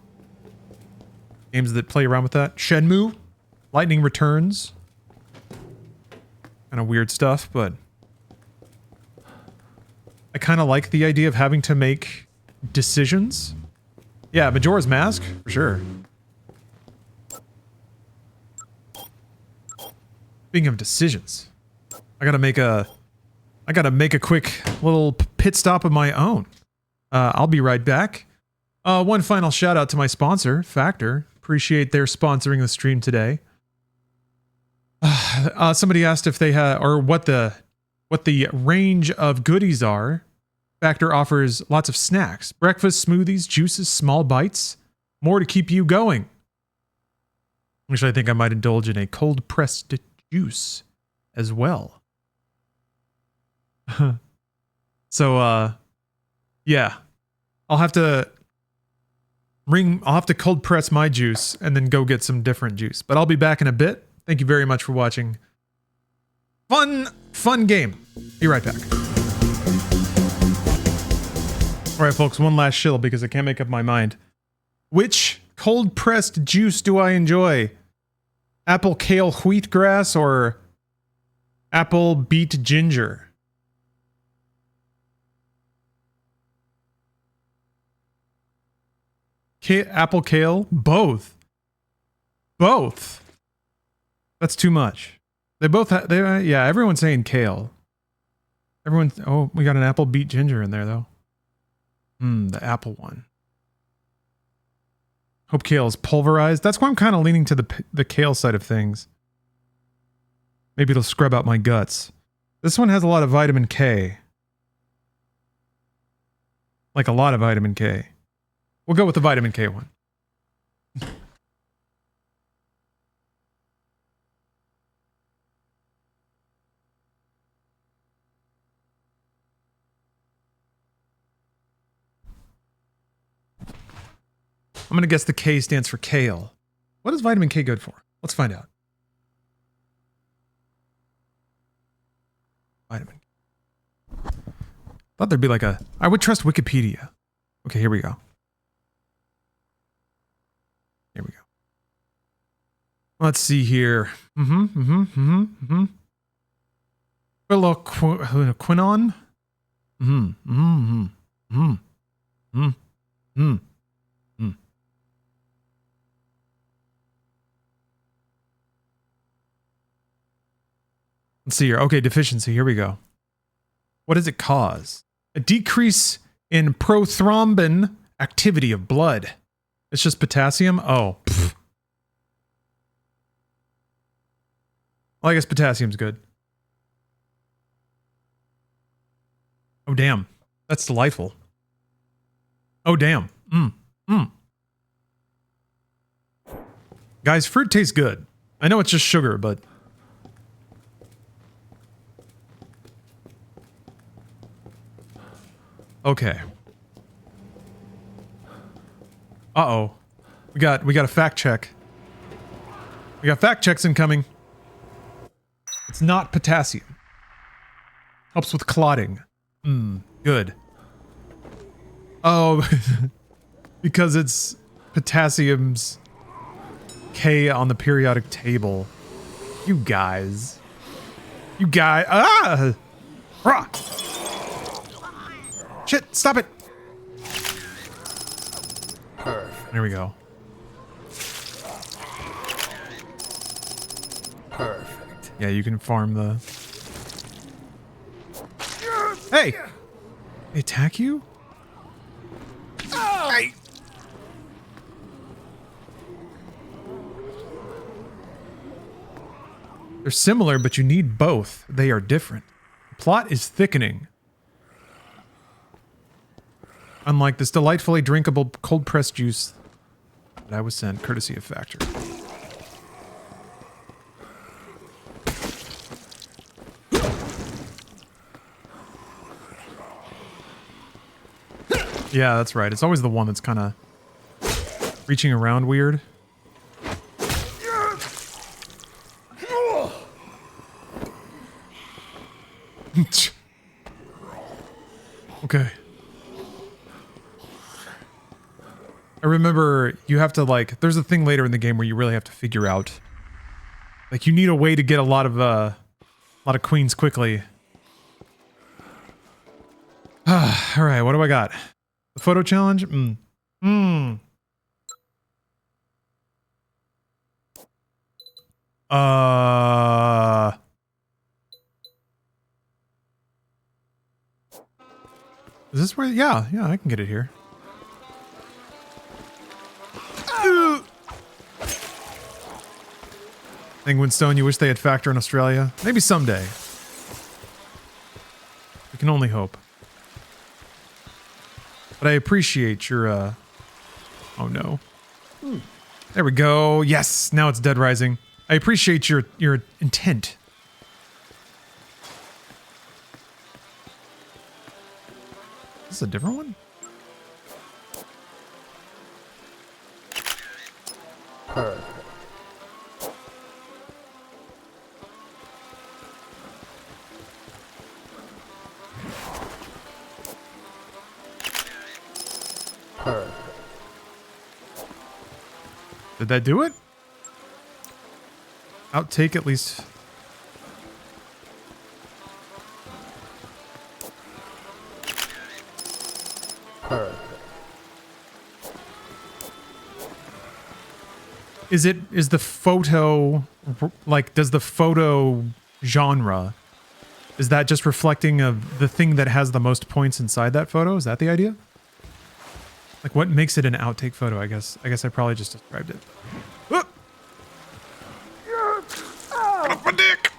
Games that play around with that. Shenmue, Lightning Returns. Kind of weird stuff, but I kind of like the idea of having to make decisions. Yeah, Majora's Mask, for sure. Speaking of decisions, I gotta make a quick little pit stop of my own. I'll be right back. One final shout out to my sponsor, Factor. Appreciate their sponsoring the stream today. Somebody asked if they had, or what the range of goodies are. Factor offers lots of snacks, breakfast, smoothies, juices, small bites, more to keep you going. Actually, I think I might indulge in a cold pressed juice as well. So, yeah, I'll have to cold press my juice and then go get some different juice, but I'll be back in a bit. Thank you very much for watching. Fun game. Be right back. All right, folks, one last shill because I can't make up my mind. Which cold pressed juice do I enjoy? Apple kale wheatgrass or apple beet ginger? Apple kale? Both. Both. That's too much. They both yeah, everyone's saying kale. Oh, we got an apple beet ginger in there though. The apple one. Hope kale is pulverized. That's why I'm kind of leaning to the kale side of things. Maybe it'll scrub out my guts. This one has a lot of vitamin K. Like a lot of vitamin K. We'll go with the vitamin K one. I'm going to guess the K stands for kale. What is vitamin K good for? Let's find out. Vitamin K. Thought there'd be like I would trust Wikipedia. Okay, here we go. Here we go. Let's see here. Quinon? Let's see here. Okay, deficiency. Here we go. What does it cause? A decrease in prothrombin activity of blood. It's just potassium? Oh. Pfft. Well, I guess potassium's good. Oh, damn. That's delightful. Oh, damn. Guys, fruit tastes good. I know it's just sugar, but... Okay. Uh-oh. We got a fact check. We got fact checks incoming. It's not potassium. Helps with clotting. Good. Oh, because it's potassium's K on the periodic table. You guys. You guys. Ah! Rah! Shit, stop it. Perfect. There we go. Perfect. Yeah, you can farm the... Hey! They attack you? Hey! They're similar, but you need both. They are different. The plot is thickening. Unlike this delightfully drinkable cold-pressed juice that I was sent courtesy of Factor. Yeah, that's right. It's always the one that's kind of reaching around weird. Okay. I remember you have to like, there's a thing later in the game where you really have to figure out, like you need a way to get a lot of queens quickly. All right, what do I got? The photo challenge? Is this where? Yeah, I can get it here. Penguin Stone, you wish they had Factor in Australia? Maybe someday. We can only hope. But I appreciate your, oh no. There we go. Yes, now it's Dead Rising. I appreciate your intent. Is this a different one? Perfect. Perfect. Did that do it? Outtake at least. Perfect. Is the photo, like, does the photo genre, is that just reflecting of the thing that has the most points inside that photo? Is that the idea? Like, what makes it an outtake photo, I guess? I guess I probably just described it. Get off my dick!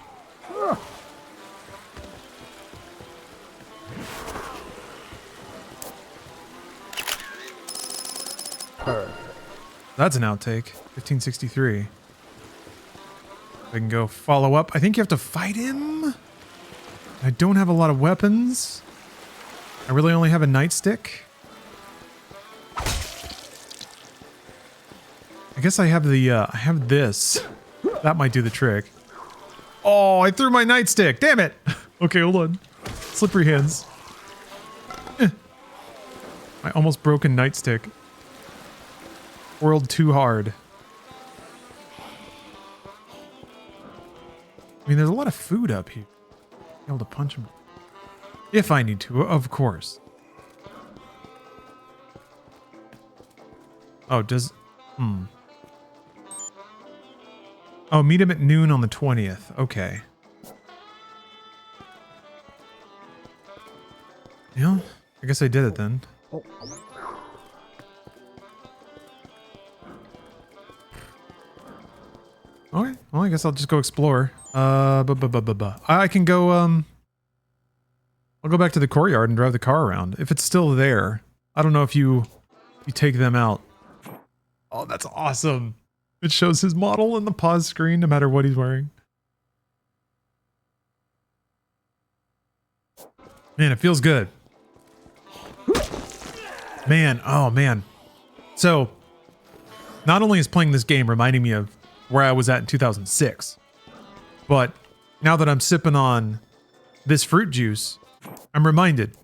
Perfect. That's an outtake. 1563. I can go follow up. I think you have to fight him. I don't have a lot of weapons. I really only have a nightstick. I guess I have the, I have this. That might do the trick. Oh, I threw my nightstick. Damn it. Okay, hold on. Slippery hands. My almost broken nightstick. Whirled too hard. I mean, there's a lot of food up here. Be able to punch him. If I need to, of course. Oh, does... Oh, meet him at noon on the 20th. Okay. Yeah, I guess I did it then. Okay, well, I guess I'll just go explore. I can go, I'll go back to the courtyard and drive the car around. If it's still there. I don't know if you take them out. Oh, that's awesome. It shows his model in the pause screen no matter what he's wearing. Man, it feels good. Man, oh man. So, not only is playing this game reminding me of where I was at in 2006, but now that I'm sipping on this fruit juice, I'm reminded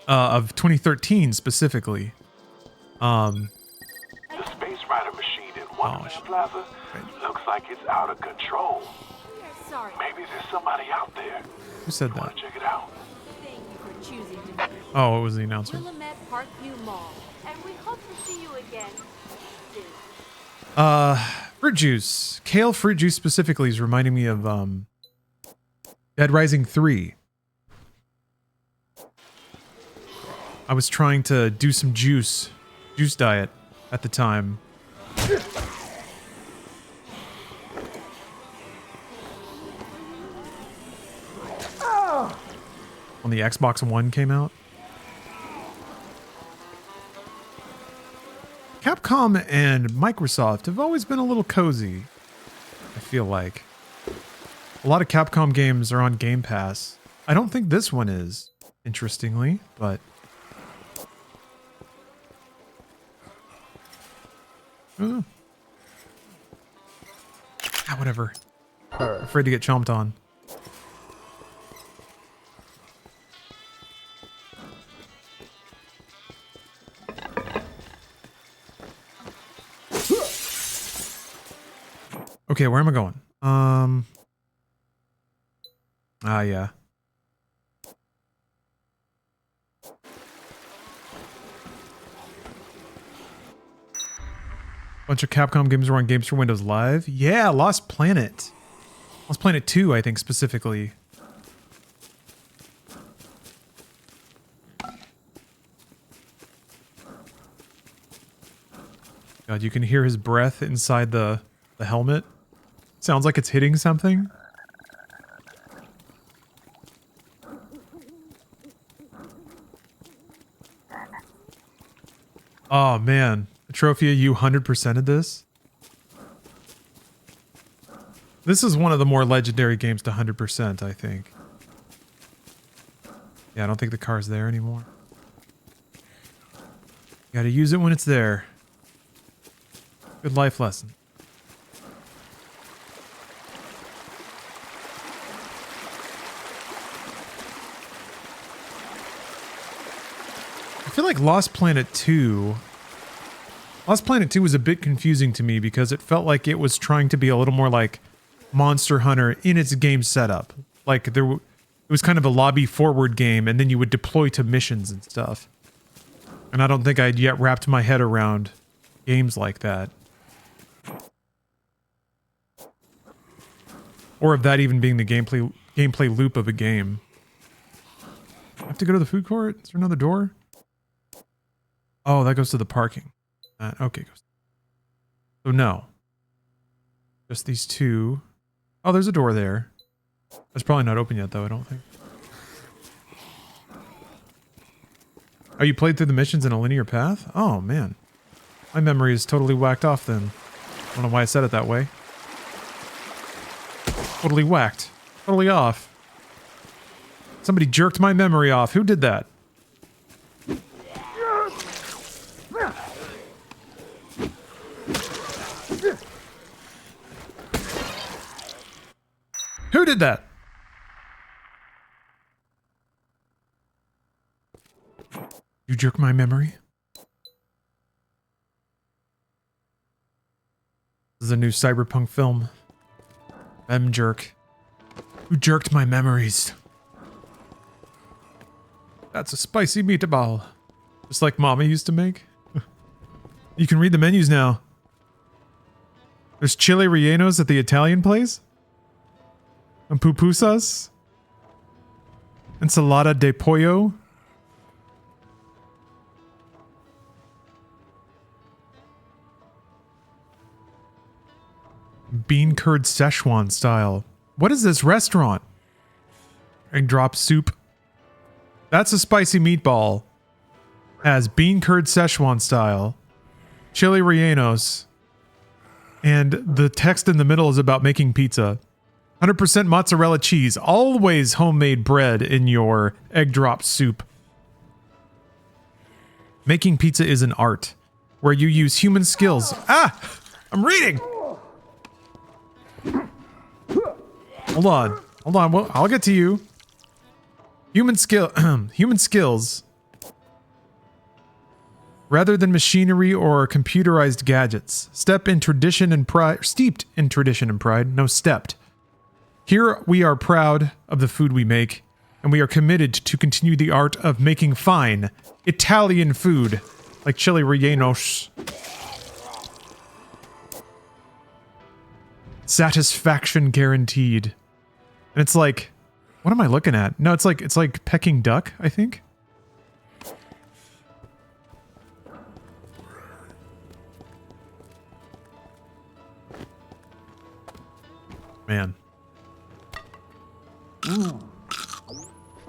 of 2013 specifically. The Space Rider machine in Wonderland Plaza looks like it's out of control. Sorry. Maybe there's somebody out there. Who said You that? wanna check it out? Thank you for choosing to Oh, it was the announcer. Willamette Parkview Mall, and we hope to see you again soon. Fruit juice. Kale fruit juice specifically is reminding me of Dead Rising 3. I was trying to do some juice diet at the time. When the Xbox One came out. Capcom and Microsoft have always been a little cozy, I feel like. A lot of Capcom games are on Game Pass. I don't think this one is, interestingly, but... whatever. Afraid to get chomped on. Okay, where am I going? Yeah. Bunch of Capcom games were on Games for Windows Live. Yeah, Lost Planet. Lost Planet 2, I think, specifically. God, you can hear his breath inside the helmet. Sounds like it's hitting something. Oh, man. Atrophia, you 100%ed this? This is one of the more legendary games to 100%, I think. Yeah, I don't think the car's there anymore. You gotta use it when it's there. Good life lesson. I feel like Lost Planet 2 was a bit confusing to me because it felt like it was trying to be a little more like Monster Hunter in its game setup. Like it was kind of a lobby forward game and then you would deploy to missions and stuff. And I don't think I'd yet wrapped my head around games like that. Or of that even being the gameplay loop of a game. I have to go to the food court? Is there another door? Oh, that goes to the parking. Okay. So no. Just these two. Oh, there's a door there. That's probably not open yet, though, I don't think. Oh, you played through the missions in a linear path? Oh, man. My memory is totally whacked off then. I don't know why I said it that way. Totally whacked. Totally off. Somebody jerked my memory off. Who did that? Who did that? You jerk my memory? This is a new cyberpunk film. Mem jerk. Who jerked my memories? That's a spicy meatball. Just like Mama used to make. You can read the menus now. There's chili rellenos at the Italian place. And pupusas. Ensalada de pollo. Bean curd Szechuan style. What is this restaurant? Egg drop soup. That's a spicy meatball. As bean curd Szechuan style. Chili rellenos. And the text in the middle is about making pizza. 100% mozzarella cheese. Always homemade bread in your egg drop soup. Making pizza is an art where you use human skills. Ah! I'm reading! Hold on. Hold on. Well, I'll get to you. Human skills. Rather than machinery or computerized gadgets. Steeped in tradition and pride. No, stepped. Here we are proud of the food we make, and we are committed to continue the art of making fine Italian food, like chili rellenos. Satisfaction guaranteed. And it's like, what am I looking at? No, it's like Peking duck, I think. Man.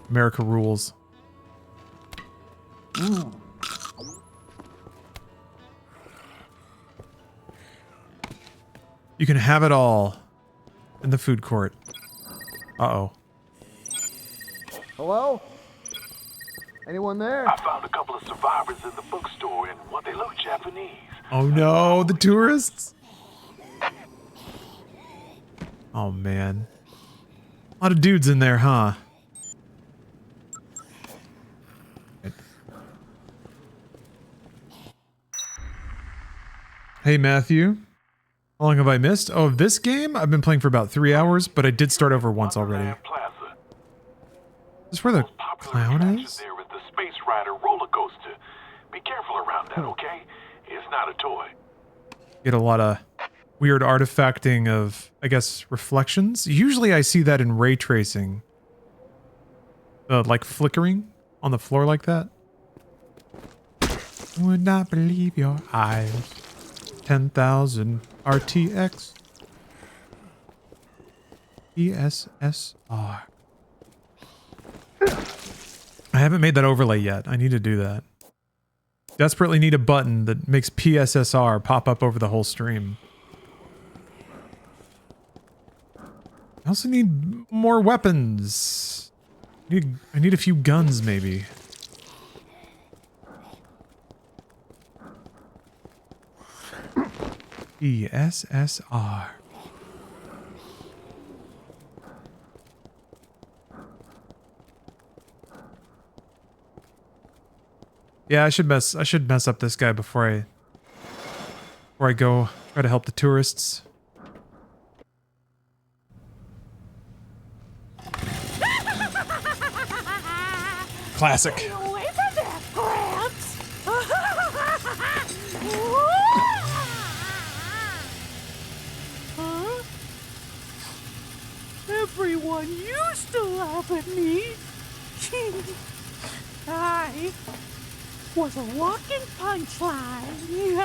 America rules. You can have it all in the food court. Uh-oh. Hello? Anyone there? I found a couple of survivors in the bookstore, and what they look Japanese. Oh no, the tourists? Oh man. A lot of dudes in there, huh? Hey Matthew. How long have I missed? Oh, this game? I've been playing for about 3 hours, but I did start over once already. Is this where the clown is? There is the Space Rider roller coaster. Be careful around that, okay? It's not a toy. Get a lot of weird artifacting of, I guess, reflections. Usually I see that in ray tracing. Like flickering on the floor like that. Would not believe your eyes. 10,000 RTX. ESSR. I haven't made that overlay yet. I need to do that. Desperately need a button that makes PSSR pop up over the whole stream. I also need more weapons. I need a few guns, maybe. ESSR. Yeah, I should mess up this guy before I go try to help the tourists. Classic. Stay away from that, Gramps! Huh? Everyone used to laugh at me. I was a walking punchline.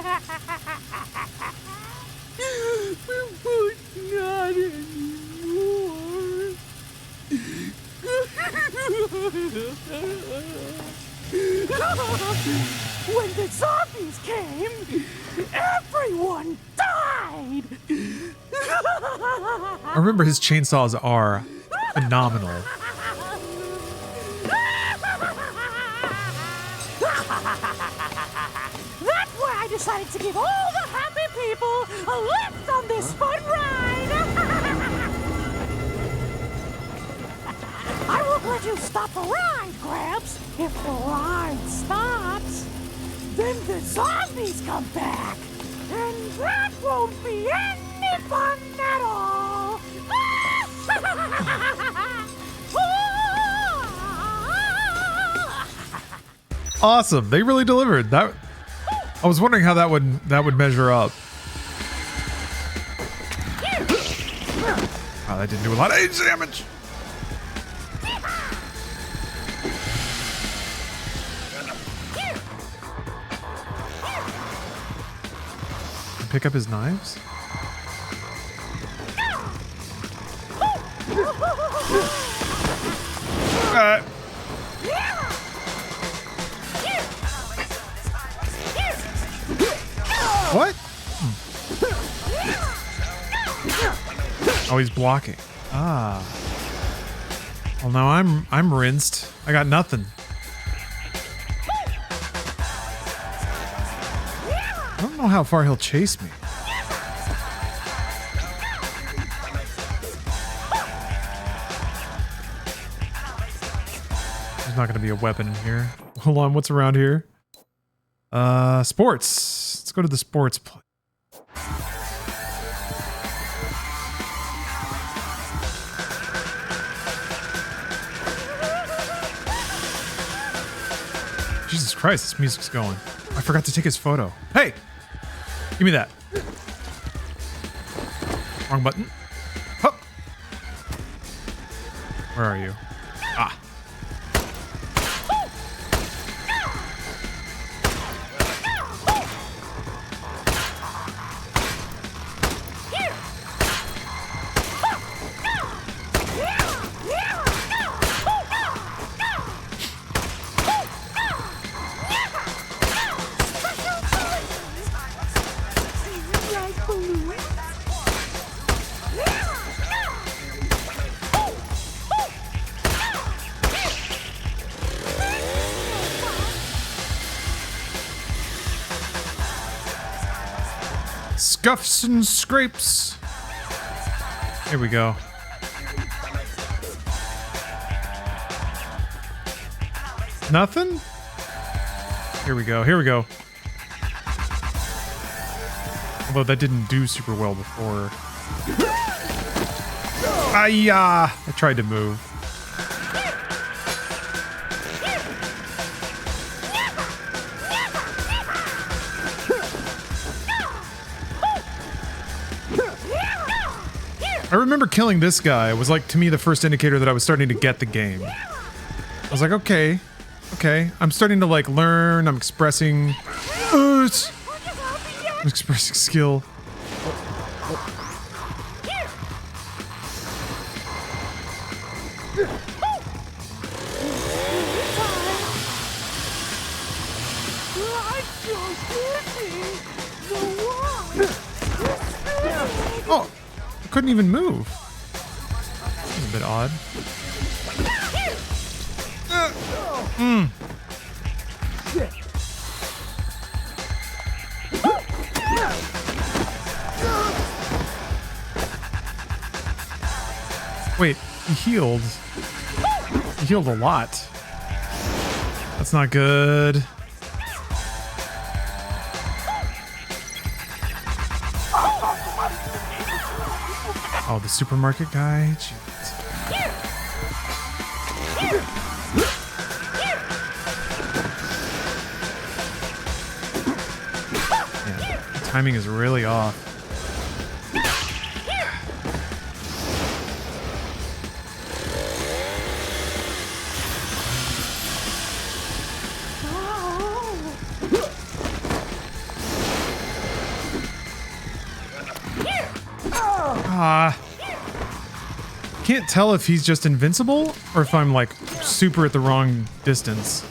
But not anymore. When the zombies came, everyone died. I remember his chainsaws are phenomenal. That's why I decided to give all the happy people a lift on this fun ride. I won't let you stop the ride, Gramps. If the ride stops, then the zombies come back. And that won't be any fun at all. awesome. They really delivered. That I was wondering how that would measure up. Oh, that didn't do a lot of age damage. Pick up his knives? What? Oh, he's blocking. Ah. Well, now I'm rinsed. I got nothing. I don't know how far he'll chase me. There's not going to be a weapon in here. Hold on, what's around here? Sports. Let's go to the sports place. Jesus Christ, this music's going. I forgot to take his photo. Hey! Give me that. Wrong button. Hup. Where are you? Ah. Scuffs and scrapes. Here we go. Nothing? Here we go. Here we go. Although that didn't do super well before. I tried to move. I remember killing this guy. It was like, to me, the first indicator that I was starting to get the game. I was like, okay, I'm starting to like learn. I'm expressing, expressing skill. Oh, I couldn't even move. This is a bit odd. Wait, he healed. He healed a lot. That's not good. Oh, the supermarket guy? Jeez. Yeah, the timing is really off. Can't tell if he's just invincible or if I'm like super at the wrong distance.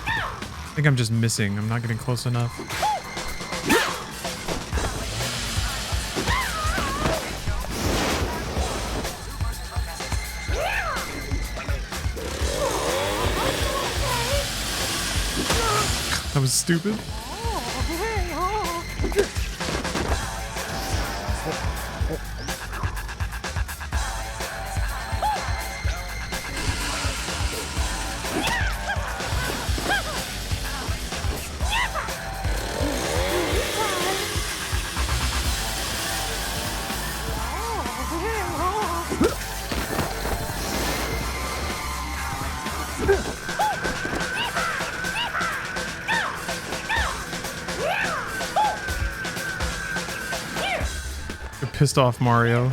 I think I'm just missing. I'm not getting close enough. That was stupid. pissed off Mario.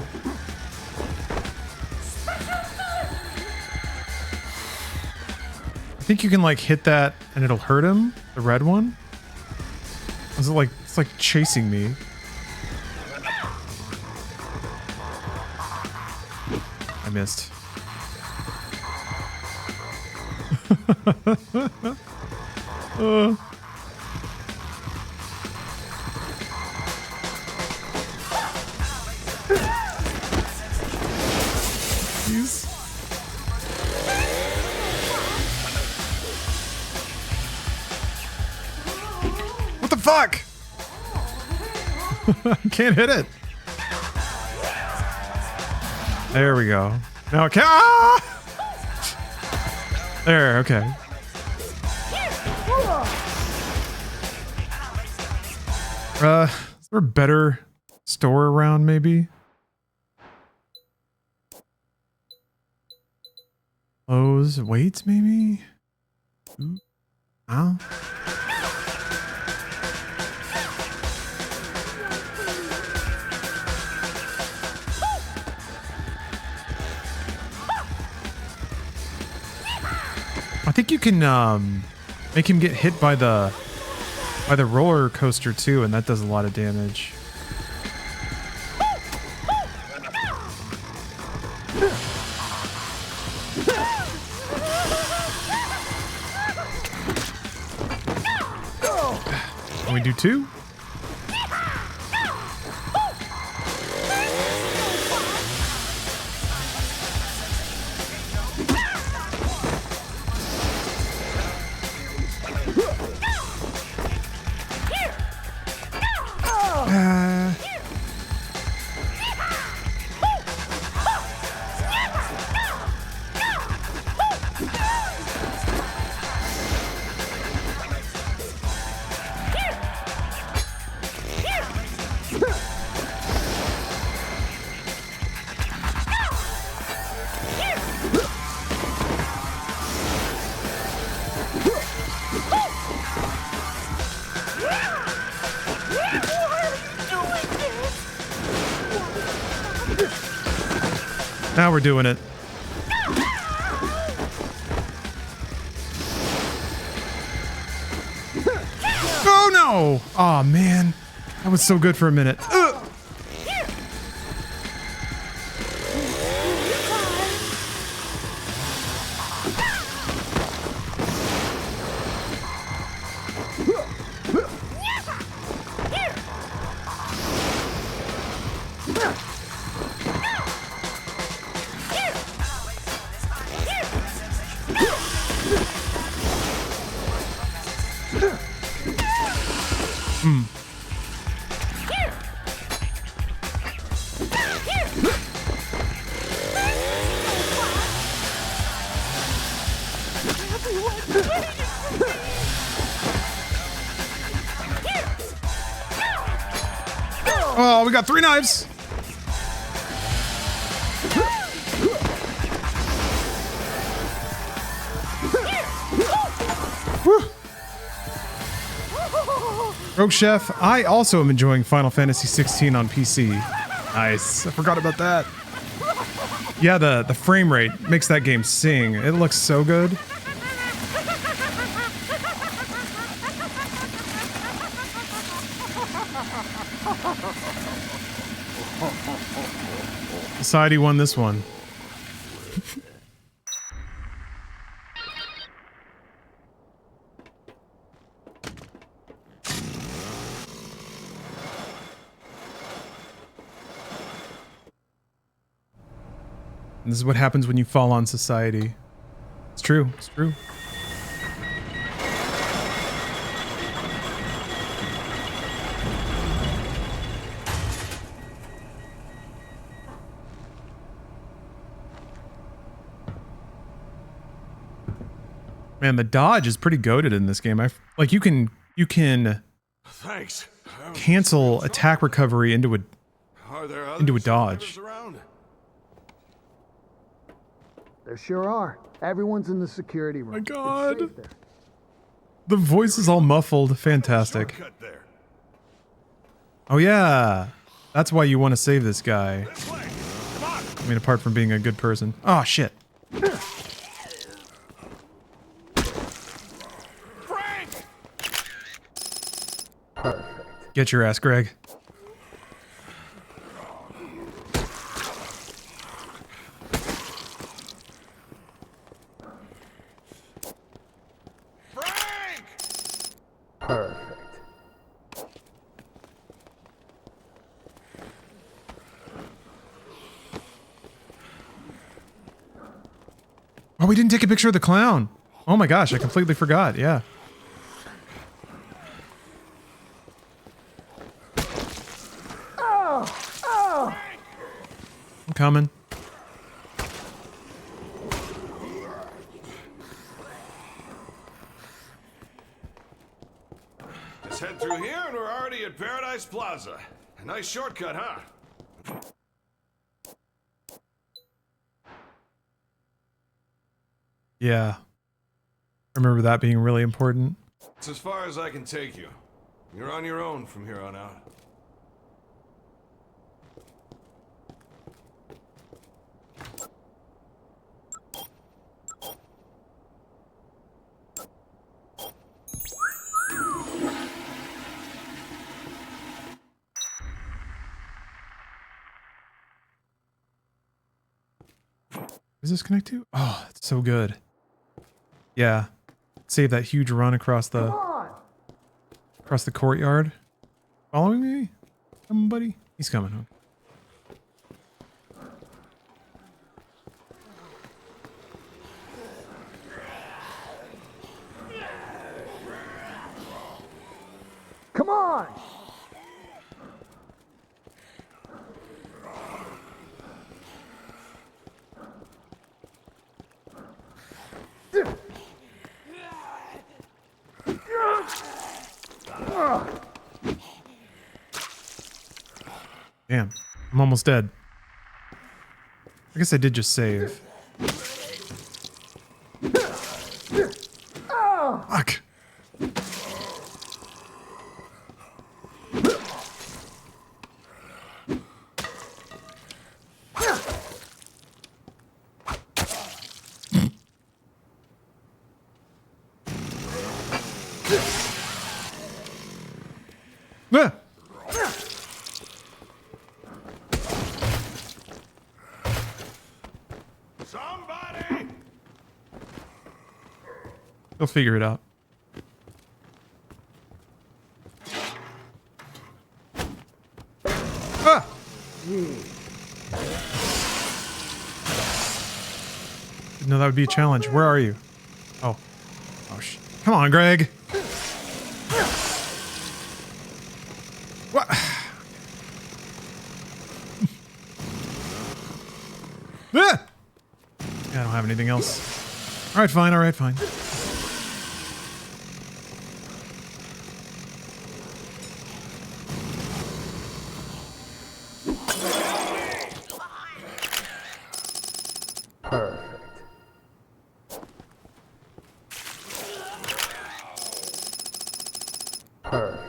I think you can like hit that and it'll hurt him. The red one. Is it like it's like chasing me? I missed. Jeez. What the fuck? I can't hit it. There we go. Now it can. Ah! There, okay. Is there a better store around, maybe? Clothes, weights, maybe? Ooh. Ow. I think you can make him get hit by the roller coaster too, and that does a lot of damage. Can we do two? Now we're doing it. Oh no! Oh man, that was so good for a minute. Oh, we got 3 knives. Whew. Rogue Chef, I also am enjoying Final Fantasy 16 on PC. Nice. I forgot about that. Yeah, the frame rate makes that game sing. It looks so good. Society won this one. And this is what happens when you fall on society. It's true. It's true. Man, the dodge is pretty goated in this game. Like you can Thanks. cancel attack recovery into a dodge. There sure are. Everyone's in the security room. My God. The voice is all muffled. Fantastic. Oh yeah. That's why you want to save this guy. I mean, apart from being a good person. Oh, shit. Get your ass, Greg. Perfect. Oh, we didn't take a picture of the clown. Oh my gosh, I completely forgot. Yeah. I'm coming. Just head through here and we're already at Paradise Plaza. A nice shortcut, huh? Yeah. I remember that being really important. It's as far as I can take you. You're on your own from here on out. Does this connect to? Oh, it's so good. Yeah. Save that huge run across the courtyard. Following me? Come on, buddy. He's coming. Okay. Come on! Damn. I'm almost dead. I guess I did just save. Fuck. Ah! Somebody! He'll figure it out. Ah! Didn't know that would be a challenge. Where are you? Oh. Oh, come on, Greg. What? Ah! Yeah, I don't have anything else. Alright, fine, alright, fine. Perfect. Perfect.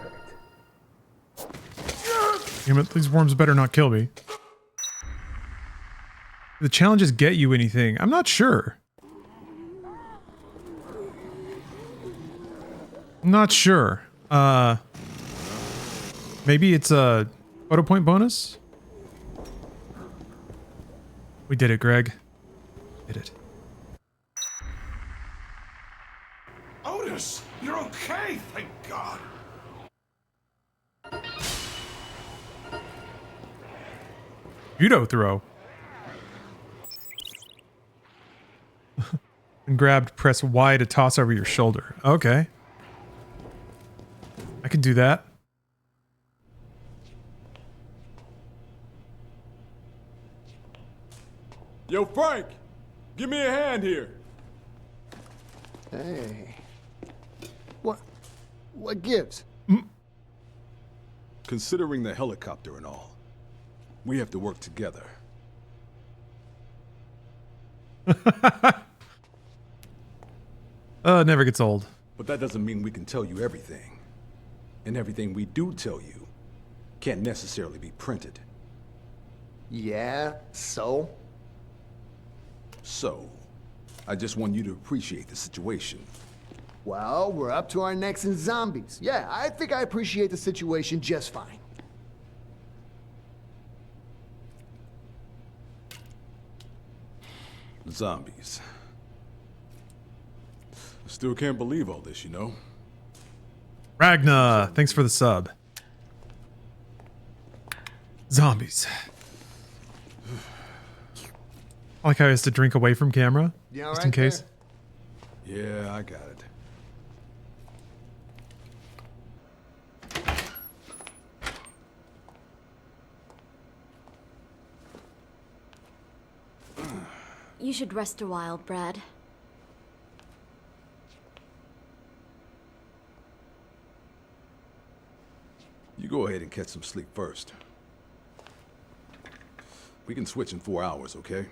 Damn it, these worms better not kill me. The challenges get you anything? I'm not sure. I'm not sure. Maybe it's a photo point bonus? We did it, Greg. Did it. Otis, you're okay, thank God. Judo throw. And grabbed, press Y to toss over your shoulder. Okay. I can do that. Yo, Frank! Give me a hand here! Hey. What gives? Considering the helicopter and all, we have to work together. It never gets old. But that doesn't mean we can tell you everything. And everything we do tell you can't necessarily be printed. Yeah, so? So, I just want you to appreciate the situation. Well, we're up to our necks in zombies. Yeah, I think I appreciate the situation just fine. Zombies. I still can't believe all this, you know? Ragna, thanks for the sub. Zombies. I like how he has to drink away from camera, just in case. Yeah, I got it. You should rest a while, Brad. You go ahead and catch some sleep first. We can switch in 4 hours, okay?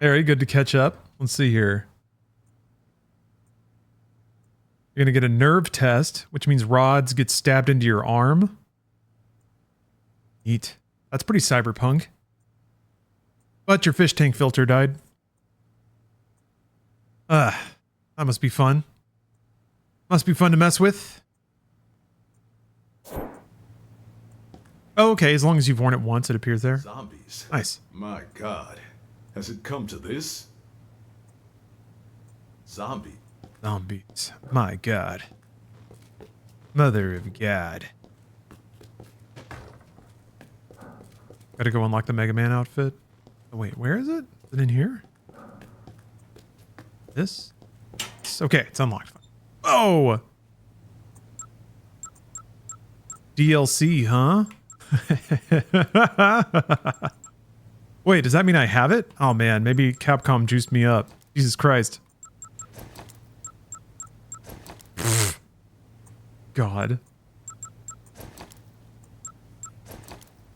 Very good to catch up. Let's see here. You're going to get a nerve test, which means rods get stabbed into your arm. Neat. That's pretty cyberpunk. But your fish tank filter died. That must be fun. Must be fun to mess with. Oh, okay, as long as you've worn it once, it appears there. Zombies. Nice. My God. Has it come to this? Zombie. Zombies. My God. Mother of God. Gotta go unlock the Mega Man outfit. Oh, wait, where is it? Is it in here? This? Okay, it's unlocked. Oh! DLC, huh? Wait, does that mean I have it? Oh man, maybe Capcom juiced me up. Jesus Christ. God.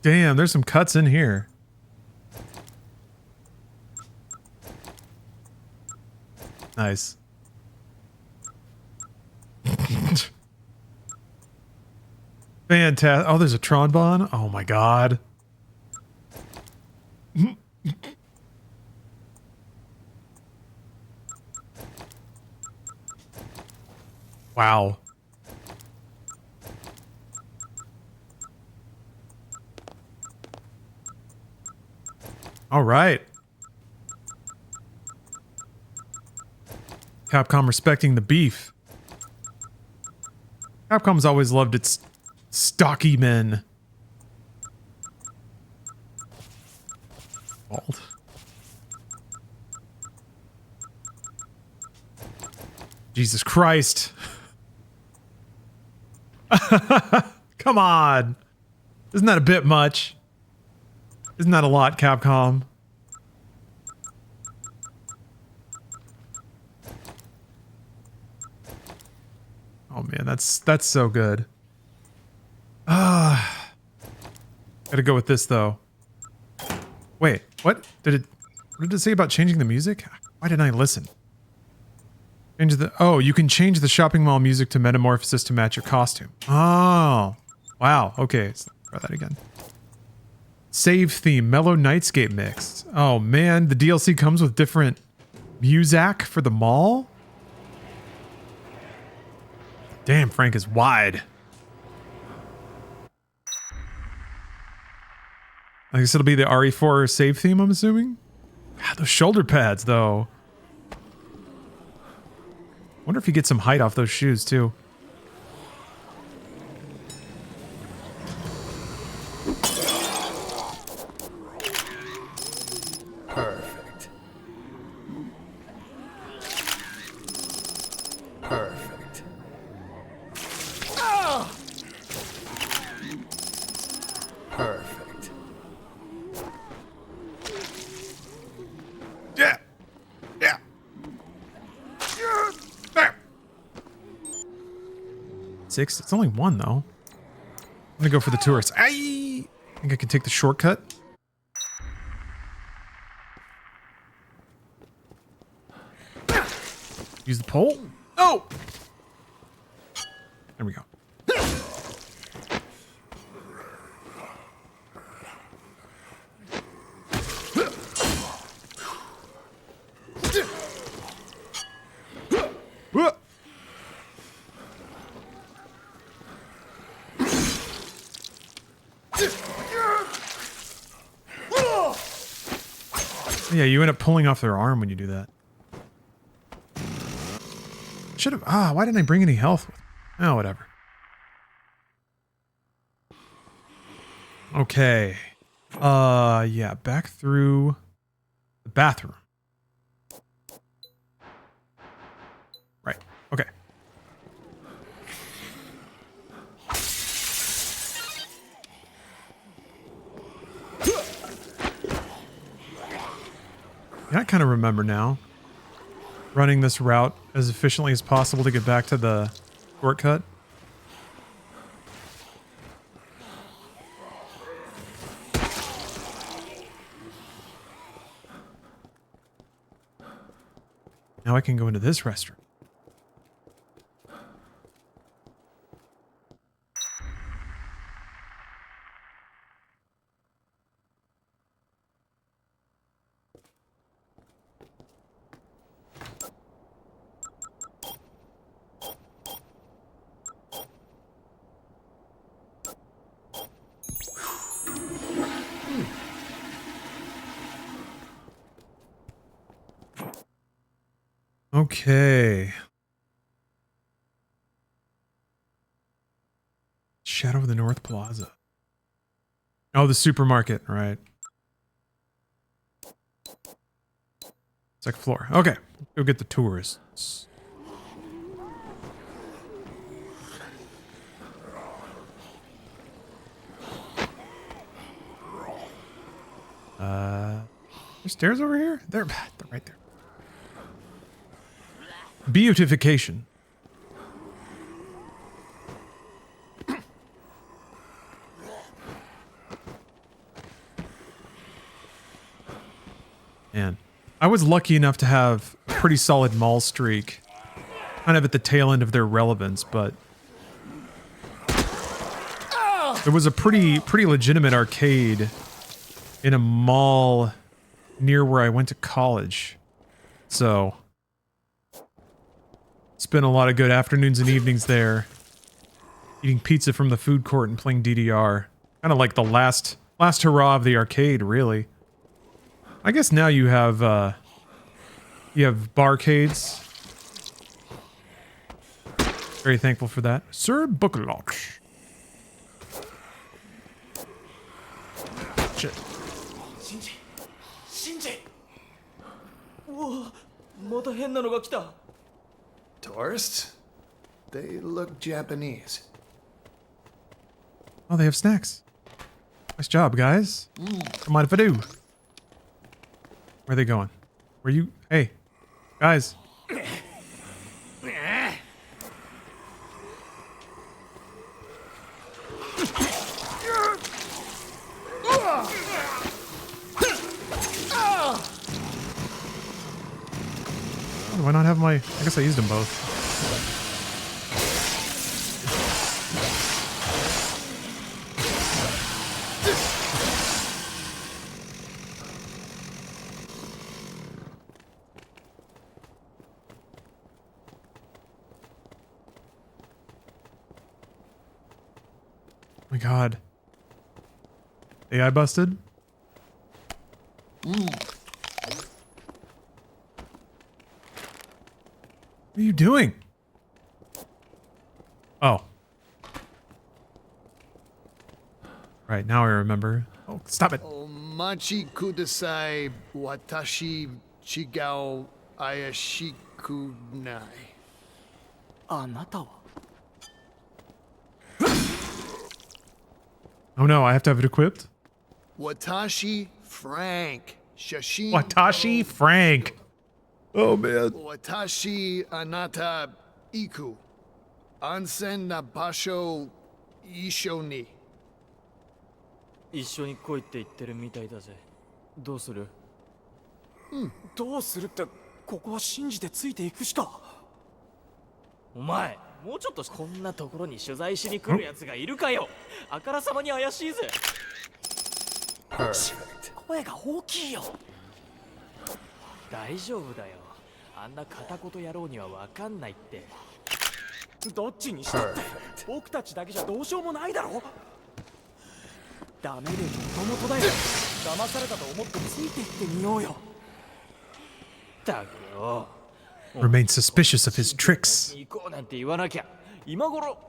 Damn, there's some cuts in here. Nice. Fantastic. Oh, there's a Tron. Oh my God. Wow. All right. Capcom respecting the beef. Capcom's always loved its stocky men. Bald. Jesus Christ. Come on. Isn't that a bit much? Isn't that a lot, Capcom? Oh man, that's so good. Gotta go with this though. Wait, what did it say about changing the music? Why didn't I listen? Oh, you can change the shopping mall music to metamorphosis to match your costume. Oh, wow. Okay, let's try that again. Save theme, mellow nightscape mix. Oh man, the DLC comes with different music for the mall? Damn, Frank is wide. I guess it'll be the RE4 save theme, I'm assuming? God, those shoulder pads, though. Wonder if you get some height off those shoes, too. Perfect. Perfect. Oh! Perfect. Yeah. Yeah. There. 6? It's only 1, though. I'm gonna go for the tourist. I think I can take the shortcut. Use the pole. Oh! There we go. Yeah, you end up pulling off their arm when you do that. Should have. Why didn't I bring any health with me? Oh, whatever. Okay. Yeah, back through the bathroom. Right. Okay. Yeah, I kind of remember now. Running this route as efficiently as possible to get back to the shortcut. Now I can go into this restaurant. Okay. Shadow of the North Plaza. Oh, the supermarket, right. Second floor. Okay. Go get the tourists. There's stairs over here? They're right there. Beautification. Man, I was lucky enough to have a pretty solid mall streak, kind of at the tail end of their relevance, but there was a pretty legitimate arcade in a mall near where I went to college. So spent a lot of good afternoons and evenings there, eating pizza from the food court and playing DDR. Kind of like the last hurrah of the arcade, really. I guess now you have barcades. Very thankful for that. Sir Bookalot. Shit. Shinji! Whoa, また変なのが来た。 Tourists? They look Japanese. Oh, they have snacks. Nice job, guys. Don't mind if I do. Where are they going? Where you? Hey, guys. Why not have my... I guess I used them both. Oh my god. AI busted? What are you doing? Oh. Right, now I remember. Oh, stop it. Machi kudasai watashi chigao ayashiku nai. あなたは Oh no, I have to have it equipped? Watashi Frank. Shashin. Watashi Frank. Oh man. Watashi anata iku. Onsen na basho isho ni. 一緒に来いって言ってるみたいだぜ。どうする？どうするってここは信じてついていくしか。お前もうちょっとこんなところに取材しに来るやつがいるかよ。あからさまに怪しいぜ。声が大きいよ。大丈夫だよ。あんな片言野郎にはわかんないって。どっちにしたって僕たちだけじゃどうしようもないだろ。ダメでもともとだよ。騙されたと思ってついていってみようよ。だけど Remains suspicious of his tricks. 行こうなんて言わなきゃ今頃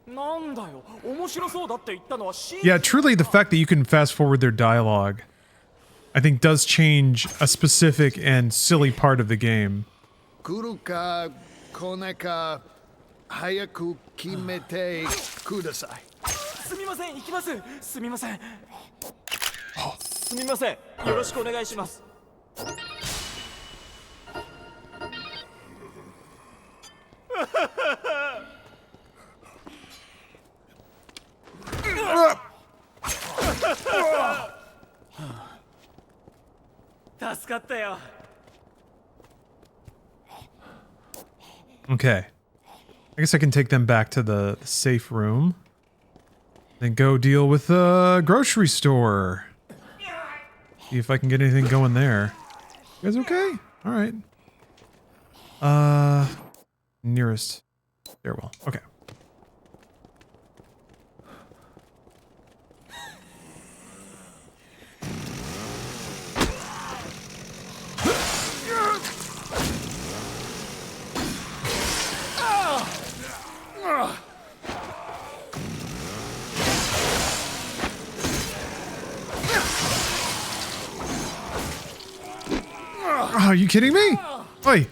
なんだよ。面白そうだって言ったのはYeah, truly the fact that you can fast forward their dialogue, I think does change a specific and silly part of the game. 来るか来ないか早く決めてください。すみません、行きます。すみません。すみません。よろしくお願いします。助かったよ。Okay. I guess I can take them back to the safe room. Then go deal with the grocery store. See if I can get anything going there. You guys okay? Alright. Nearest stairwell. Okay. Are you kidding me? Oi.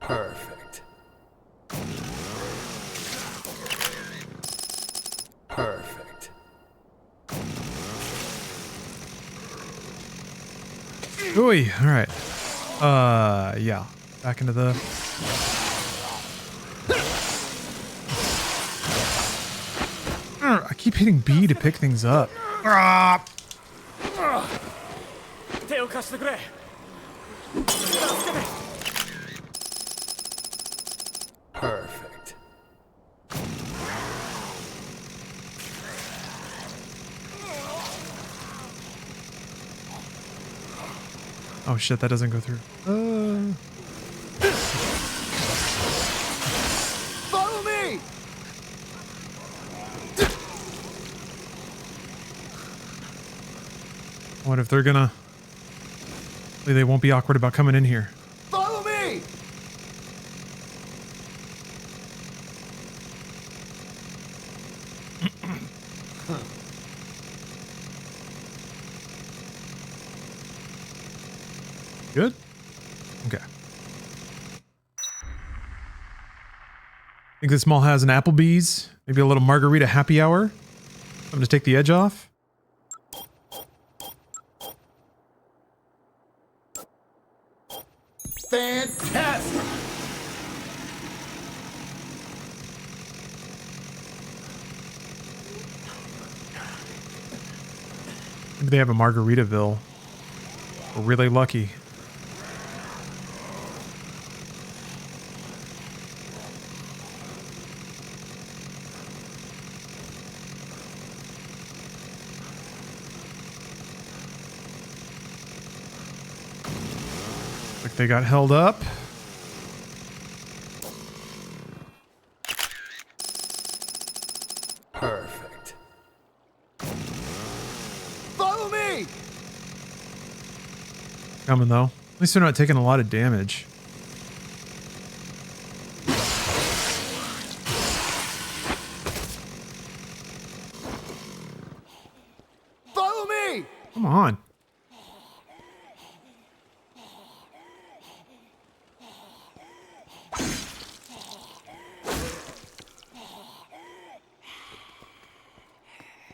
Perfect. Perfect. Oi. All right. Yeah. Back into the... I keep hitting B to pick things up. Perfect. Oh shit, that doesn't go through. Follow me! What if they're gonna... They won't be awkward about coming in here. Follow me! Good? Okay. Think this mall has an Applebee's? Maybe a little margarita happy hour? Something to take the edge off? Fantastic! Maybe they have a Margaritaville. We're really lucky. Like they got held up. Perfect. Follow me! Coming though. At least they're not taking a lot of damage. Follow me! Come on.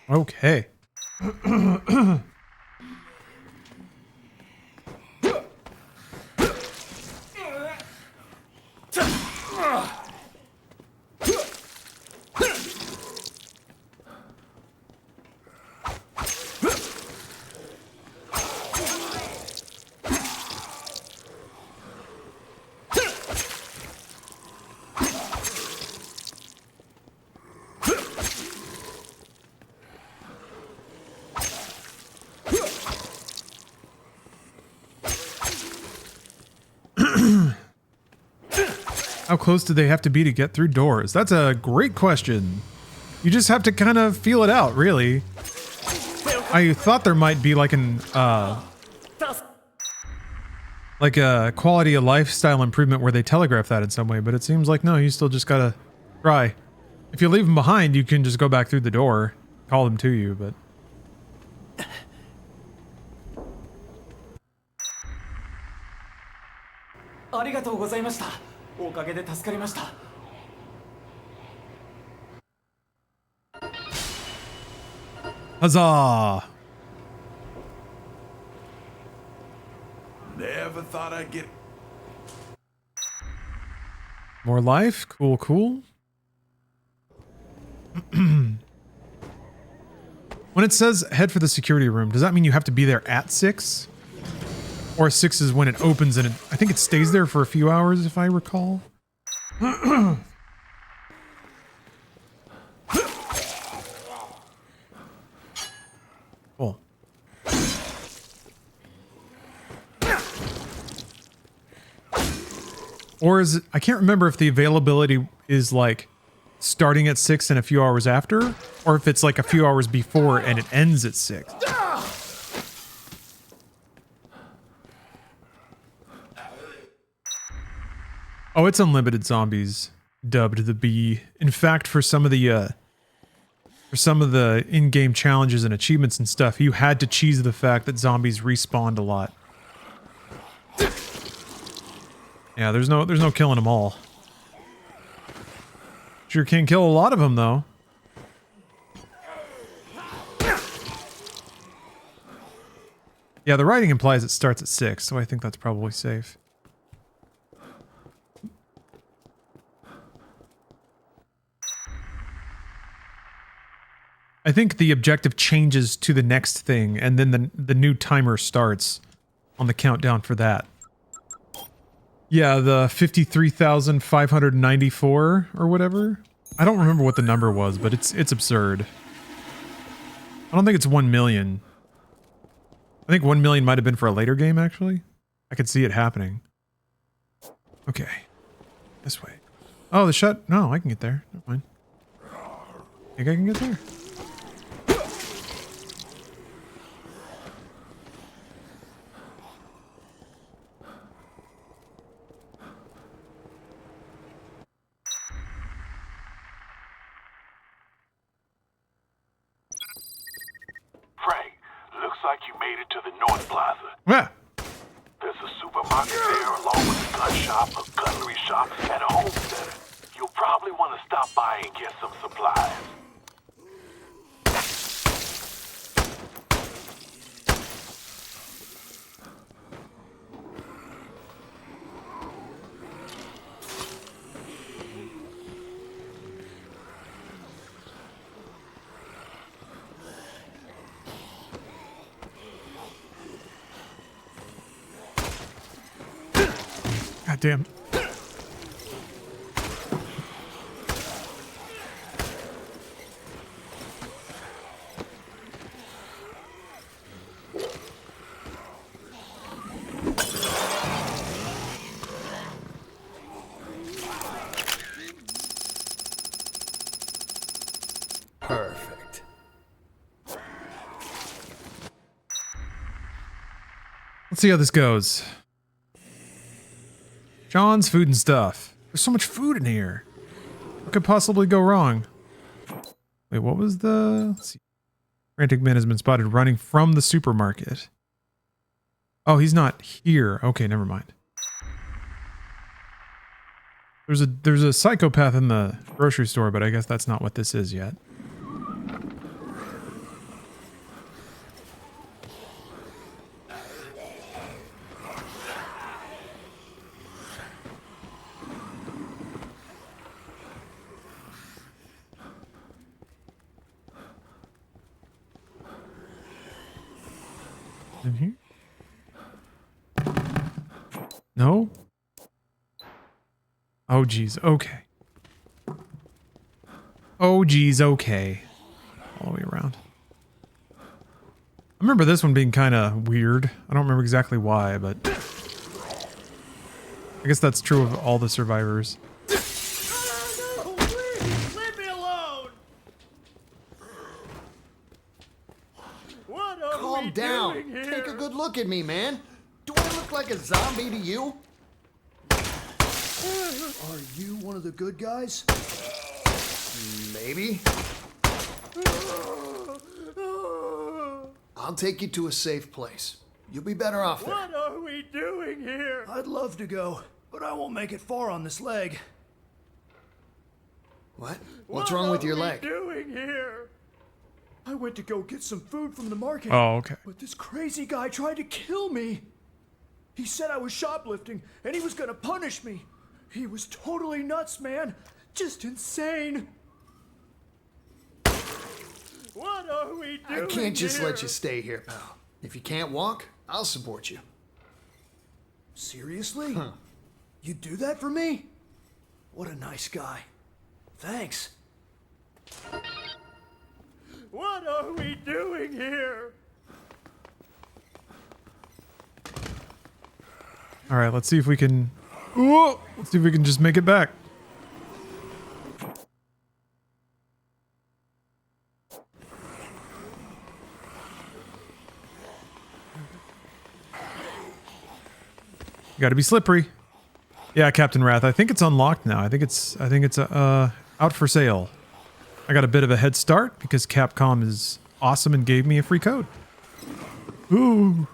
Okay. How close do they have to be to get through doors? That's a great question. You just have to kind of feel it out, really. I thought there might be like a quality of lifestyle improvement where they telegraph that in some way, but it seems like no, you still just gotta try. If you leave them behind, you can just go back through the door, call them to you, but... Huzzah! Never thought I'd get... More life? Cool, cool. When it says head for the security room, does that mean you have to be there at 6? Or 6 is when it opens and I think it stays there for a few hours, if I recall. Cool. Or is it, I can't remember if the availability is like starting at 6 and a few hours after, or if it's like a few hours before and it ends at 6. Oh, it's unlimited zombies, dubbed the B. In fact, for some of the in-game challenges and achievements and stuff, you had to cheese the fact that zombies respawned a lot. Yeah, there's no killing them all. Sure can kill a lot of them though. Yeah, the writing implies it starts at 6, so I think that's probably safe. I think the objective changes to the next thing, and then the new timer starts on the countdown for that. Yeah, the 53,594 or whatever. I don't remember what the number was, but it's absurd. I don't think it's 1 million. I think 1 million might have been for a later game, actually. I could see it happening. Okay. This way. Oh, the shut. No, I can get there. Never mind. Think I can get there? Frank, looks like you made it to the North Plaza. Yeah. There's a supermarket there, along with a gun shop, a gunnery shop, and a home center. You'll probably want to stop by and get some supplies. God damn. Perfect. Let's see how this goes. John's food and stuff. There's so much food in here. What could possibly go wrong? Wait, what was the... Let's see. Frantic man has been spotted running from the supermarket. Oh, he's not here. Okay, never mind. There's a psychopath in the grocery store, but I guess that's not what this is yet. In here? No? Oh geez, okay. Oh geez, okay. All the way around. I remember this one being kind of weird. I don't remember exactly why, but... I guess that's true of all the survivors. Calm down. Take a good look at me, man. Do I look like a zombie to you? Are you one of the good guys? Maybe. I'll take you to a safe place. You'll be better off there. What are we doing here? I'd love to go, but I won't make it far on this leg. What? What's wrong with your leg? What are we doing here? I went to go get some food from the market. Oh, okay. But this crazy guy tried to kill me. He said I was shoplifting, and he was gonna punish me. He was totally nuts, man. Just insane. What are we doing I can't just here? let you stay here, pal. If you can't walk, I'll support you. Seriously? You do that for me? What a nice guy. Thanks. What are we doing here? All right, let's see if we can. Whoa! Let's see if we can just make it back. Got to be slippery. Yeah, Captain Wrath. I think it's unlocked now. I think it's out for sale. I got a bit of a head start because Capcom is awesome and gave me a free code. Ooh.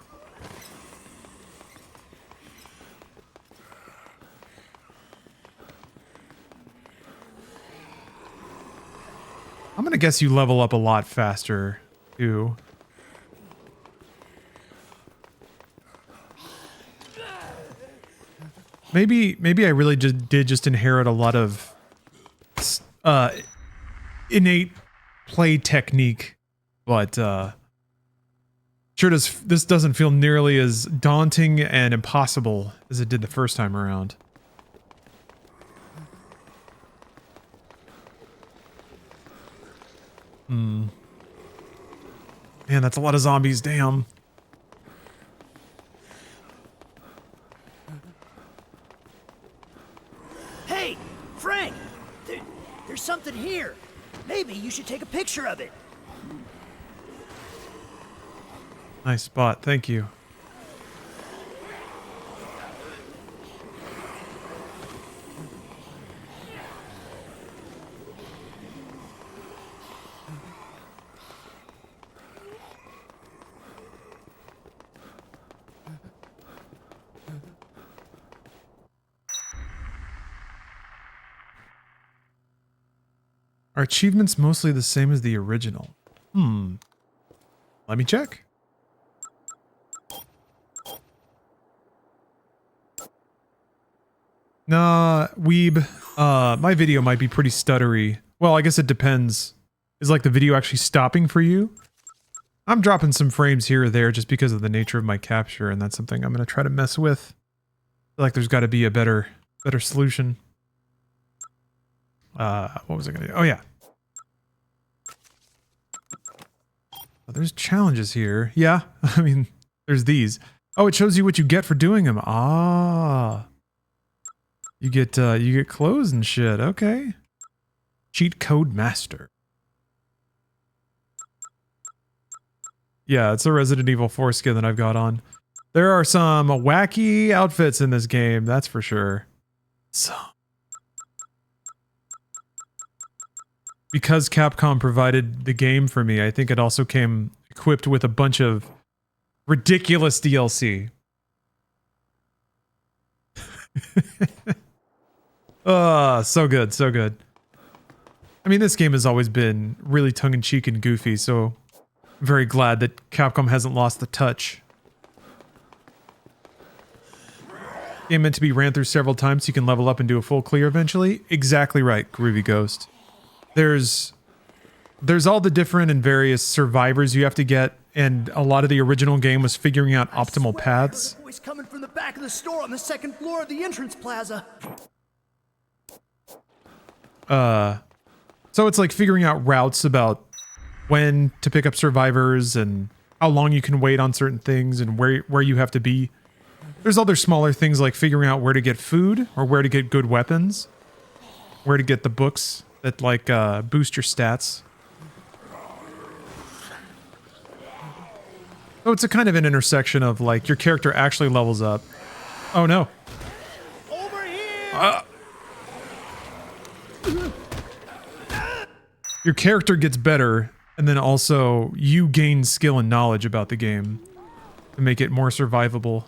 I'm gonna guess you level up a lot faster, too. Maybe I really did inherit a lot of innate play technique, but this doesn't feel nearly as daunting and impossible as it did the first time around. Man, that's a lot of zombies, damn. Hey, Frank! There's something here. Maybe you should take a picture of it. Nice spot, thank you. Are achievements mostly the same as the original? Let me check. Nah, weeb. My video might be pretty stuttery. Well, I guess it depends. Is like the video actually stopping for you? I'm dropping some frames here or there just because of the nature of my capture, and that's something I'm going to try to mess with. I feel like there's got to be a better solution. What was I going to do? Oh, yeah. Oh, there's challenges here. Yeah, I mean, there's these. Oh, it shows you what you get for doing them. Ah. You get clothes and shit. Okay. Cheat code master. Yeah, it's a Resident Evil 4 skin that I've got on. There are some wacky outfits in this game, that's for sure. So, because Capcom provided the game for me, I think it also came equipped with a bunch of ridiculous DLC. So good, so good. I mean, this game has always been really tongue-in-cheek and goofy, so I'm very glad that Capcom hasn't lost the touch. Game meant to be ran through several times so you can level up and do a full clear eventually. Exactly right, Groovy Ghost. There's all the different and various survivors you have to get, and a lot of the original game was figuring out optimal paths. Voice coming from the back of the store on the second floor of the entrance plaza. So it's like figuring out routes about when to pick up survivors and how long you can wait on certain things and where you have to be. There's other smaller things like figuring out where to get food or where to get good weapons, where to get the books that like boost your stats. Oh, it's a kind of an intersection of like your character actually levels up. Oh no. Over here. Your character gets better, and then also you gain skill and knowledge about the game to make it more survivable.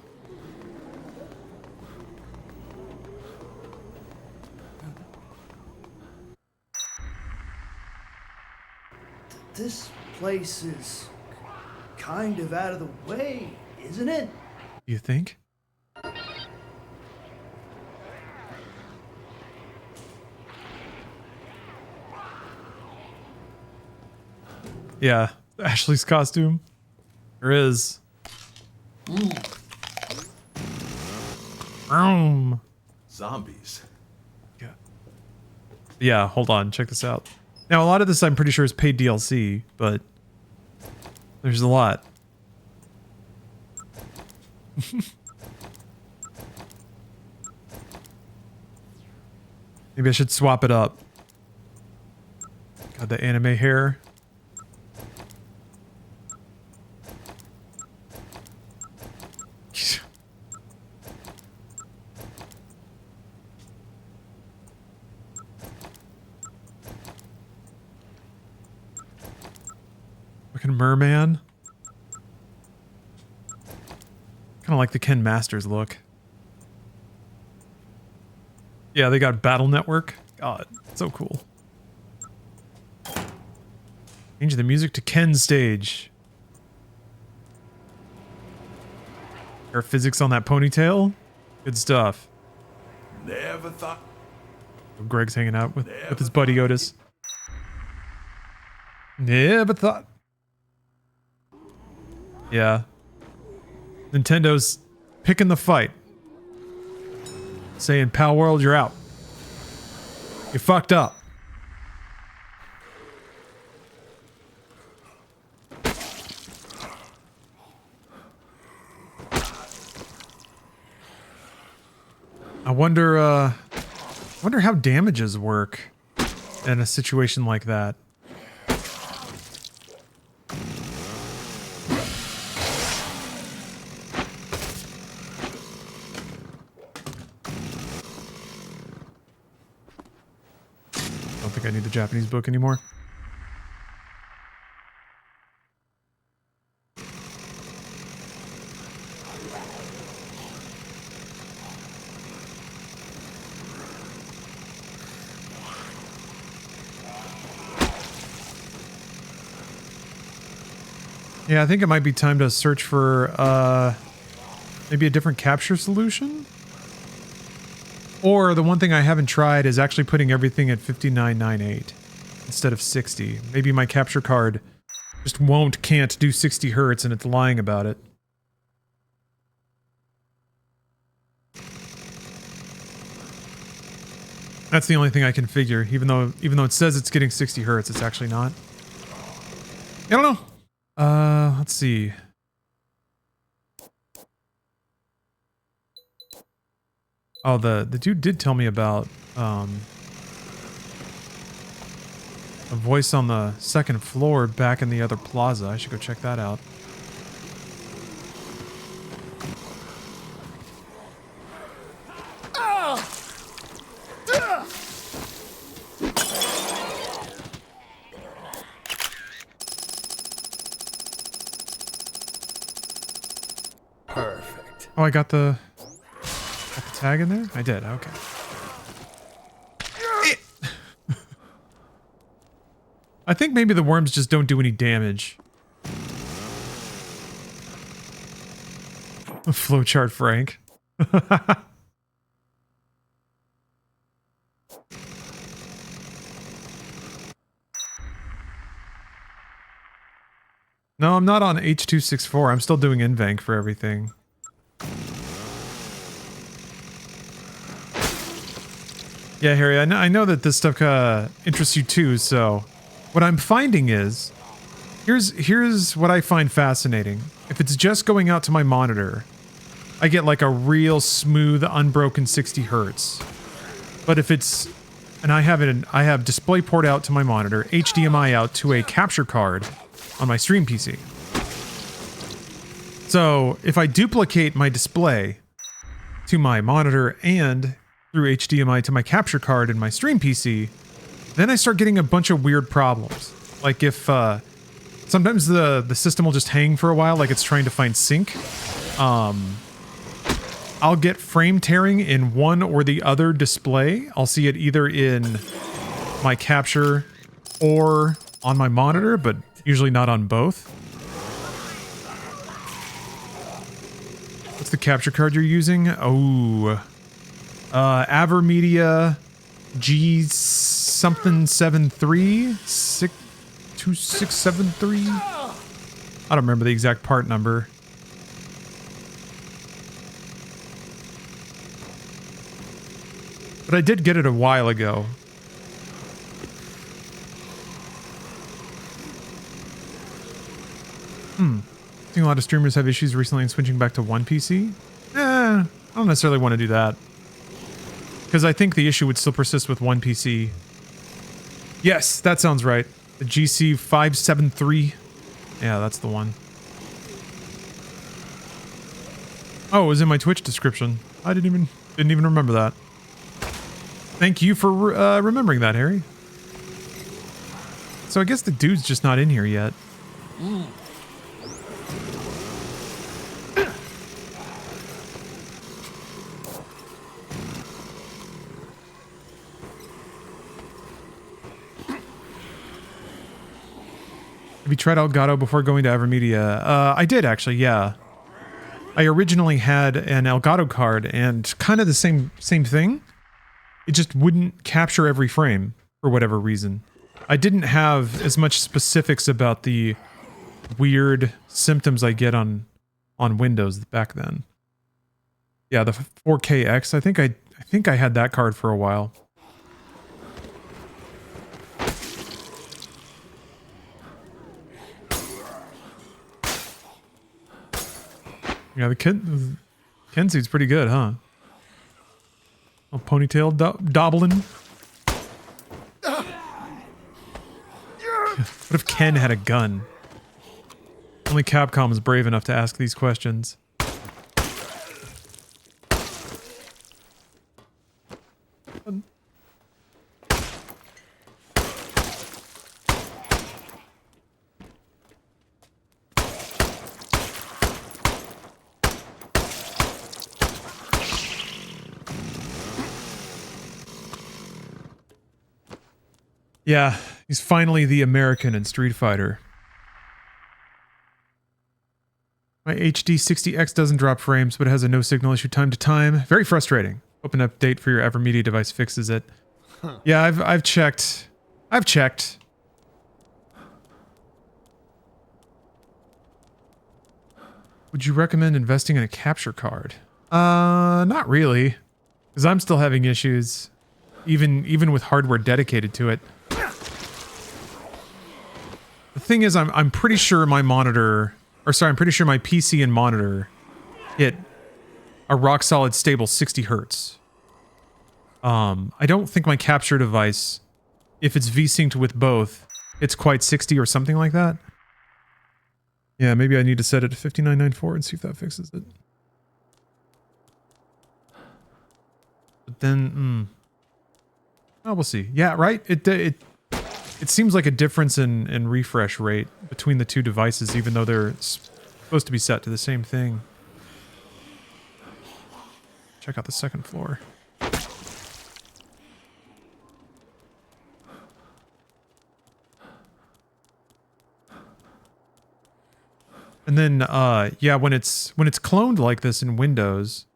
This place is kind of out of the way, isn't it? You think? Yeah, Ashley's costume. There is. Zombies. Yeah, hold on, check this out. Now, a lot of this I'm pretty sure is paid DLC, but there's a lot. Maybe I should swap it up. Got the anime hair. Fucking merman. Kind of like the Ken Masters look. Yeah, they got Battle Network. God, so cool. Change the music to Ken's stage. Air physics on that ponytail. Good stuff. Never thought. Greg's hanging out with his buddy Otis. Never thought. Yeah. Nintendo's picking the fight. Saying, Pal World, you're out. You fucked up. I wonder how damages work in a situation like that. Don't think I need the Japanese book anymore. Yeah, I think it might be time to search for maybe a different capture solution. Or the one thing I haven't tried is actually putting everything at 5998 instead of 60. Maybe my capture card just can't do 60 hertz and it's lying about it. That's the only thing I can figure, even though it says it's getting 60 hertz, it's actually not. I don't know. Let's see. Oh, the dude did tell me about a voice on the second floor back in the other plaza. I should go check that out. Perfect. Oh, I got the tag in there? I did, okay. I think maybe the worms just don't do any damage. Flowchart Frank. No, I'm not on H.264. I'm still doing Invank for everything. Yeah, Harry, I know that this stuff interests you too, so what I'm finding is, here's what I find fascinating. If it's just going out to my monitor, I get like a real smooth, unbroken 60 hertz. But if it's, and I have DisplayPort out to my monitor, HDMI out to a capture card on my stream PC. So if I duplicate my display to my monitor and through HDMI to my capture card in my stream PC, then I start getting a bunch of weird problems. Like if sometimes the system will just hang for a while, like it's trying to find sync. I'll get frame tearing in one or the other display. I'll see it either in my capture or on my monitor, but usually not on both. What's the capture card you're using? Oh, Avermedia G something 73 2673. I don't remember the exact part number. But I did get it a while ago. I think a lot of streamers have issues recently in switching back to one PC. I don't necessarily want to do that. Because I think the issue would still persist with one PC. Yes, that sounds right. The GC573. Yeah, that's the one. Oh, it was in my Twitch description. I didn't even remember that. Thank you for remembering that, Harry. So I guess the dude's just not in here yet. Have you tried Elgato before going to Avermedia? I did actually, yeah. I originally had an Elgato card and kind of the same thing. It just wouldn't capture every frame for whatever reason. I didn't have as much specifics about the weird symptoms I get on Windows back then. Yeah, the 4KX. I think I had that card for a while. Yeah, the Ken suit's pretty good, huh? A ponytail dobbling. What if Ken had a gun? Only Capcom is brave enough to ask these questions. Yeah, he's finally the American in Street Fighter. My HD 60X doesn't drop frames, but it has a no signal issue time to time. Very frustrating. Hope an update for your Evermedia device fixes it. Huh. Yeah, I've checked. I've checked. Would you recommend investing in a capture card? Not really, because I'm still having issues, even with hardware dedicated to it. The thing is, I'm pretty sure my monitor, or sorry, I'm pretty sure my PC and monitor hit a rock solid stable 60 hertz. I don't think my capture device, if it's V-synced with both, it's quite 60 or something like that. Yeah, maybe I need to set it to 5994 and see if that fixes it. But then, oh, we'll see. Yeah, right? It seems like a difference in refresh rate between the two devices, even though they're supposed to be set to the same thing. Check out the second floor. And then, yeah, when it's cloned like this in Windows,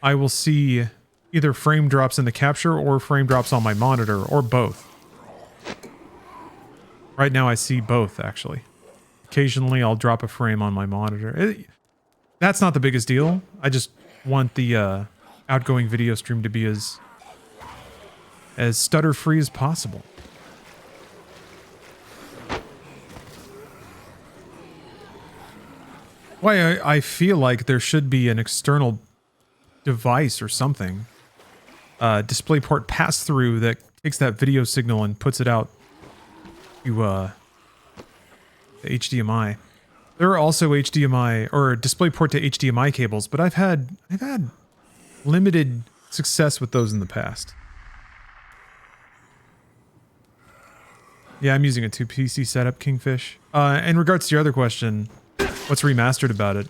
I will see either frame drops in the capture or frame drops on my monitor, or both. Right now I see both, actually. Occasionally I'll drop a frame on my monitor. That's not the biggest deal. I just want the outgoing video stream to be as stutter-free as possible. Why I feel like there should be an external device or something. DisplayPort pass-through that takes that video signal and puts it out to the HDMI. There are also HDMI or DisplayPort to HDMI cables, but I've had limited success with those in the past. Yeah, I'm using a 2 PC setup, Kingfish. In regards to your other question, what's remastered about it?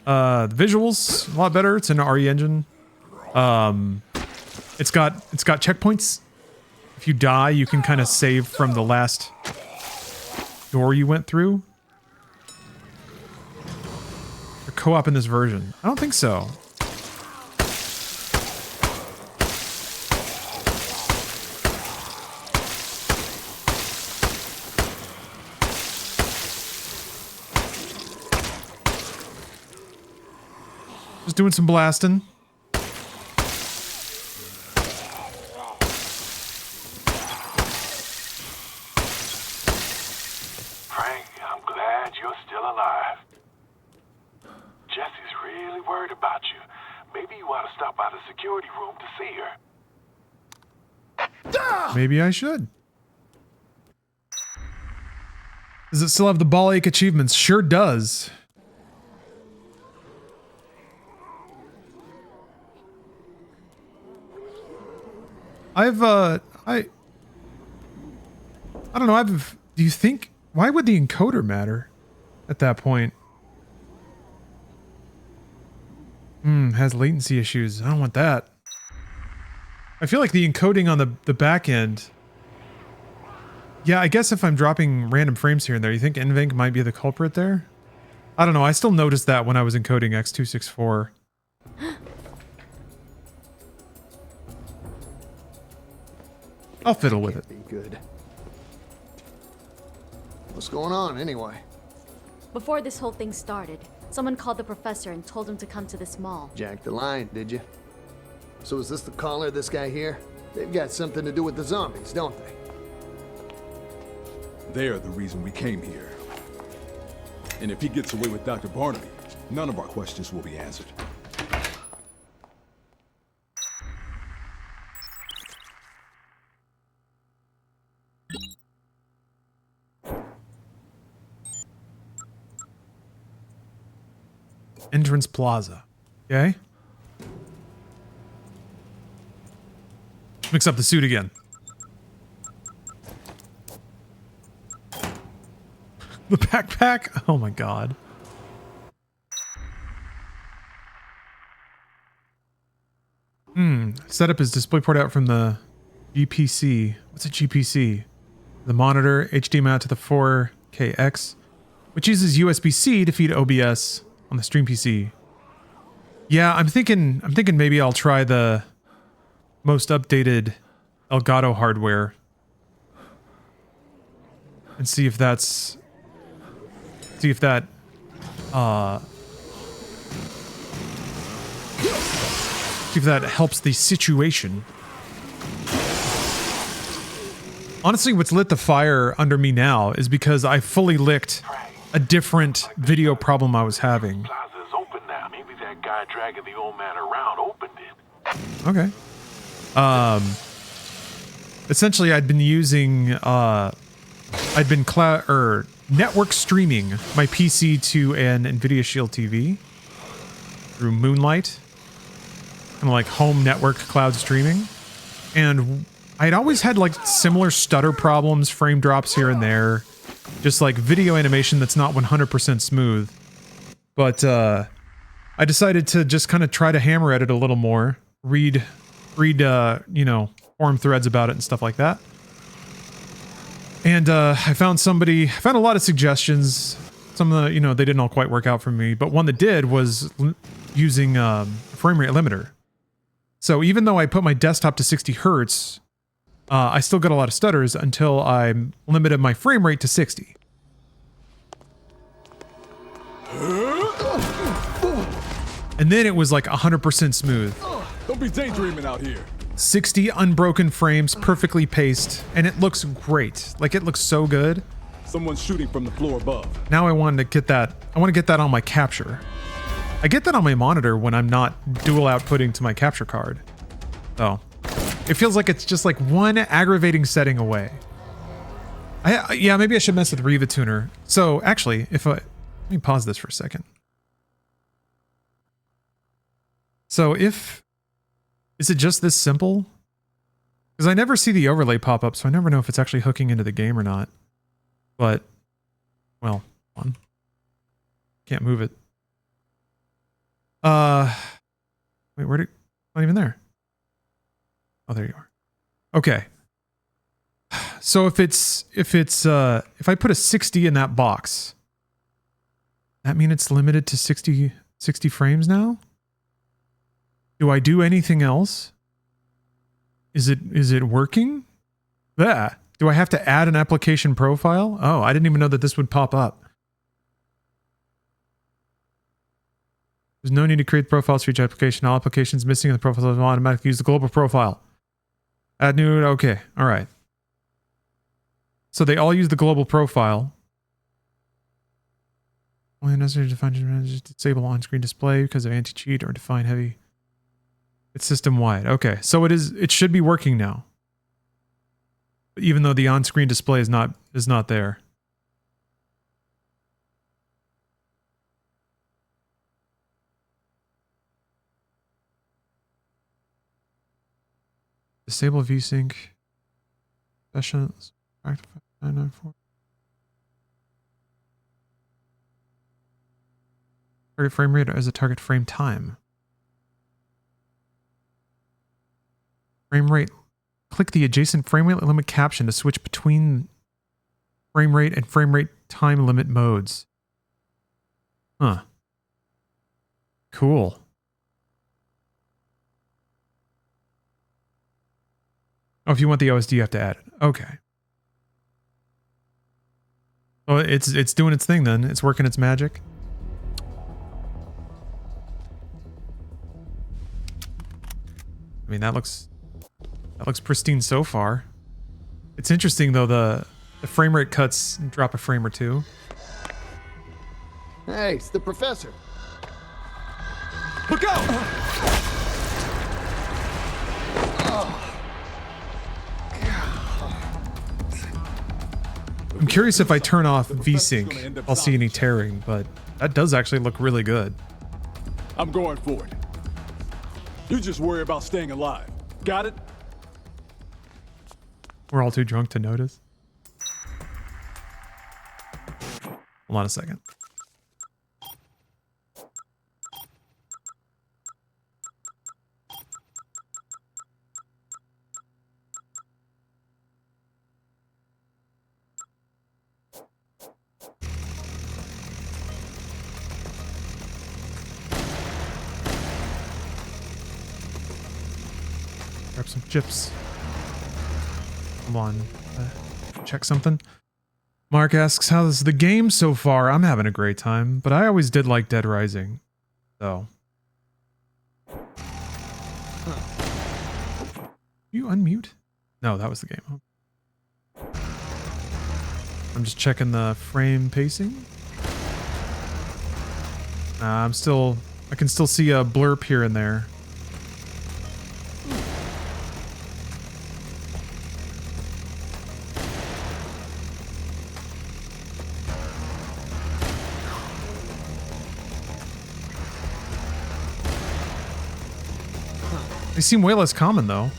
The visuals, a lot better. It's an RE engine. It's got checkpoints. If you die, you can kind of save from the last door you went through. Or co-op in this version? I don't think so. Just doing some blasting. Frank, I'm glad you're still alive. Jessie's really worried about you. Maybe you ought to stop by the security room to see her. Maybe I should. Does it still have the ball ache achievements? Sure does. I don't know, do you think, why would the encoder matter at that point? Has latency issues. I don't want that. I feel like the encoding on the back end. Yeah, I guess if I'm dropping random frames here and there, you think NVENC might be the culprit there? I don't know, I still noticed that when I was encoding X264. I'll fiddle with it. Be good. What's going on anyway? Before this whole thing started, someone called the professor and told him to come to this mall. Jack the line, did you? So is this the caller, this guy here? They've got something to do with the zombies, don't they? They're the reason we came here. And if he gets away with Dr. Barnaby, none of our questions will be answered. Entrance Plaza. Okay. Mix up the suit again. The backpack? Oh my god. Setup is DisplayPort out from the GPC. What's a GPC? The monitor, HDMI out to the 4KX, which uses USB-C to feed OBS on the Stream PC. Yeah, I'm thinking maybe I'll try the most updated Elgato hardware and see if that helps the situation. Honestly, what's lit the fire under me now is because I fully licked a different video problem I was having. Plaza's open now. Maybe that guy dragging the old man around opened it. Okay. Essentially, I'd been using, network streaming my PC to an NVIDIA Shield TV through Moonlight, kind of like home network cloud streaming. And I'd always had like similar stutter problems, frame drops here and there, just like video animation that's not 100% smooth. But I decided to just kind of try to hammer at it a little more, read you know, forum threads about it and stuff like that. And I found a lot of suggestions. Some of the, you know, they didn't all quite work out for me, but one that did was using a frame rate limiter. So even though I put my desktop to 60 hertz, I still got a lot of stutters until I limited my frame rate to 60. And then it was like 100% smooth. Don't be daydreaming out here. 60 unbroken frames, perfectly paced, and it looks great. Like, it looks so good. Someone's shooting from the floor above. Now I want to get that on my capture. I get that on my monitor when I'm not dual outputting to my capture card. So, it feels like it's just like one aggravating setting away. Yeah, maybe I should mess with Riva Tuner. So, actually, if Let me pause this for a second. So is it just this simple? Because I never see the overlay pop up, so I never know if it's actually hooking into the game or not. But, well, one. Can't move it. Wait, where'd it? Not even there. Oh, there you are. Okay. So if I put a 60 in that box, that mean it's limited to 60 frames now? Do I do anything else? Is it working? Yeah. Do I have to add an application profile? Oh, I didn't even know that this would pop up. There's no need to create profiles for each application. All applications missing in the profile will automatically use the global profile. Add new, okay, all right. So they all use the global profile. Only necessary to define disable on-screen display because of anti-cheat or define heavy. It's system-wide. Okay, so it should be working now. Even though the on-screen display is not there. Disable VSync. Sessions. 994. Target frame rate as a target frame time. Frame rate. Click the adjacent frame rate limit caption to switch between frame rate and frame rate time limit modes. Huh. Cool. Oh, if you want the OSD, you have to add it. Okay. Well, it's doing its thing then. It's working its magic. I mean, that looks pristine so far. It's interesting though, the frame rate cuts drop a frame or two. Hey, it's the professor. Look out! I'm curious if I turn off VSync, I'll see any tearing, but that does actually look really good. I'm going for it. You just worry about staying alive. Got it? We're all too drunk to notice. Hold on a second. Grab some chips. Come on. Check something. Mark asks, how's the game so far? I'm having a great time, but I always did like Dead Rising. So. You unmute? No, that was the game. I'm just checking the frame pacing. I can still see a blurb here and there. They seem way less common though.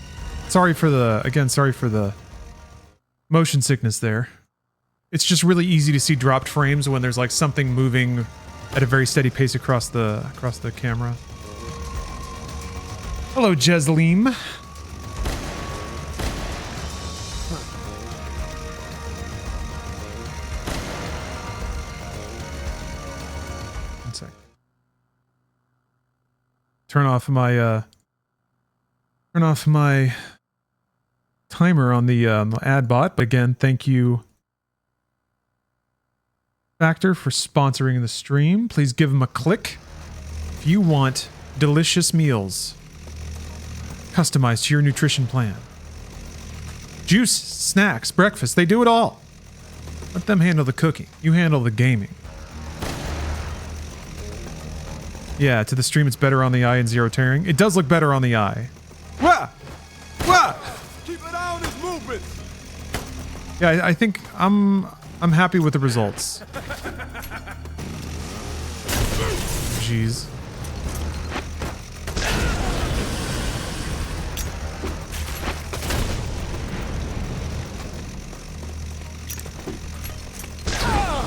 Sorry for the motion sickness there. It's just really easy to see dropped frames when there's like something moving at a very steady pace across the camera. Hello, Jesleem. One sec. Turn off my timer on the ad bot. But again, thank you, Factor, for sponsoring the stream. Please give them a click if you want delicious meals customized to your nutrition plan. Juice, snacks, breakfast, they do it all. Let them handle the cooking. You handle the gaming. Yeah, to the stream it's better on the eye and zero tearing. It does look better on the eye. Wah! Wah! Keep an eye on his movements. Yeah, I think I'm happy with the results. jeez.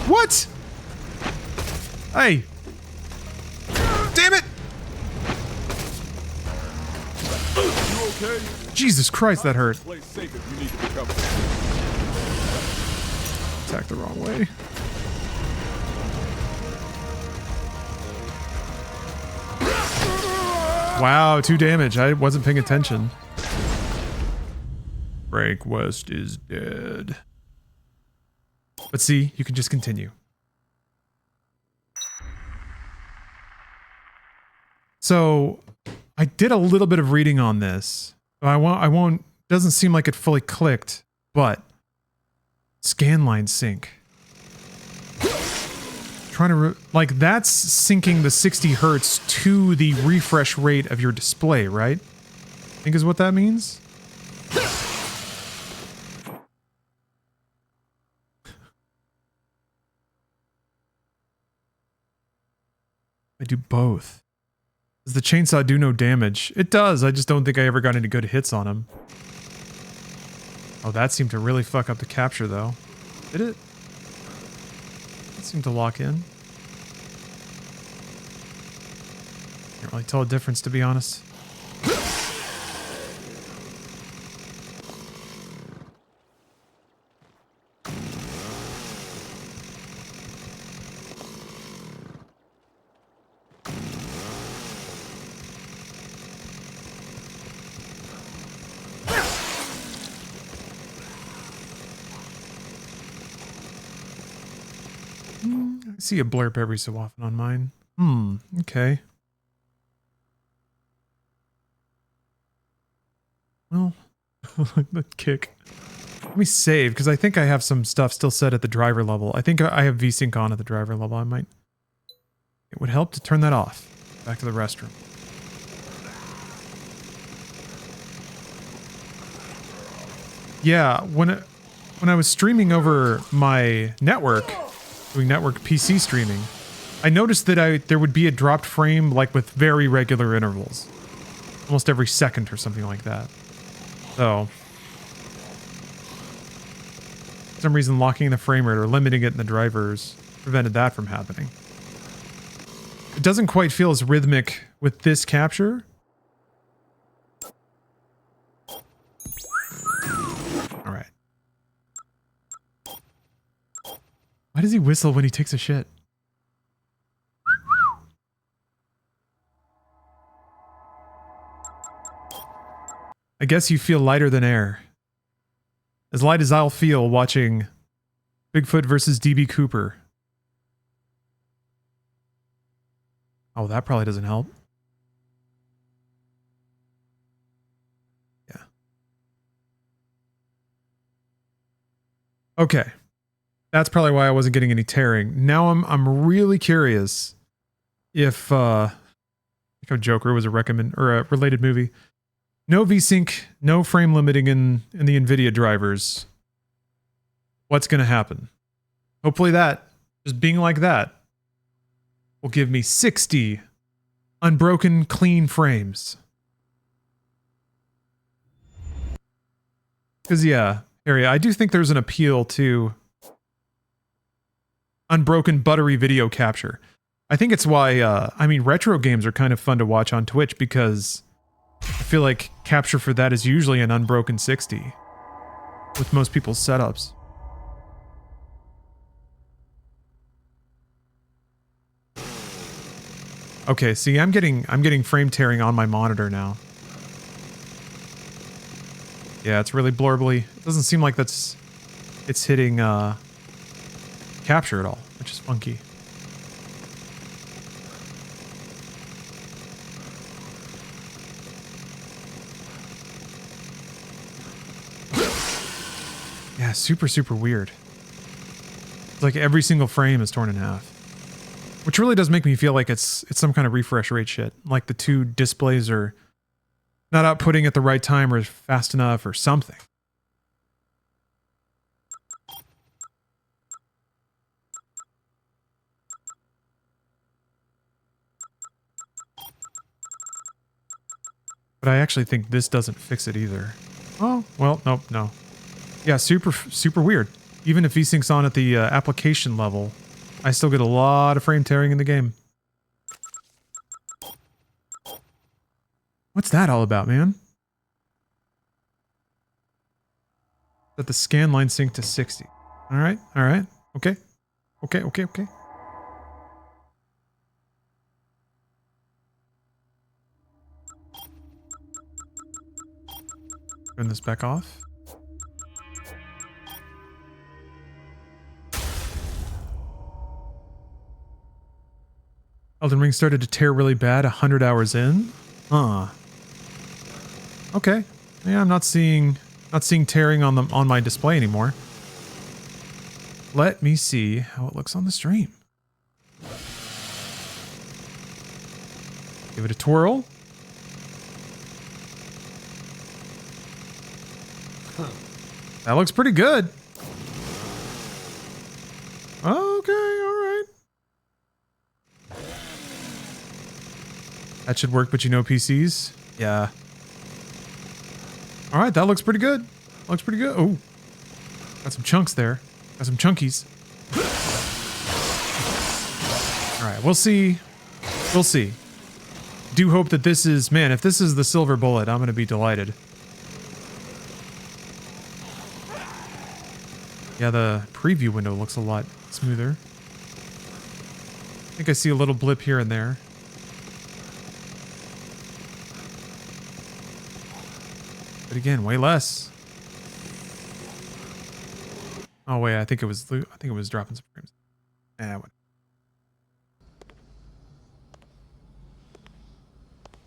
What? Hey. Damn it! You okay? Jesus Christ, that hurt. Play safe if you need to recover. Attacked the wrong way. Wow, 2 damage. I wasn't paying attention. Frank West is dead. But see, you can just continue. So, I did a little bit of reading on this. I won't, doesn't seem like it fully clicked, but scanline sync. Trying to, like, that's syncing the 60 hertz to the refresh rate of your display, right? I think is what that means. I do both. Does the chainsaw do no damage? It does, I just don't think I ever got any good hits on him. Oh, that seemed to really fuck up the capture, though. Did it? It seemed to lock in. Can't really tell a difference, to be honest. I see a blurb every so often on mine. Okay. Well, the kick. Let me save, because I think I have some stuff still set at the driver level. I think I have VSync on at the driver level. I might... It would help to turn that off. Back to the restroom. Yeah, when I was streaming over my network, doing network PC streaming, I noticed that there would be a dropped frame, like, with very regular intervals. Almost every second or something like that. So, for some reason locking the frame rate or limiting it in the drivers prevented that from happening. It doesn't quite feel as rhythmic with this capture. Alright. Why does he whistle when he takes a shit? I guess you feel lighter than air. As light as I'll feel watching Bigfoot versus DB Cooper. Oh, that probably doesn't help. Yeah. Okay. That's probably why I wasn't getting any tearing. Now I'm really curious if I think Joker was a related movie. No VSync, no frame limiting in the NVIDIA drivers. What's going to happen? Hopefully that, just being like that, will give me 60 unbroken, clean frames. Because, yeah, Harry, I do think there's an appeal to unbroken, buttery video capture. I think it's why, I mean, retro games are kind of fun to watch on Twitch because I feel like capture for that is usually an unbroken 60 with most people's setups. Okay, see, I'm getting frame tearing on my monitor now. Yeah, it's really blurbly. It doesn't seem like it's hitting capture at all, which is funky. Yeah, super, super weird. It's like every single frame is torn in half. Which really does make me feel like it's some kind of refresh rate shit. Like the two displays are not outputting at the right time or fast enough or something. But I actually think this doesn't fix it either. Oh, well, nope, no. Yeah, super weird. Even if VSync's on at the application level, I still get a lot of frame tearing in the game. What's that all about, man? Set the scan line sync to 60. All right, okay. Okay. Turn this back off. Elden Ring started to tear really bad 100 hours in. Huh. Okay. Yeah, I'm not seeing tearing on my display anymore. Let me see how it looks on the stream. Give it a twirl. That looks pretty good. Okay, alright. That should work, but you know PCs? Yeah. Alright, that looks pretty good. Looks pretty good. Oh. Got some chunks there. Got some chunkies. Alright, we'll see. We'll see. Do hope that this is... Man, if this is the silver bullet, I'm gonna be delighted. Yeah, the preview window looks a lot smoother. I think I see a little blip here and there. But again, way less. Oh wait, I think it was dropping some frames. What?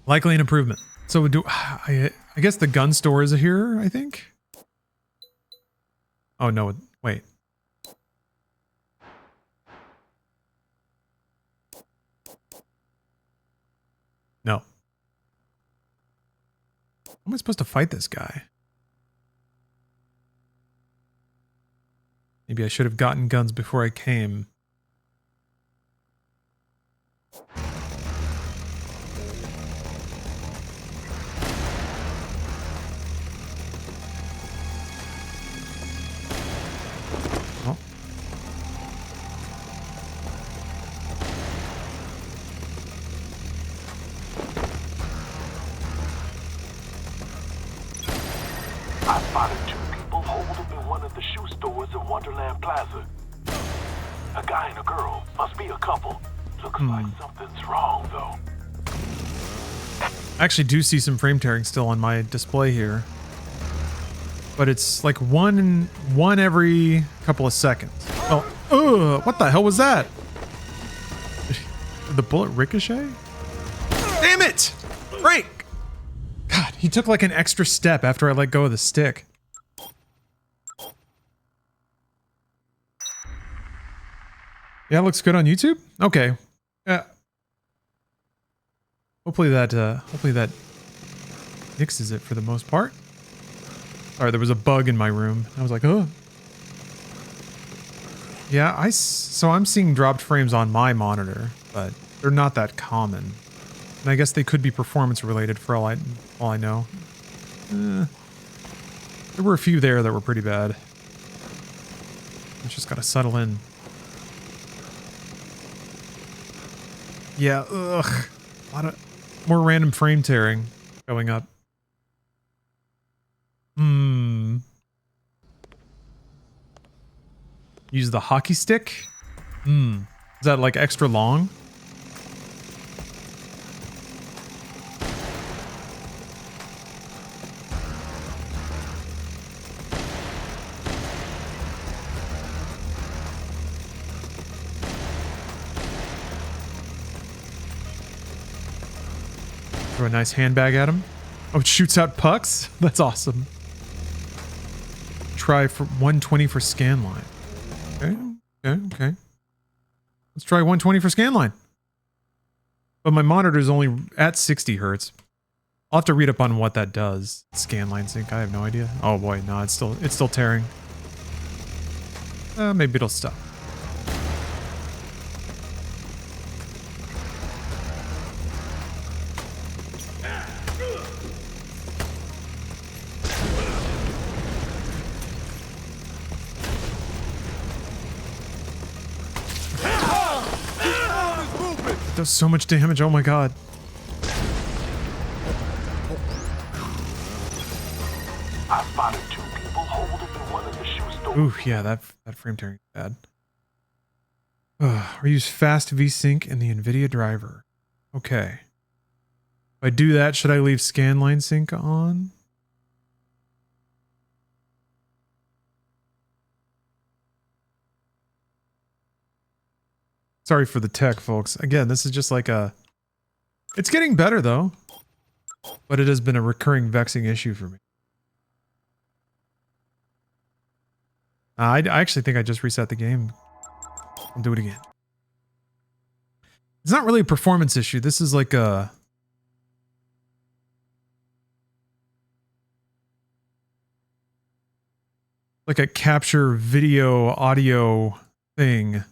Likely an improvement. So I guess the gun store is here, I think. Oh no, wait. No. How am I supposed to fight this guy? Maybe I should have gotten guns before I came. Oh. I spotted two people holed up in one of the shoe stores in Wonderland Plaza. A guy and a girl. Must be a couple. Looks like something's wrong, though. I actually do see some frame tearing still on my display here. But it's like one every couple of seconds. Oh, what the hell was that? Did the bullet ricochet? Damn it! Frank! God, he took like an extra step after I let go of the stick. Yeah, it looks good on YouTube? Okay. Hopefully that fixes it for the most part. Sorry, there was a bug in my room. I was like, oh. Yeah, so I'm seeing dropped frames on my monitor, but they're not that common. And I guess they could be performance related for all I know. There were a few there that were pretty bad. It's just gotta settle in. Yeah, ugh. A lot of more random frame tearing going up. Use the hockey stick? Is that like extra long? Throw a nice handbag at him. Oh, it shoots out pucks? That's awesome. Try for 120 for scan line. Okay. Let's try 120 for scan line. But my monitor is only at 60 hertz. I'll have to read up on what that does. Scan line sync, I have no idea. Oh boy, no, it's still tearing. Maybe it'll stop. It does so much damage. Oh my god. I spotted 2 people holding in one of the shoe stores. Ooh, yeah, that frame tearing is bad. Or use fast VSync in the NVIDIA driver. Okay. If I do that, should I leave scanline sync on? Sorry for the tech, folks. Again, this is just like a... It's getting better, though. But it has been a recurring vexing issue for me. I actually think I just reset the game. I'll do it again. It's not really a performance issue. This is like a... like a capture video audio thing.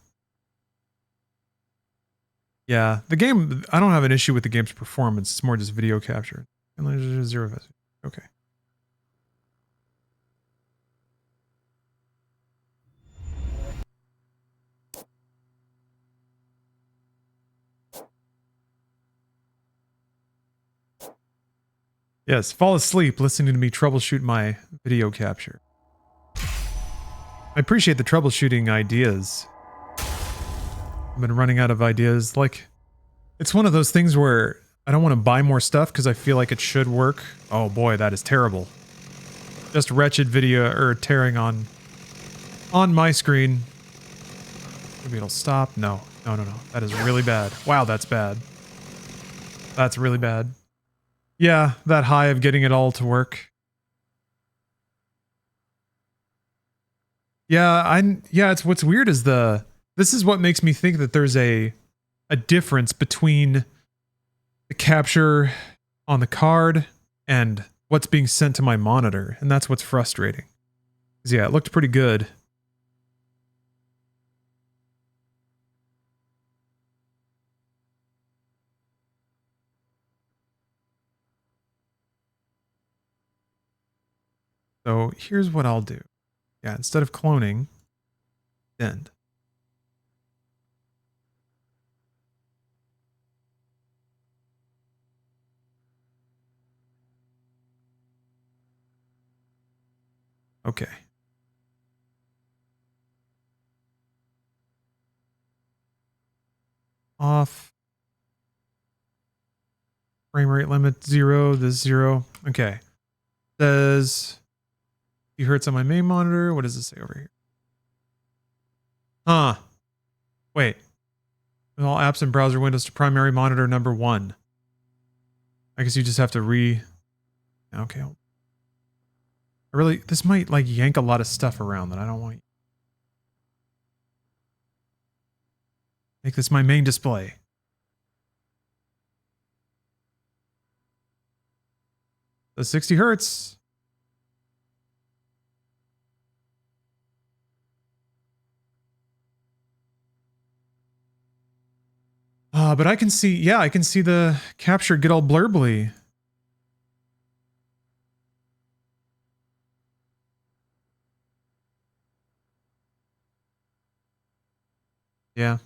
Yeah, the game, I don't have an issue with the game's performance. It's more just video capture. And there's 0 vestige. Okay. Yes, fall asleep listening to me troubleshoot my video capture. I appreciate the troubleshooting ideas. I've been running out of ideas. Like, it's one of those things where I don't want to buy more stuff because I feel like it should work. Oh boy, that is terrible. Just wretched video or tearing on my screen. Maybe it'll stop. No. That is really bad. Wow, that's bad. That's really bad. Yeah, that high of getting it all to work. Yeah, it's what's weird is this is what makes me think that there's a difference between the capture on the card and what's being sent to my monitor, and that's what's frustrating. 'Cause yeah, it looked pretty good. So here's what I'll do. Yeah, instead of cloning, send. Okay. Off. Frame rate limit 0, this 0. Okay. Says few hertz on my main monitor. What does it say over here? Huh. Wait. With all apps and browser windows to primary monitor number 1. I guess you just have to okay. This might like yank a lot of stuff around that I don't want. Make this my main display. The 60 hertz. But I can see, I can see the capture get all blurbly. Yeah.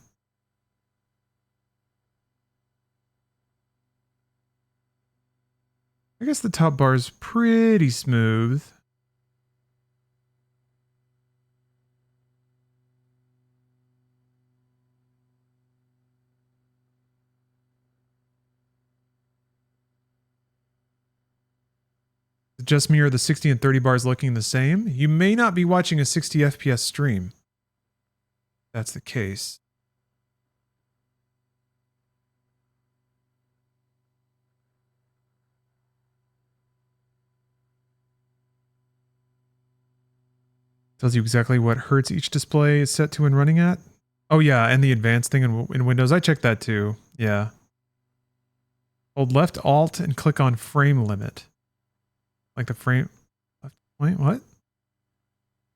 I guess the top bar is pretty smooth. Just me or the 60 and 30 bars looking the same? You may not be watching a 60 FPS stream. If that's the case. Tells you exactly what hertz each display is set to and running at. Oh yeah, and the advanced thing in Windows. I checked that too. Yeah. Hold left Alt and click on frame limit. Like the frame... Wait, what?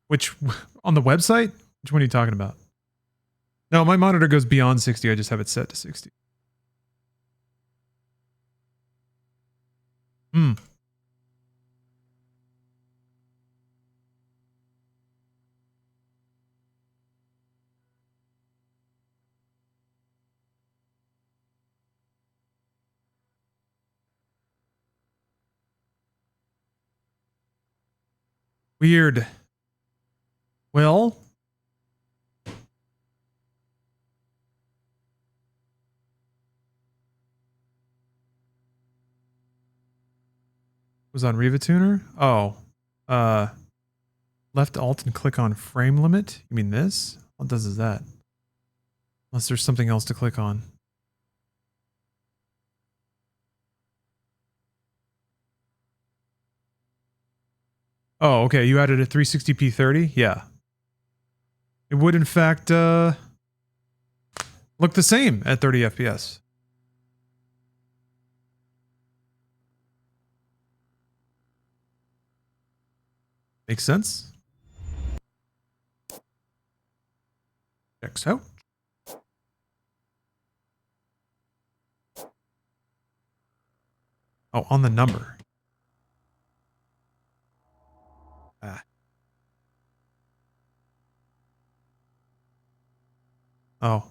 Which... On the website? Which one are you talking about? No, my monitor goes beyond 60. I just have it set to 60. Hmm. Weird. Well. Was on Riva Tuner? Oh. Left alt and click on frame limit? You mean this? What does is that? Unless there's something else to click on. Oh, okay. You added a 360p 30? Yeah. It would, in fact, look the same at 30 FPS. Makes sense. Checks out. Oh, on the number. Ah. Oh.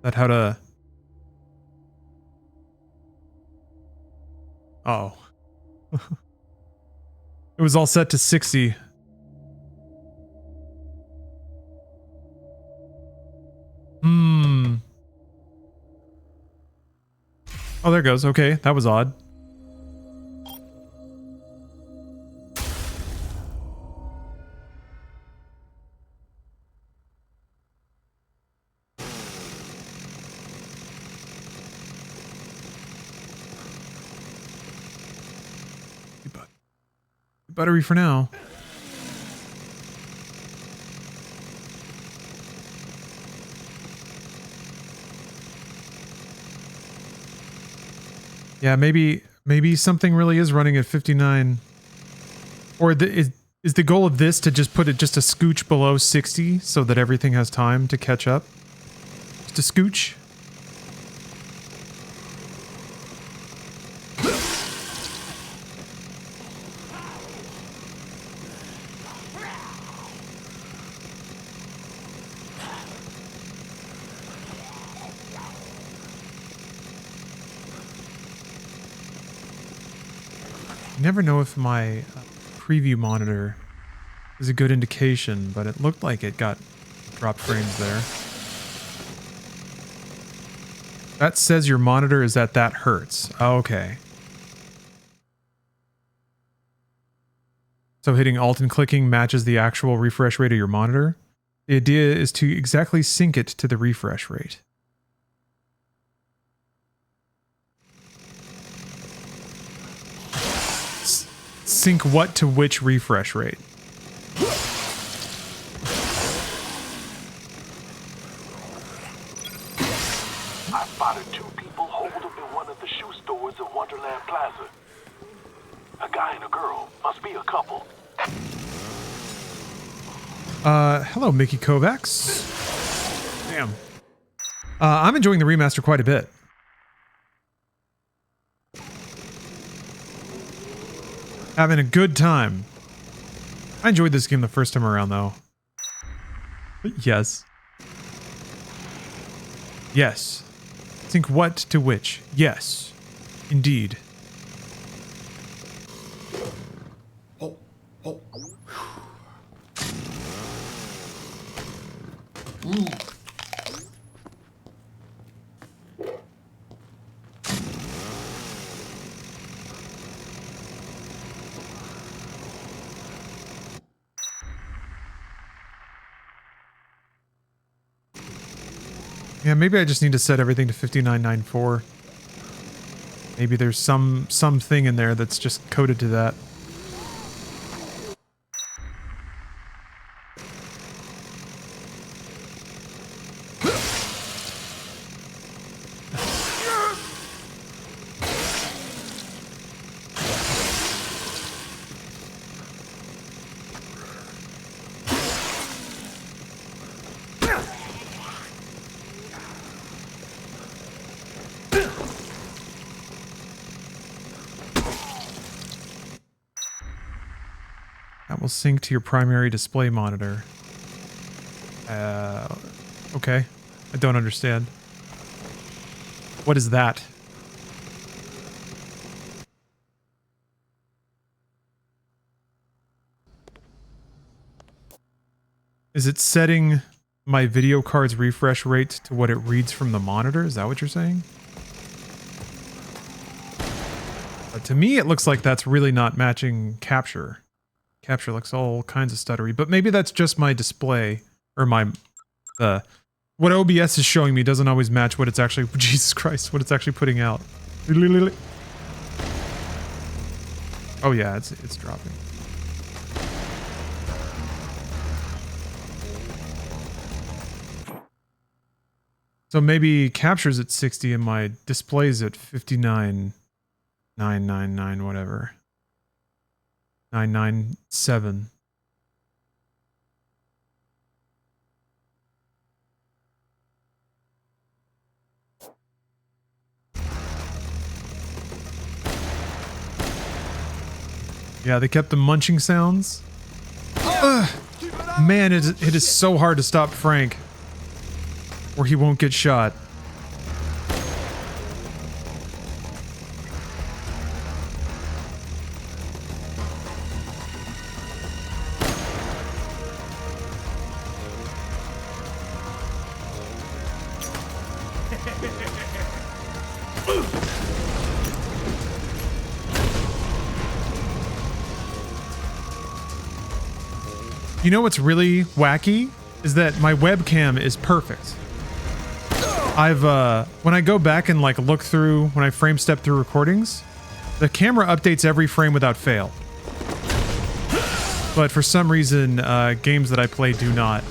That how to... Oh. It was all set to 60. Hmm. Oh, there it goes. Okay, that was odd. Battery for now. Yeah, maybe something really is running at 59. Or is the goal of this to just put it just a scooch below 60 so that everything has time to catch up? Just a scooch? Never know if my preview monitor is a good indication, but it looked like it got dropped frames there. That says your monitor is at that hertz. Okay. So hitting Alt and clicking matches the actual refresh rate of your monitor. The idea is to exactly sync it to the refresh rate. Sync what to which refresh rate? I spotted two people holed up in one of the shoe stores at Wonderland Plaza. A guy and a girl. Must be a couple. Hello, Mickey Kovacs. Damn. I'm enjoying the remaster quite a bit. Having a good time. I enjoyed this game the first time around, though. Yes. Yes. Sync what to which? Yes. Indeed. Oh, oh. Yeah, maybe I just need to set everything to 5994. Maybe there's something in there that's just coded to that. That will sync to your primary display monitor. Okay. I don't understand. What is that? Is it setting my video card's refresh rate to what it reads from the monitor? Is that what you're saying? To me, it looks like that's really not matching capture. Capture looks all kinds of stuttery, but maybe that's just my display or my, what OBS is showing me doesn't always match what it's actually, Jesus Christ, what it's actually putting out. Oh yeah, it's dropping. So maybe capture's at 60 and my display's at 59,999 whatever. 997. Yeah, they kept the munching sounds. Ugh. Man, it is so hard to stop Frank, or he won't get shot. You know what's really wacky? Is that my webcam is perfect. When I go back and like look through, when I frame step through recordings, the camera updates every frame without fail. But for some reason, games that I play do not.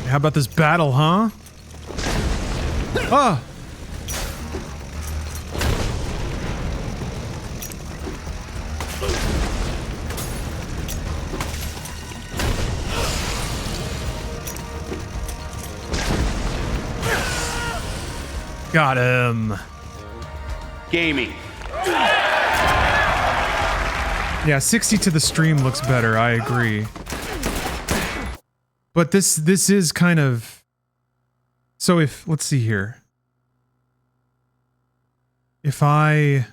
How about this battle, huh? Ah! Got him. Gaming. Yeah, 60 to the stream looks better, I agree. But this is kind of... So if... Let's see here. If I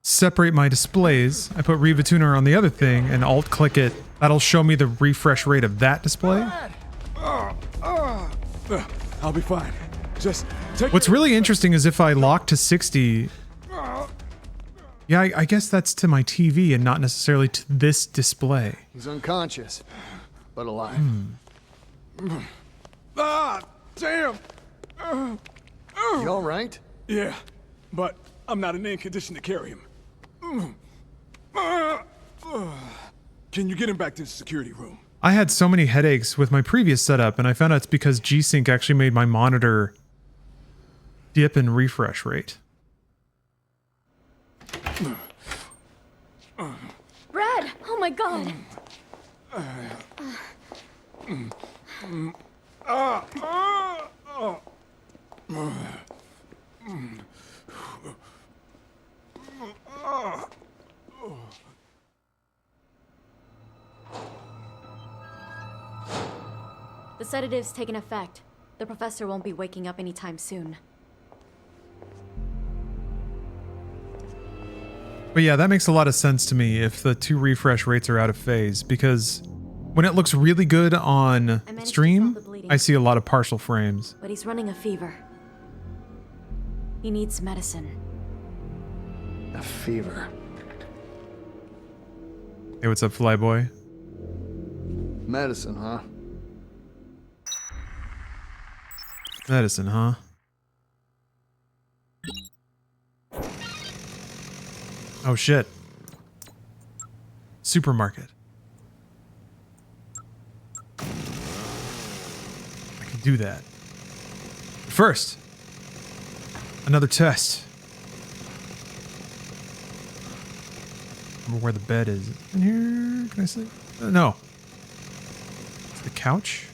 separate my displays, I put Riva Tuner on the other thing and alt-click it, that'll show me the refresh rate of that display. I'll be fine. Just take... What's really interesting is if I lock to 60... Yeah, I guess that's to my TV and not necessarily to this display. He's unconscious, but alive. Ah, damn! You all right? Yeah, but I'm not in any condition to carry him. Can you get him back to the security room? I had so many headaches with my previous setup, and I found out it's because G-Sync actually made my monitor dip in refresh rate. Brad! Oh my god! The sedative's taken effect. The professor won't be waking up anytime soon. But yeah, that makes a lot of sense to me if the two refresh rates are out of phase, because when it looks really good on stream, I see a lot of partial frames. But he's running a fever. He needs medicine. A fever. Hey, what's up, Flyboy? Medicine, huh? Medicine, huh? Oh shit. Supermarket. I can do that. First, another test. Remember where the bed is. In here? Can I sleep? No. It's the couch.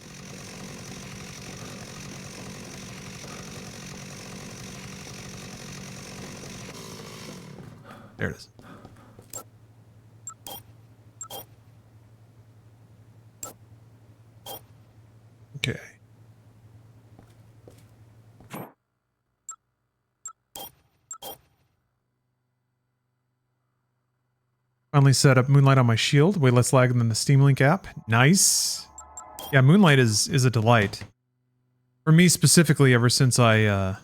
There it is. Okay. Finally set up Moonlight on my shield. Way less lag than the Steam Link app. Nice. Yeah, Moonlight is a delight. For me specifically, ever since I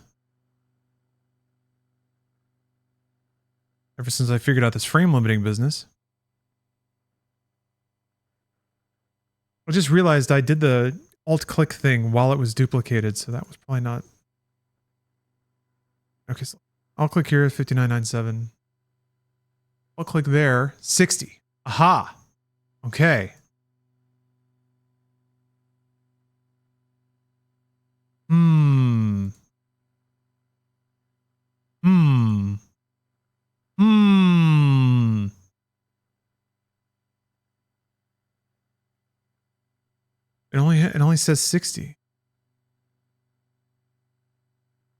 figured out this frame limiting business. I just realized I did the alt-click thing while it was duplicated, so that was probably not... Okay, so I'll click here, 5997. I'll click there, 60. Aha! Okay. Hmm. It only says 60.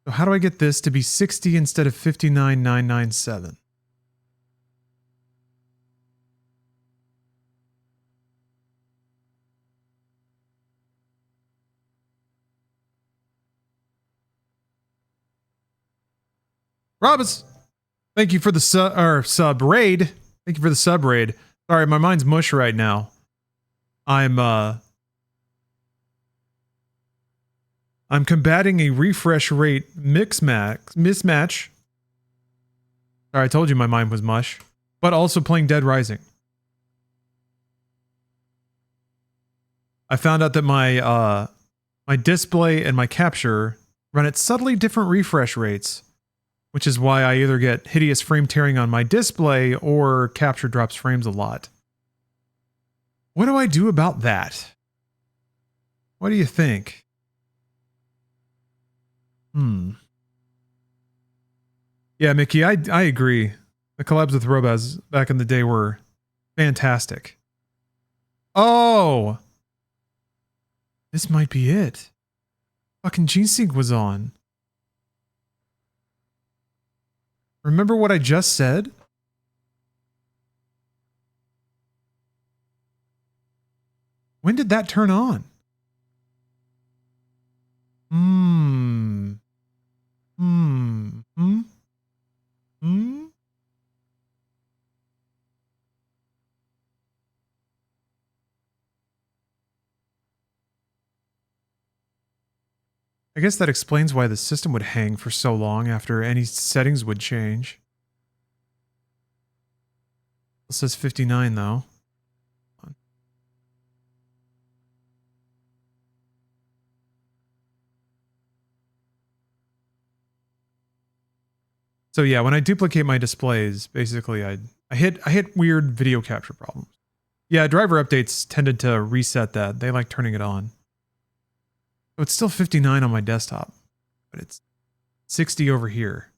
So how do I get this to be 60 instead of 59,997? Robus, thank you for the sub raid. Thank you for the sub raid. Sorry, my mind's mush right now. I'm combating a refresh rate mismatch. Sorry, I told you my mind was mush. But also playing Dead Rising. I found out that my my display and my capture run at subtly different refresh rates, which is why I either get hideous frame tearing on my display or capture drops frames a lot. What do I do about that? What do you think? Yeah, Mickey, I agree. The collabs with Robaz back in the day were fantastic. Oh! This might be it. Fucking G-Sync was on. Remember what I just said? When did that turn on? I guess that explains why the system would hang for so long after any settings would change. It says 59 though. So yeah, when I duplicate my displays, basically I hit weird video capture problems. Yeah, driver updates tended to reset that. They like turning it on. So it's still 59 on my desktop, but it's 60 over here.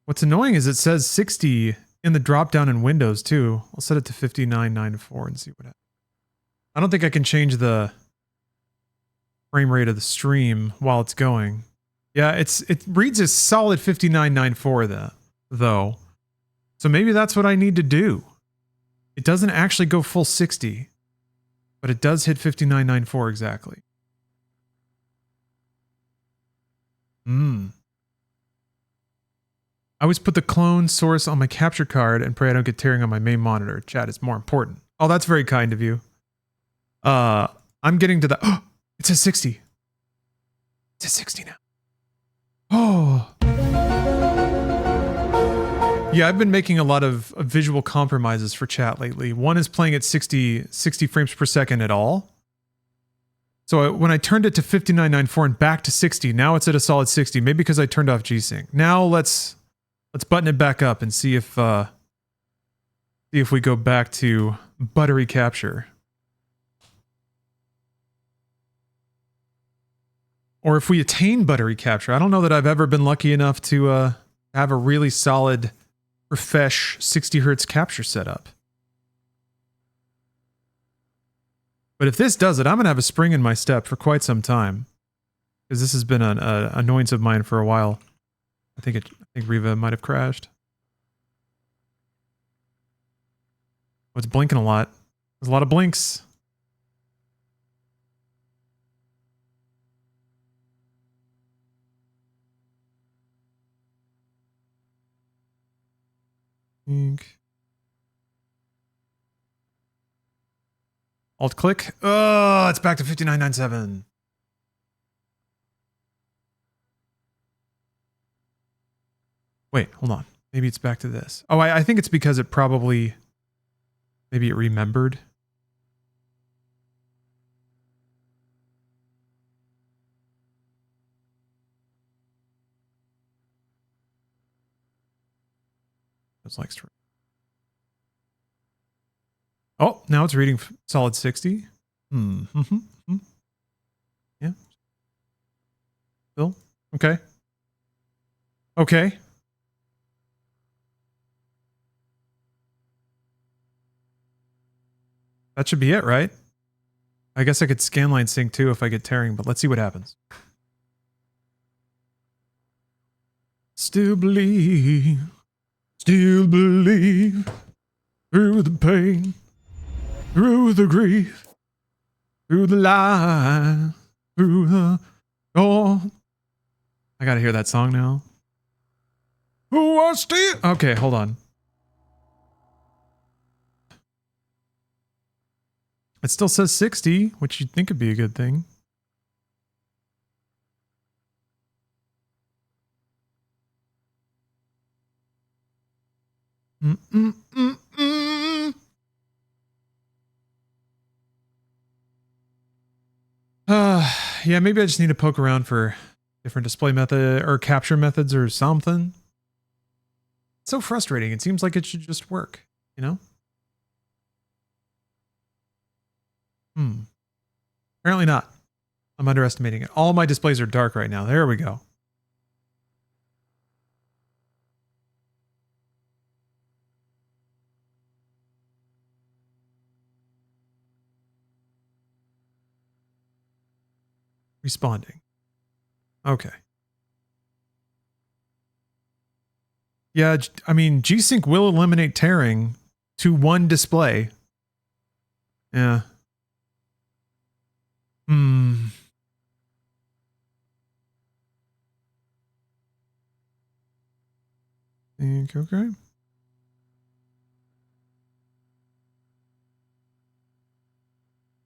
What's annoying is it says 60 in the drop down in Windows too. I'll set it to 59.94 and see what happens. I don't think I can change the frame rate of the stream while it's going. Yeah, it reads a solid 59.94 though. So maybe that's what I need to do. It doesn't actually go full 60, but it does hit 59.94 exactly. I always put the clone source on my capture card and pray I don't get tearing on my main monitor. Chat, it's more important. Oh, that's very kind of you. I'm getting to the... Oh, it says 60. It's at 60 now. Oh. Yeah, I've been making a lot of visual compromises for chat lately. One is playing at 60 frames per second at all. So when I turned it to 59.94 and back to 60, now it's at a solid 60. Maybe because I turned off G-Sync. Now let's button it back up and see if we go back to buttery capture. Or if we attain buttery capture. I don't know that I've ever been lucky enough to have a really solid profesh 60 hertz capture setup. But if this does it, I'm going to have a spring in my step for quite some time. Because this has been an annoyance of mine for a while. I think Riva might have crashed. Oh, it's blinking a lot. There's a lot of blinks. Alt click. Oh, it's back to 59.97. Wait, hold on. Maybe it's back to this. Oh, I think it's because it probably... Maybe it remembered. It's like... Oh, now it's reading solid 60. Yeah. Still? Okay. Okay. That should be it, right? I guess I could scanline sync too if I get tearing, but let's see what happens. Still believe through the pain, through the grief, through the lies, through the dawn. I gotta hear that song now. Oh, I still... Okay, hold on. It still says 60, which you'd think would be a good thing. Yeah, maybe I just need to poke around for different display method or capture methods or something. It's so frustrating. It seems like it should just work, you know? Apparently not. I'm underestimating it. All my displays are dark right now. There we go. Responding. Okay. Yeah, I mean, G-Sync will eliminate tearing to one display. Yeah. Okay.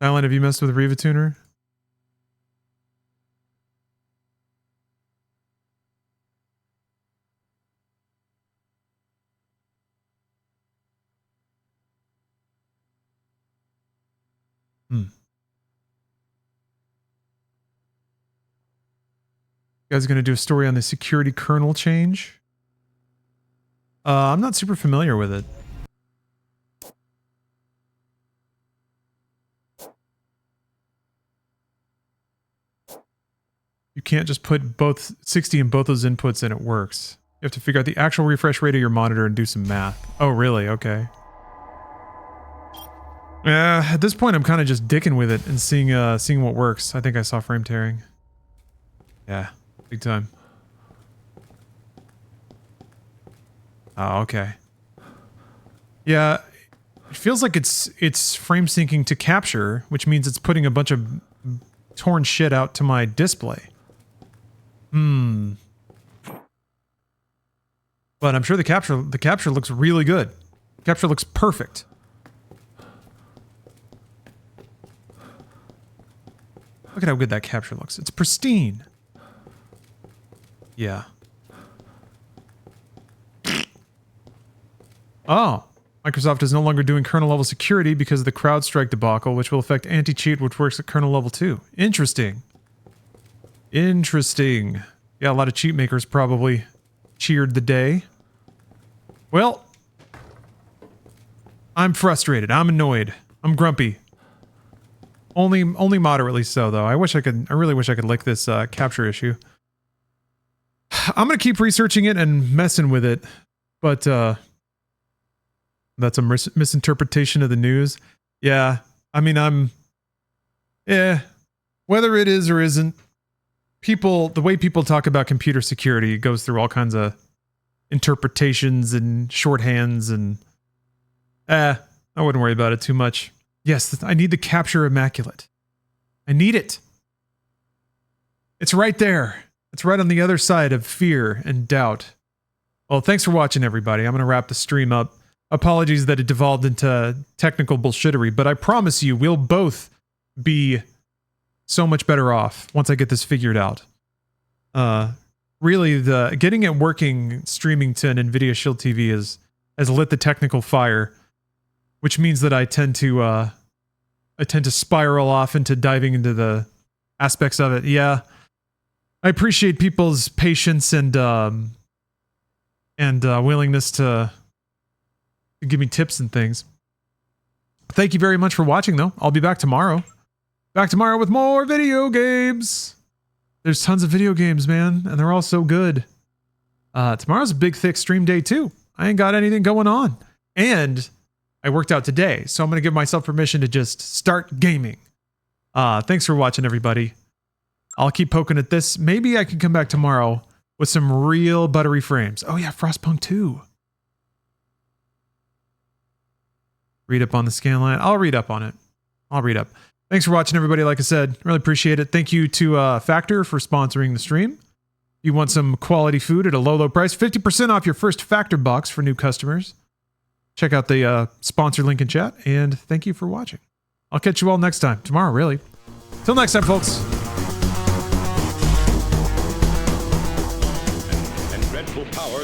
Alan, have you messed with Riva Tuner? You guys are going to do a story on the security kernel change? I'm not super familiar with it. You can't just put both 60 and both those inputs and it works. You have to figure out the actual refresh rate of your monitor and do some math. Oh, really? Okay. At this point, I'm kind of just dicking with it and seeing what works. I think I saw frame tearing. Yeah, big time. Oh, okay. Yeah, it feels like it's frame syncing to capture, which means it's putting a bunch of torn shit out to my display. But I'm sure the capture looks really good. Capture looks perfect. Look at how good that capture looks. It's pristine. Yeah. Oh. Microsoft is no longer doing kernel level security because of the CrowdStrike debacle, which will affect anti-cheat, which works at kernel level too. Interesting. Interesting. Yeah, a lot of cheat makers probably cheered the day. Well, I'm frustrated. I'm annoyed. I'm grumpy. Only moderately so, though. I really wish I could lick this capture issue. I'm gonna keep researching it and messing with it, but that's a misinterpretation of the news. Yeah, I mean, whether it is or isn't, the way people talk about computer security goes through all kinds of interpretations and shorthands, and I wouldn't worry about it too much. Yes, I need the capture immaculate. I need it. It's right there. It's right on the other side of fear and doubt. Well, thanks for watching, everybody. I'm going to wrap the stream up. Apologies that it devolved into technical bullshittery, but I promise you we'll both be so much better off once I get this figured out. Really, getting it working, streaming to an NVIDIA Shield TV has lit the technical fire, which means that I tend to spiral off into diving into the aspects of it. Yeah, I appreciate people's patience and willingness to give me tips and things. Thank you very much for watching, though. I'll be back tomorrow. Back tomorrow with more video games. There's tons of video games, man, and they're all so good. Tomorrow's a big, thick stream day, too. I ain't got anything going on. And I worked out today, so I'm going to give myself permission to just start gaming. Thanks for watching, everybody. I'll keep poking at this. Maybe I can come back tomorrow with some real buttery frames. Oh, yeah, Frostpunk 2. Read up on the scanline. I'll read up on it. I'll read up. Thanks for watching, everybody. Like I said, really appreciate it. Thank you to Factor for sponsoring the stream. If you want some quality food at a low, low price, 50% off your first Factor box for new customers. Check out the sponsor link in chat, and thank you for watching. I'll catch you all next time. Tomorrow, really. Till next time, folks.